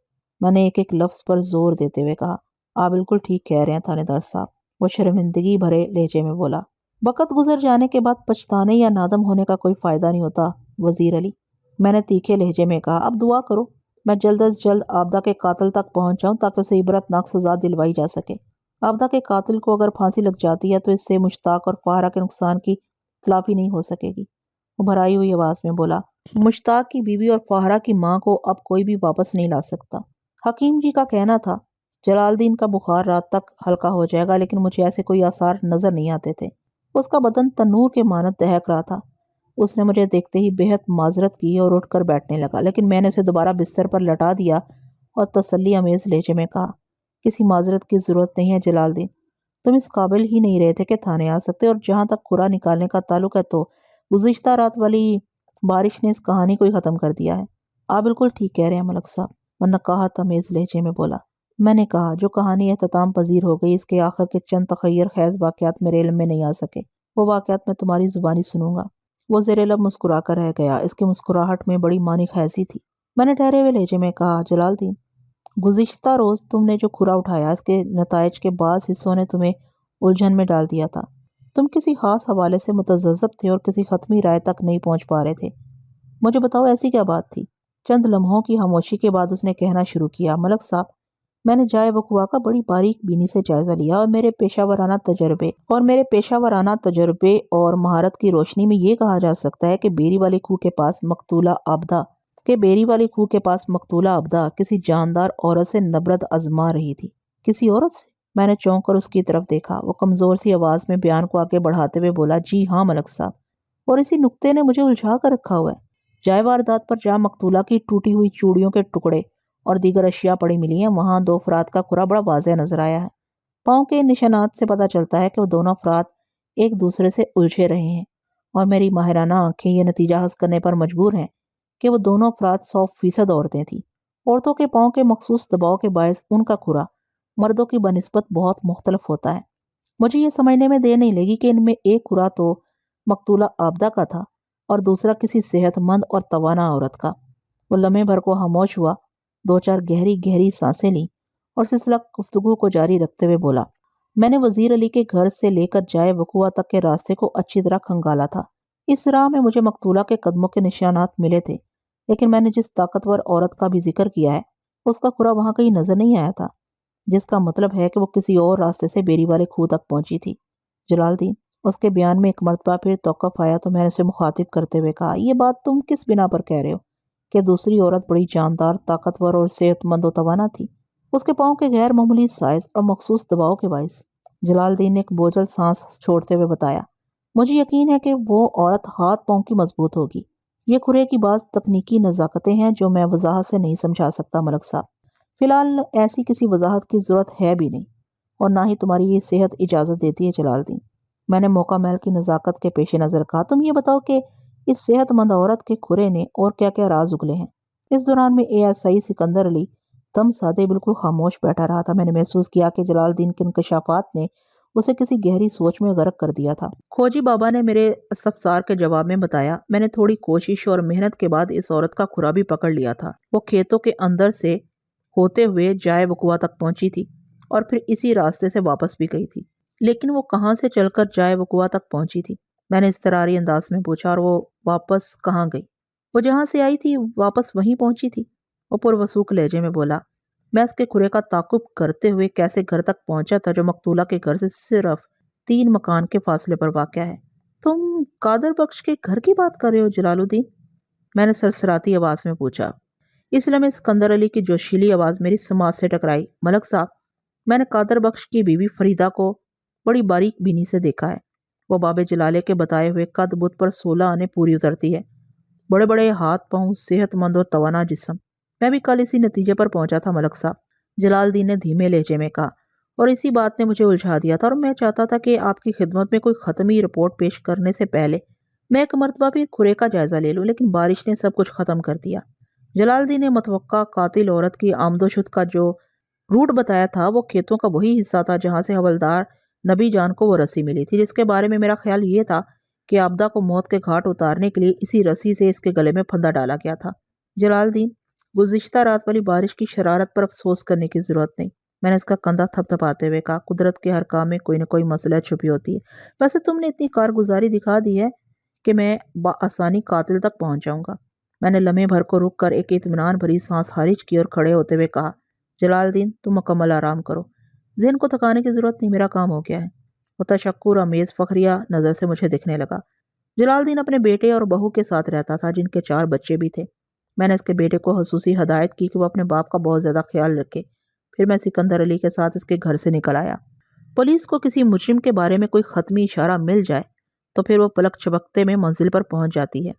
میں نے ایک ایک لفظ پر زور دیتے ہوئے کہا، آپ بالکل ٹھیک کہہ رہے ہیں تھانے دار صاحب، وہ شرمندگی بھرے لہجے میں بولا۔ وقت گزر جانے کے بعد پچھتانے یا نادم ہونے کا کوئی فائدہ نہیں ہوتا وزیر علی، میں نے تیکھے لہجے میں کہا۔ اب دعا کرو میں جلد از جلد آبدہ کے قاتل تک پہنچ جاؤں تاکہ اسے عبرتناک سزا دلوائی جا سکے۔ آبدہ کے قاتل کو اگر پھانسی لگ جاتی ہے تو اس سے مشتاق اور فاہرہ کے نقصان کی تلافی نہیں ہو سکے گی، وہ بھرائی ہوئی آواز میں بولا۔ مشتاق کی بیوی اور فاہرہ کی ماں کو اب کوئی بھی واپس نہیں لا سکتا۔ حکیم جی کا کہنا تھا جلال الدین کا بخار رات تک ہلکا ہو جائے گا، لیکن مجھے ایسے کوئی آثار نظر نہیں آتے تھے۔ اس کا بدن تنور کے مانند دہک رہا تھا۔ اس نے مجھے دیکھتے ہی بے حد معذرت کی اور اٹھ کر بیٹھنے لگا، لیکن میں نے اسے دوبارہ بستر پر لٹا دیا اور تسلی امیز لہجے میں کہا، کسی معذرت کی ضرورت نہیں ہے جلال الدین، تم اس قابل ہی نہیں رہے تھے کہ تھانے آ سکتے، اور جہاں تک قرا نکالنے کا تعلق ہے تو گزشتہ رات والی بارش نے اس کہانی کو ہی ختم کر دیا ہے۔ آپ بالکل ٹھیک کہہ رہے ہیں ملک صاحب، وہ نقاہت امیز لہجے میں بولا۔ میں نے کہا، جو کہانی اختتام پذیر ہو گئی، اس کے آخر کے چند تخیر خیز واقعات میرے علم میں نہیں آ سکے، وہ واقعات میں تمہاری زبانی سنوں گا۔ وہ زیر لب مسکرا کر رہ گیا، اس کی مسکراہٹ میں بڑی معنی خیزی تھی۔ میں نے ٹھہرے ہوئے لہجے میں کہا، جلال الدین، گزشتہ روز تم نے جو کھرا اٹھایا، اس کے نتائج کے بعض حصوں نے تمہیں الجھن میں ڈال دیا تھا۔ تم کسی خاص حوالے سے متذبذب تھے اور کسی حتمی رائے تک نہیں پہنچ پا رہے تھے۔ مجھے بتاؤ ایسی کیا بات تھی؟ چند لمحوں کی خاموشی کے بعد اس نے کہنا شروع کیا، ملک صاحب، میں نے جائے وقوع کا بڑی باریک بینی سے جائزہ لیا اور میرے پیشہ ورانہ تجربے اور مہارت کی روشنی میں یہ کہا جا سکتا ہے کہ بیری والے کھو کے پاس مقتولہ آبدہ کسی جاندار عورت سے نبرد آزما رہی تھی۔ کسی عورت سے؟ میں نے چونک کر اس کی طرف دیکھا۔ وہ کمزور سی آواز میں بیان کو آگے بڑھاتے ہوئے بولا، جی ہاں ملک صاحب، اور اسی نکتے نے مجھے الجھا کر رکھا ہوا ہے۔ جائے واردات پر جہاں مقتولہ کی ٹوٹی ہوئی چوڑیوں کے ٹکڑے اور دیگر اشیاء پڑی ملی ہیں، وہاں 2 افراد کا کھرا بڑا واضح نظر آیا ہے۔ پاؤں کے نشانات سے پتہ چلتا ہے کہ وہ دونوں افراد ایک دوسرے سے الجھے رہے ہیں اور میری ماہرانہ آنکھیں یہ نتیجہ حاصل کرنے پر مجبور ہیں کہ وہ دونوں افراد 100% عورتیں تھیں۔ عورتوں کے پاؤں کے مخصوص دباؤ کے باعث ان کا کھرا مردوں کی بنسبت بہت مختلف ہوتا ہے۔ مجھے یہ سمجھنے میں دیر نہیں لگی کہ ان میں ایک کھرا تو مقتولہ عابدہ کا تھا اور دوسرا کسی صحت مند اور توانا عورت کا۔ وہ لمحے بھر کو خاموش ہوا، 2-4 گہری سانسیں لیں اور سلسلہ گفتگو کو جاری رکھتے ہوئے بولا، میں نے وزیر علی کے گھر سے لے کر جائے وقوع تک کے راستے کو اچھی طرح کھنگالا تھا۔ اس راہ میں مجھے مقتولہ کے قدموں کے نشانات ملے تھے، لیکن میں نے جس طاقتور عورت کا بھی ذکر کیا ہے اس کا کھرا وہاں کہیں نظر نہیں آیا تھا، جس کا مطلب ہے کہ وہ کسی اور راستے سے بیری والے کھو تک پہنچی تھی۔ جلال الدین، اس کے بیان میں ایک مرتبہ پھر توقف آیا تو میں نے اسے مخاطب کرتے ہوئے کہا، یہ بات تم کس بنا پر کہہ رہے ہو کہ دوسری عورت بڑی جاندار، طاقتور اور صحت مند و توانا تھی، اس کے پاؤں کے غیر معمولی سائز اور مخصوص دباؤ کے باعث؟ جلال الدین نے ایک بوجھل سانس چھوڑتے ہوئے بتایا، مجھے یقین ہے کہ وہ عورت ہاتھ پاؤں کی مضبوط ہوگی۔ یہ کھرے کی بعض تکنیکی نزاکتیں ہیں جو میں وضاحت سے نہیں سمجھا سکتا ملک صاحب۔ فی الحال ایسی کسی وضاحت کی ضرورت ہے بھی نہیں، اور نہ ہی تمہاری یہ صحت اجازت دیتی ہے جلال الدین۔ میں نے موقع محل کی نزاکت کے پیش نظر کہا، تم یہ بتاؤ کہ اس صحت مند عورت کے کھرے نے اور کیا کیا راز اگلے ہیں؟ اس دوران میں ASI سکندر علی دم سادے بالکل خاموش بیٹھا رہا تھا۔ میں نے محسوس کیا کہ جلال الدین کے انکشافات نے اسے کسی گہری سوچ میں غرق کر دیا تھا۔ کھوجی بابا نے میرے استفسار کے جواب میں بتایا، میں نے تھوڑی کوشش اور محنت کے بعد اس عورت کا کھرا بھی پکڑ لیا تھا۔ وہ کھیتوں کے اندر سے ہوتے ہوئے جائے وقوع تک پہنچی تھی اور پھر اسی راستے سے واپس بھی گئی تھی۔ لیکن وہ کہاں سے چل کر جائے وقوع تک پہنچی تھی؟ میں نے اضطراری انداز میں پوچھا، اور وہ واپس کہاں گئی؟ وہ جہاں سے آئی تھی واپس وہیں پہنچی تھی، وہ پروسوک لہجے میں بولا۔ میں اس کے کھرے کا تعاقب کرتے ہوئے کیسے گھر تک پہنچا تھا جو مقتولہ کے گھر سے صرف 3 مکان کے فاصلے پر واقع ہے۔ تم قادر بخش کے گھر کی بات کر رہے ہو جلال الدین؟ میں نے سرسراتی آواز میں پوچھا۔ اس لمحے سکندر علی کی جوشیلی آواز میری سماعت سے ٹکرائی، ملک صاحب، میں نے قادر بخش کی بیوی فریدہ کو بڑی باریک بینی سے دیکھا ہے۔ وہ باب جلالے کے بتائے ہوئے قد بت پر 16 آنے پوری اترتی ہے، بڑے بڑے ہاتھ پاؤں، صحت مند اور توانا جسم۔ میں بھی کل اسی نتیجے پر پہنچا تھا ملک صاحب، جلال الدین نے دھیمے لہجے میں کہا، اور اسی بات نے مجھے الجھا دیا تھا، اور میں چاہتا تھا کہ آپ کی خدمت میں کوئی ختمی رپورٹ پیش کرنے سے پہلے میں ایک مرتبہ پھر کھرے کا جائزہ لے لوں، لیکن بارش نے سب کچھ ختم کر دیا۔ جلال الدین نے متوقع قاتل عورت کی آمد و شد کا جو روٹ بتایا تھا وہ کھیتوں کا وہی حصہ تھا جہاں سے حوالدار نبی جان کو وہ رسی ملی تھی، جس کے بارے میں میرا خیال یہ تھا کہ عابدہ کو موت کے گھاٹ اتارنے کے لیے اسی رسی سے اس کے گلے میں پھندا ڈالا گیا تھا۔ جلال الدین، گزشتہ رات والی بارش کی شرارت پر افسوس کرنے کی ضرورت نہیں، میں نے اس کا کندھا تھپ تھپاتے ہوئے کہا، قدرت کے ہر کام میں کوئی نہ کوئی مسئلہ چھپی ہوتی ہے۔ ویسے تم نے اتنی کارگزاری دکھا دی ہے کہ میں بآسانی قاتل تک پہنچ جاؤں گا۔ میں نے لمحے بھر کو رک کر ایک اطمینان بھری سانس خارج کی اور کھڑے ہوتے ہوئے کہا، جلال الدین، تم مکمل آرام کرو، ذہن کو تھکانے کی ضرورت نہیں، میرا کام ہو گیا ہے۔ وہ تشکر آمیز فخریہ نظر سے مجھے دکھنے لگا۔ جلال الدین اپنے بیٹے اور بہو کے ساتھ رہتا تھا، جن کے 4 بچے بھی تھے۔ میں نے اس کے بیٹے کو خصوصی ہدایت کی کہ وہ اپنے باپ کا بہت زیادہ خیال رکھے۔ پھر میں سکندر علی کے ساتھ اس کے گھر سے نکل آیا۔ پولیس کو کسی مجرم کے بارے میں کوئی حتمی اشارہ مل جائے تو پھر وہ پلک چپکتے میں منزل پر پہنچ جاتی ہے۔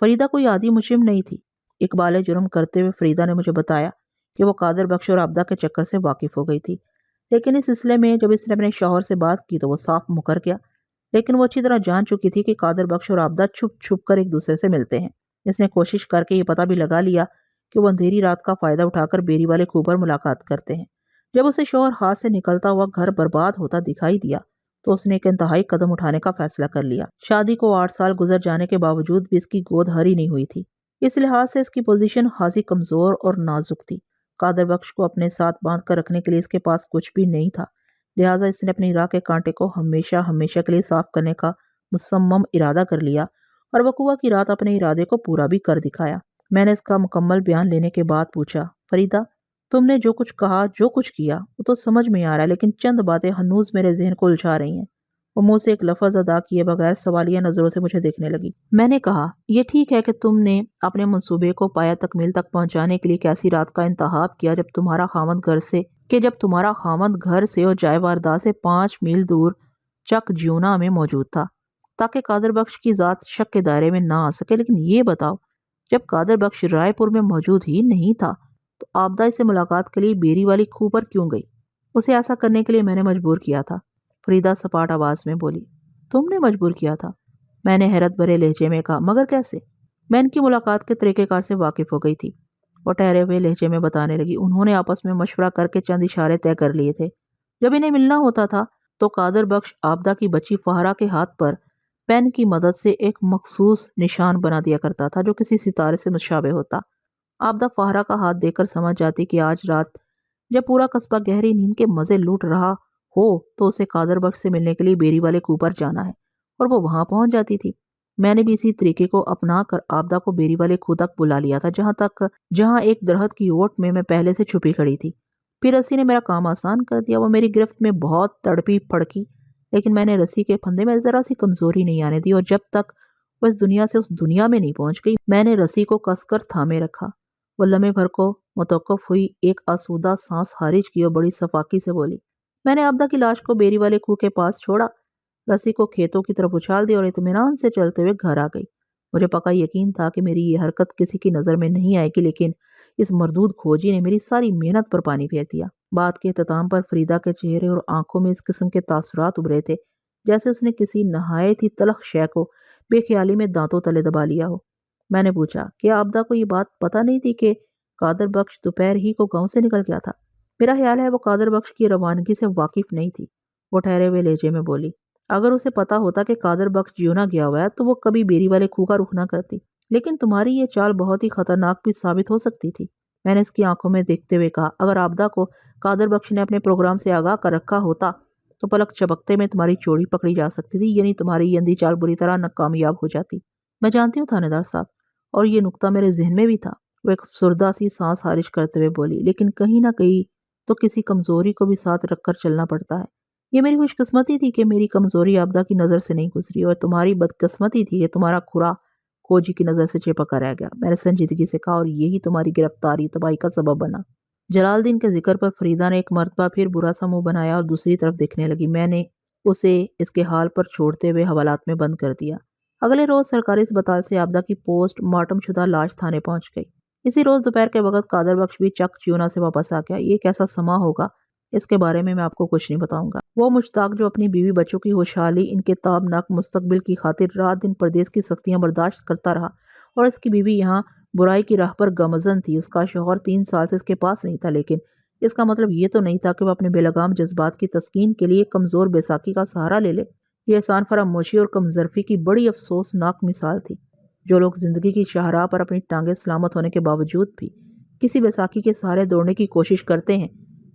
فریدہ کوئی عادی مجرم نہیں تھی۔ اقبال جرم کرتے ہوئے فریدہ نے مجھے بتایا کہ وہ قادر بخش اور عابدہ کے چکر سے واقف ہو گئی تھی، لیکن اس سلسلے میں جب اس نے اپنے شوہر سے بات کی تو وہ صاف مکر گیا۔ لیکن وہ اچھی طرح جان چکی تھی کہ قادر بخش اور عابدہ چھپ چھپ کر ایک دوسرے سے ملتے ہیں۔ اس نے کوشش کر کے یہ پتہ بھی لگا لیا کہ وہ اندھیری رات کا فائدہ اٹھا کر بیری والے کھو پر ملاقات کرتے ہیں۔ جب اسے شوہر ہاتھ سے نکلتا ہوا گھر برباد ہوتا دکھائی دیا تو اس نے ایک انتہائی قدم اٹھانے کا فیصلہ کر لیا۔ شادی کو 8 سال گزر جانے کے باوجود بھی اس کی گود ہری نہیں ہوئی تھی۔ اس لحاظ سے اس کی پوزیشن خاصی کمزور اور نازک تھی۔ قادر بخش کو اپنے ساتھ باندھ کر رکھنے کے لیے اس کے پاس کچھ بھی نہیں تھا، لہٰذا اس نے اپنی راہ کے کانٹے کو ہمیشہ ہمیشہ کے لیے صاف کرنے کا مصمم ارادہ کر لیا اور وقوع کی رات اپنے ارادے کو پورا بھی کر دکھایا۔ میں نے اس کا مکمل بیان لینے کے بعد پوچھا، فریدہ، تم نے جو کچھ کہا، جو کچھ کیا، وہ تو سمجھ میں آ رہا ہے، لیکن چند باتیں ہنوز میرے ذہن کو الجھا رہی ہیں۔ وہ منہ سے ایک لفظ ادا کیے بغیر سوالیہ نظروں سے مجھے دیکھنے لگی۔ میں نے کہا، یہ ٹھیک ہے کہ تم نے اپنے منصوبے کو پایہ تکمیل تک پہنچانے کے لیے ایک ایسی رات کا انتخاب کیا جب تمہارا خاوند گھر سے اور جائے واردات سے 5 میل دور چک جیونا میں موجود تھا تاکہ قادر بخش کی ذات شک کے دائرے میں نہ آ سکے، لیکن یہ بتاؤ، جب قادر بخش رائے پور میں موجود ہی نہیں تھا تو عابدہ سے ملاقات کے لیے بیری والی کھو پر کیوں گئی؟ اسے ایسا کرنے کے لیے میں نے مجبور کیا تھا۔ فریدہ سپاٹ آواز میں بولی، تم نے مجبور کیا تھا؟ میں نے حیرت بھرے لہجے میں کہا۔ مگر کیسے؟ میں ان کی ملاقات کے طریقہ کار سے واقف ہو گئی تھی۔ وہ ٹھہرے ہوئے لہجے میں بتانے لگی۔ انہوں نے آپس میں مشورہ کر کے چند اشارے طے کر لیے تھے۔ جب انہیں ملنا ہوتا تھا تو قادر بخش آبدہ کی بچی فہرا کے ہاتھ پر پین کی مدد سے ایک مخصوص نشان بنا دیا کرتا تھا جو کسی ستارے سے مشابہ ہوتا۔ آبدہ فہرا کا ہاتھ دیکھ کر سمجھ جاتی کہ آج رات جب پورا قصبہ گہری نیند کے مزے لوٹ رہا ہو تو اسے قادر بخش سے ملنے کے لیے بیری والے کوپر پر جانا ہے، اور وہ وہاں پہنچ جاتی تھی۔ میں نے بھی اسی طریقے کو اپنا کر آبدہ کو بیری والے کھو تک بلا لیا تھا، جہاں ایک درخت کی اوٹ میں پہلے سے چھپی کھڑی تھی۔ پھر رسی نے میرا کام آسان کر دیا۔ وہ میری گرفت میں بہت تڑپی پھڑکی، لیکن میں نے رسی کے پھندے میں ذرا سی کمزوری نہیں آنے دی، اور جب تک وہ اس دنیا سے اس دنیا میں نہیں پہنچ گئی میں نے رسی کو کس کر تھامے رکھا۔ وہ لمحے بھر کو متوقف ہوئی، ایک آسودہ سانس خارج کی اور بڑی صفاقی سے بولی۔ میں نے آبدہ کی لاش کو بیری والے کوہ کے پاس چھوڑا، رسی کو کھیتوں کی طرف اچھال دیا اور اطمینان سے چلتے ہوئے گھر آ گئی۔ مجھے پکا یقین تھا کہ میری یہ حرکت کسی کی نظر میں نہیں آئے گی، لیکن اس مردود کھوجی نے میری ساری محنت پر پانی پھیر دیا۔ بات کے اختتام پر فریدہ کے چہرے اور آنکھوں میں اس قسم کے تاثرات ابھرے تھے جیسے اس نے کسی نہایت ہی تلخ شے کو بے خیالی میں دانتوں تلے دبا لیا ہو۔ میں نے پوچھا، کیا آبدہ کو یہ بات پتہ نہیں تھی کہ قادر بخش دوپہر ہی کو گاؤں سے نکل گیا تھا؟ میرا خیال ہے وہ قادر بخش کی روانگی سے واقف نہیں تھی، وہ ٹھہرے ہوئے لہجے میں بولی۔ اگر اسے پتا ہوتا کہ قادر بخش جیونا گیا ہوا ہے تو وہ کبھی بیری والے کوہ کا رخ نہ کرتی، لیکن تمہاری یہ چال بہت ہی خطرناک بھی ثابت ہو سکتی تھی۔ میں نے اس کی آنکھوں میں دیکھتے ہوئے کہا، اگر آبدہ کو قادر بخش نے اپنے پروگرام سے آگاہ کر رکھا ہوتا تو پلک چپکتے میں تمہاری چوڑی پکڑی جا سکتی تھی، یعنی تمہاری یہ اندھی چال بری طرح ناکامیاب ہو جاتی۔ میں جانتی ہوں تھانے دار صاحب، اور یہ نقطہ میرے ذہن میں بھی تھا، وہ ایک افسردہ سی سانس خارج کرتے ہوئے بولی، لیکن کہیں نہ کہیں تو کسی کمزوری کو بھی ساتھ رکھ کر چلنا پڑتا ہے۔ یہ میری خوش قسمتی تھی کہ میری کمزوری آبدہ کی نظر سے نہیں گزری، اور تمہاری بدقسمتی تھی کہ تمہارا کھرا کھوجی کی نظر سے چپکا رہ گیا، میں نے سنجیدگی سے کہا، اور یہی تمہاری گرفتاری تباہی کا سبب بنا۔ جلال الدین کے ذکر پر فریدہ نے ایک مرتبہ پھر برا سا منہ بنایا اور دوسری طرف دیکھنے لگی۔ میں نے اسے اس کے حال پر چھوڑتے ہوئے حوالات میں بند کر دیا۔ اگلے روز سرکاری اسپتال سے آبدہ کی پوسٹ مارٹم شدہ لاش تھانے پہنچ گئی۔ اسی روز دوپہر کے وقت قادر بخش بھی چک چیونا سے واپس آ گیا۔ یہ کیسا سما ہوگا اس کے بارے میں آپ کو کچھ نہیں بتاؤں گا۔ وہ مشتاق جو اپنی بیوی بچوں کی خوشحالی، ان کے تابناک مستقبل کی خاطر رات دن پردیس کی سختیاں برداشت کرتا رہا، اور اس کی بیوی یہاں برائی کی راہ پر گامزن تھی۔ اس کا شوہر 3 سال سے اس کے پاس نہیں تھا، لیکن اس کا مطلب یہ تو نہیں تھا کہ وہ اپنے بے لگام جذبات کی تسکین کے لیے کمزور بیساکھی کا سہارا لے لے۔ یہ احسان فراموشی اور کمظرفی کی بڑی افسوسناک مثال تھی۔ جو لوگ زندگی کی شاہراہ پر اپنی ٹانگیں سلامت ہونے کے باوجود بھی کسی بیساکھی کے سہارے دوڑنے کی کوشش کرتے ہیں،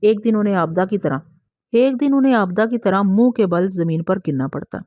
ایک دن انہیں آبدہ کی طرح منہ کے بل زمین پر گرنا پڑتا۔